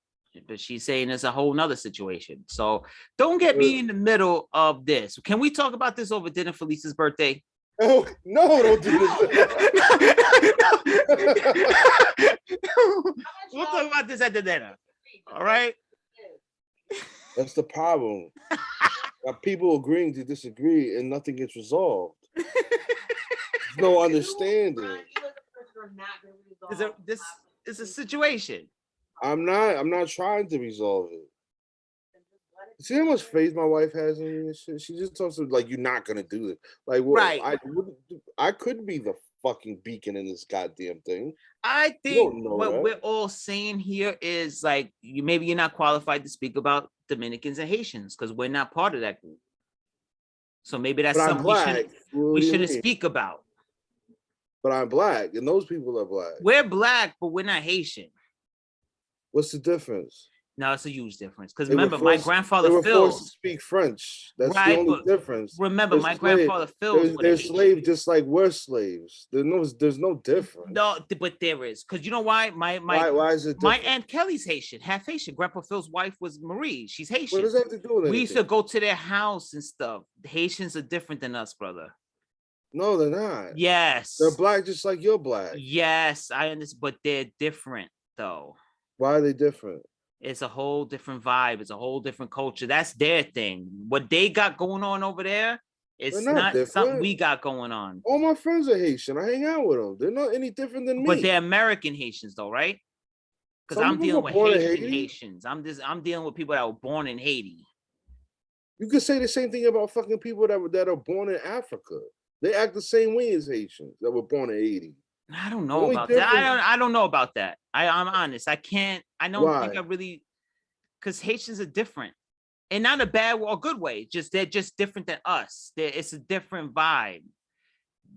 but she's saying it's a whole nother situation. So don't get me in the middle of this. Can we talk about this over dinner for Lisa's birthday? Oh, no, don't do this. We'll talk about this at the dinner. All right? That's the problem. People agreeing to disagree and nothing gets resolved. There's no understanding. This is a situation. I'm not trying to resolve it. See how much faith my wife has in me and shit? She just talks to like, you're not gonna do it. Like, what? Right. I could be the fucking beacon in this goddamn thing. I think what we're all saying here is like, maybe you're not qualified to speak about Dominicans and Haitians because we're not part of that group. So maybe that's something we shouldn't speak about. But I'm black, and those people are black. We're black, but we're not Haitian. What's the difference? No, it's a huge difference. Because remember, my grandfather Phil forced to speak French. That's the only difference. Remember, my grandfather Phil. They're slaves just like we're slaves. There's no difference. No, but there is. Because you know why? Why is it different? My Aunt Kelly's Haitian, half Haitian. Grandpa Phil's wife was Marie. She's Haitian. What does that have to do with anything? We used to go to their house and stuff. The Haitians are different than us, brother. No, they're not. Yes. They're black just like you're black. Yes, I understand, but they're different though. Why are they different? It's a whole different vibe. It's a whole different culture. That's their thing. What they got going on over there, They're it's not not something different. we got going on. All my friends are Haitian. I hang out with them. They're not any different than But me. they're American Haitians, though, right? Because Some I'm of them dealing were with born in Haitian Haiti. Haitians. I'm dealing with people that were born in Haiti. You could say the same thing about fucking people that are born in Africa. They act the same way as Haitians that were born in Haiti. I don't The know only about that. difference- I don't know about that. I'm honest. I can't. I don't think Why? I really, because Haitians are different, and not a bad or good way. Just they're just different than us. It's a different vibe.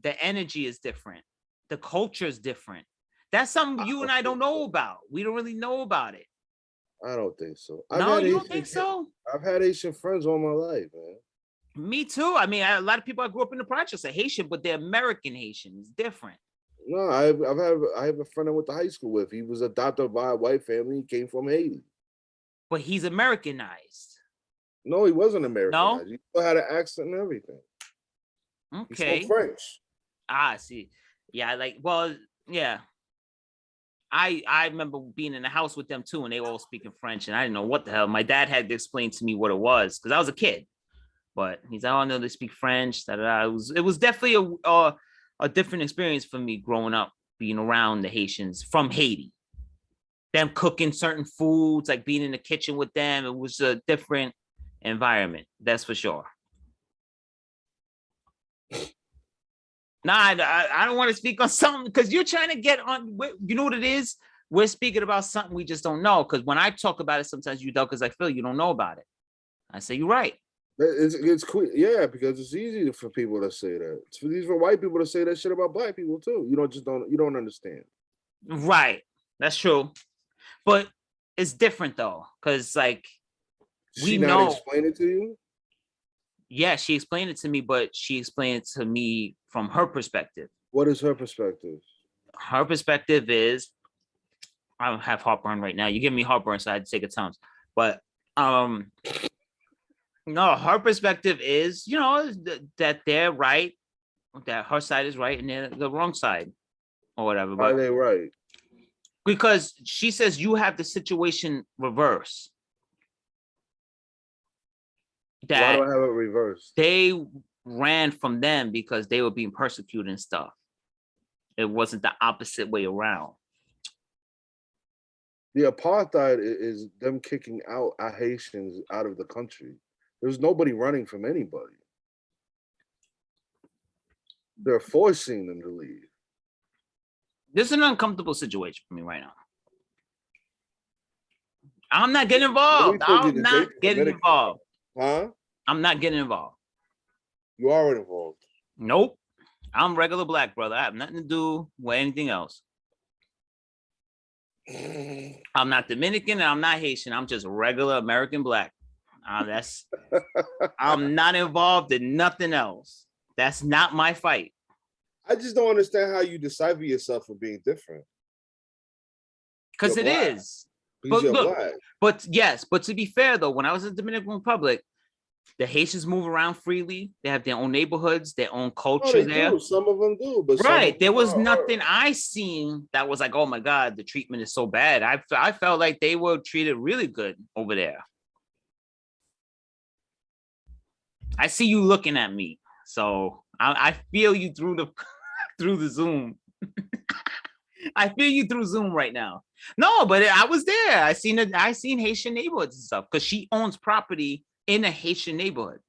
The energy is different. The culture is different. That's something you and I don't know about. We don't really know about it. I don't think so. No, you don't think so? I've had Haitian friends all my life, man. Me too. I mean, a lot of people I grew up in the projects are Haitian, but they're American Haitian. It's different. No, I have a friend I went to high school with. He was adopted by a white family. He came from Haiti. But he's Americanized. No, he wasn't American. No? He still had an accent and everything. He Okay. spoke French. Ah, see. Yeah, yeah. I remember being in the house with them too, and they were all speaking French, and I didn't know what the hell. My dad had to explain to me what it was because I was a kid. But he's like, oh no, they speak French. Da, da, da. It was definitely a different experience for me growing up, being around the Haitians from Haiti. Them cooking certain foods, like being in the kitchen with them. It was a different environment, that's for sure. Nah, I don't want to speak on something because you're trying to get on. You know what it is? We're speaking about something we just don't know. Because when I talk about it, sometimes you don't, because I feel you don't know about it. I say you're right. It's quick, yeah, because it's easy for people to say that. It's for these for white people to say that shit about black people too. You don't understand. Right, that's true, but it's different though, because like She not know. explain it to you. Yeah, she explained it to me, but she explained it to me from her perspective. What is her perspective? Her perspective is, I don't have heartburn right now. You give me heartburn, so I had to take a Tums. But no, her perspective is, that they're right, that her side is right, and they're the wrong side, or whatever. Are they right? Because she says you have the situation reverse. Why do I have it reversed? They ran from them because they were being persecuted and stuff. It wasn't the opposite way around. The apartheid is them kicking out Haitians out of the country. There's nobody running from anybody. They're forcing them to leave. This is an uncomfortable situation for me right now. I'm not getting involved. I'm not getting involved. Huh? I'm not getting involved. You are involved. Nope. I'm regular black, brother. I have nothing to do with anything else. I'm not Dominican and I'm not Haitian. I'm just regular American black. I'm not involved in nothing else. That's not my fight. I just don't understand how you decipher yourself for being different. Because it black. is. Because But you're look, black. but yes, but to be fair though, when I was in the Dominican Republic, the Haitians move around freely. They have their own neighborhoods, their own culture there. Do. Some of them do, but right. There was nothing I seen that was like, oh my God, the treatment is so bad. I felt like they were treated really good over there. I see you looking at me, so I feel you through the Zoom. I feel you through Zoom right now. No, but I was there. I seen Haitian neighborhoods and stuff because she owns property in a Haitian neighborhood.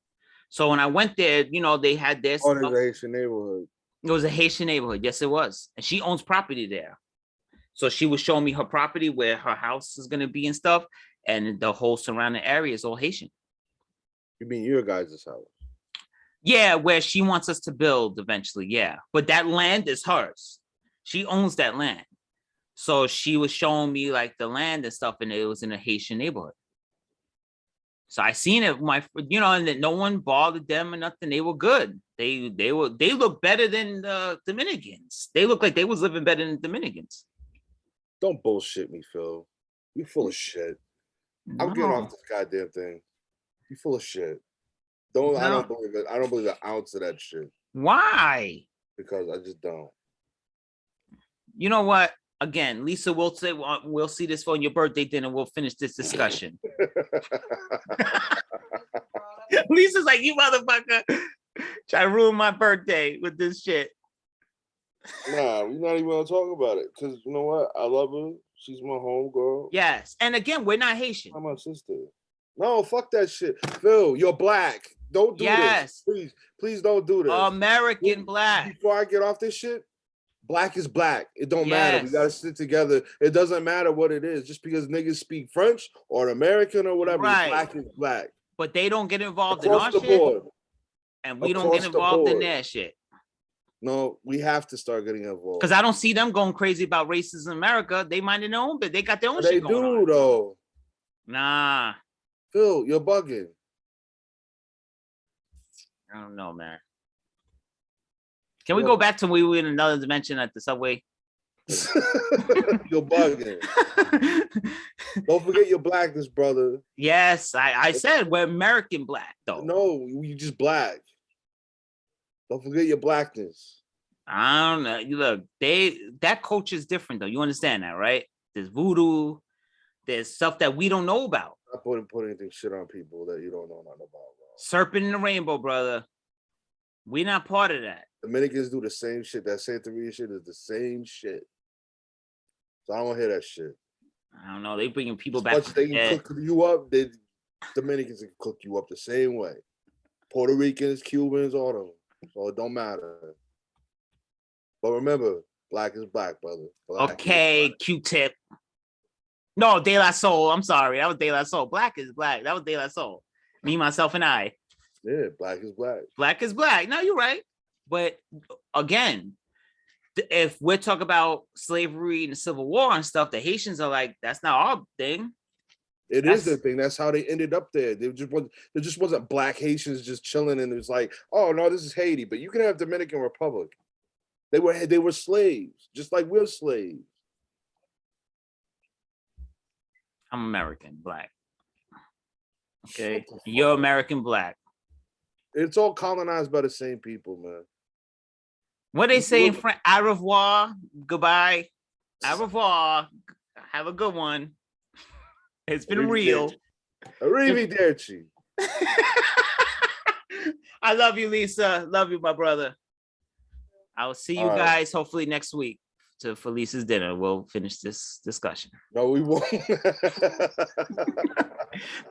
So when I went there, they had their stuff. Oh, there's a Haitian neighborhood. It was a Haitian neighborhood. Yes, it was. And she owns property there. So she was showing me her property where her house is going to be and stuff. And the whole surrounding area is all Haitian. You mean your guys' house? Yeah, where she wants us to build eventually. Yeah. But that land is hers. She owns that land. So she was showing me like the land and stuff, and it was in a Haitian neighborhood. So I seen it, and that no one bothered them or nothing. They were good. They look better than the Dominicans. They look like they was living better than Dominicans. Don't bullshit me, Phil. You full of shit. I'm getting off this goddamn thing. You full of shit. I don't believe it. I don't believe an ounce of that shit. Why? Because I just don't. You know what? again, Lisa will say we'll see this on your birthday dinner. We'll finish this discussion. Lisa's like, you motherfucker, try to ruin my birthday with this shit. Nah, we're not even gonna talk about it because you know what? I love her. She's my homegirl. Yes, and again, we're not Haitian. I'm my sister. No, fuck that shit. Phil, you're black. Don't do Yes. this. Please don't do this. American black. Before I get off this shit, black is black. It don't matter. We Yes. gotta sit together. It doesn't matter what it is. Just because niggas speak French or American or whatever, Right. black is black. But they don't get involved in Across our the shit, board. and we don't Across get the involved in board. their shit. No, we have to start getting involved. Because I don't see them going crazy about racism in America. They minding their own, but they got their own They shit going do on. though. Nah, Phil, you're bugging. I don't know, man. Can we go back to when we were in another dimension at the subway? You're bugging. Don't forget your blackness, brother. Yes, I said we're American black, though. No, you just black. Don't forget your blackness. I don't know. You look, that culture is different, though. You understand that, right? There's voodoo. There's stuff that we don't know about. I wouldn't put anything shit on people that you don't know nothing about, bro. Serpent in the rainbow, brother. We're not part of that. Dominicans do the same shit. That Santeria shit is the same shit. So I don't hear that shit. I don't know. They bringing people As back. much as they from the can dead. cook you up, Dominicans can cook you up the same way. Puerto Ricans, Cubans, all them. So it don't matter. But remember, black is black, brother. Black Okay, is black. Q-Tip. No, De La Soul. I'm sorry. That was De La Soul. Black is black. That was De La Soul. Me, myself, and I. Yeah, black is black. Black is black. No, you're right. But again, if we're talking about slavery and the Civil War and stuff, the Haitians are like, that's not our thing. It is the thing. That's how they ended up there. There just wasn't black Haitians just chilling and it was like, oh no, this is Haiti. But you can have Dominican Republic. They were slaves, just like we're slaves. I'm American black. Okay. You're American black. It's all colonized by the same people, man. What they say in French? Au revoir. Goodbye. Au revoir. Have a good one. It's been real. Arrivederci. I love you, Lisa. Love you, my brother. I will see you All right. guys hopefully next week for Lisa's dinner. We'll finish this discussion. No, we won't.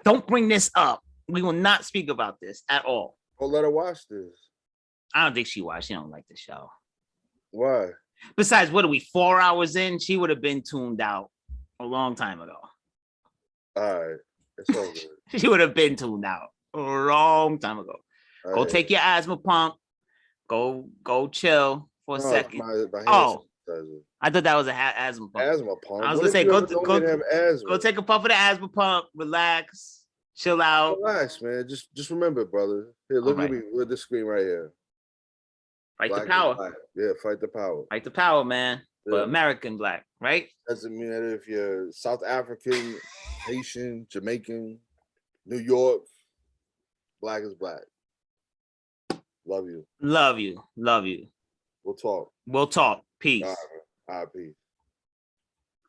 Don't bring this up. We will not speak about this at all. Don't let her watch this. I don't think she watched. She don't like the show. Why? Besides, what are we, 4 hours in? She would have been tuned out a long time ago. All right. It's all good. She would have been tuned out a long time ago. All Go right. take your asthma pump. Go chill for a No, second. my hand Oh. sanitizer. I thought that was a asthma pump. Asthma pump. I was What gonna if say, you go ever to- don't go- even have asthma? Go take a puff of the asthma pump, relax, chill out. Relax, man. Just remember, brother. Here, look All at me with the screen right here. Fight Black the is power. black. Yeah, fight the power. Fight the power, man. But Yeah. American black, right? Doesn't mean that if you're South African, Haitian, Jamaican, New York, black is black. Love you. Love you. Love you. We'll talk. We'll talk. Peace. All right, peace.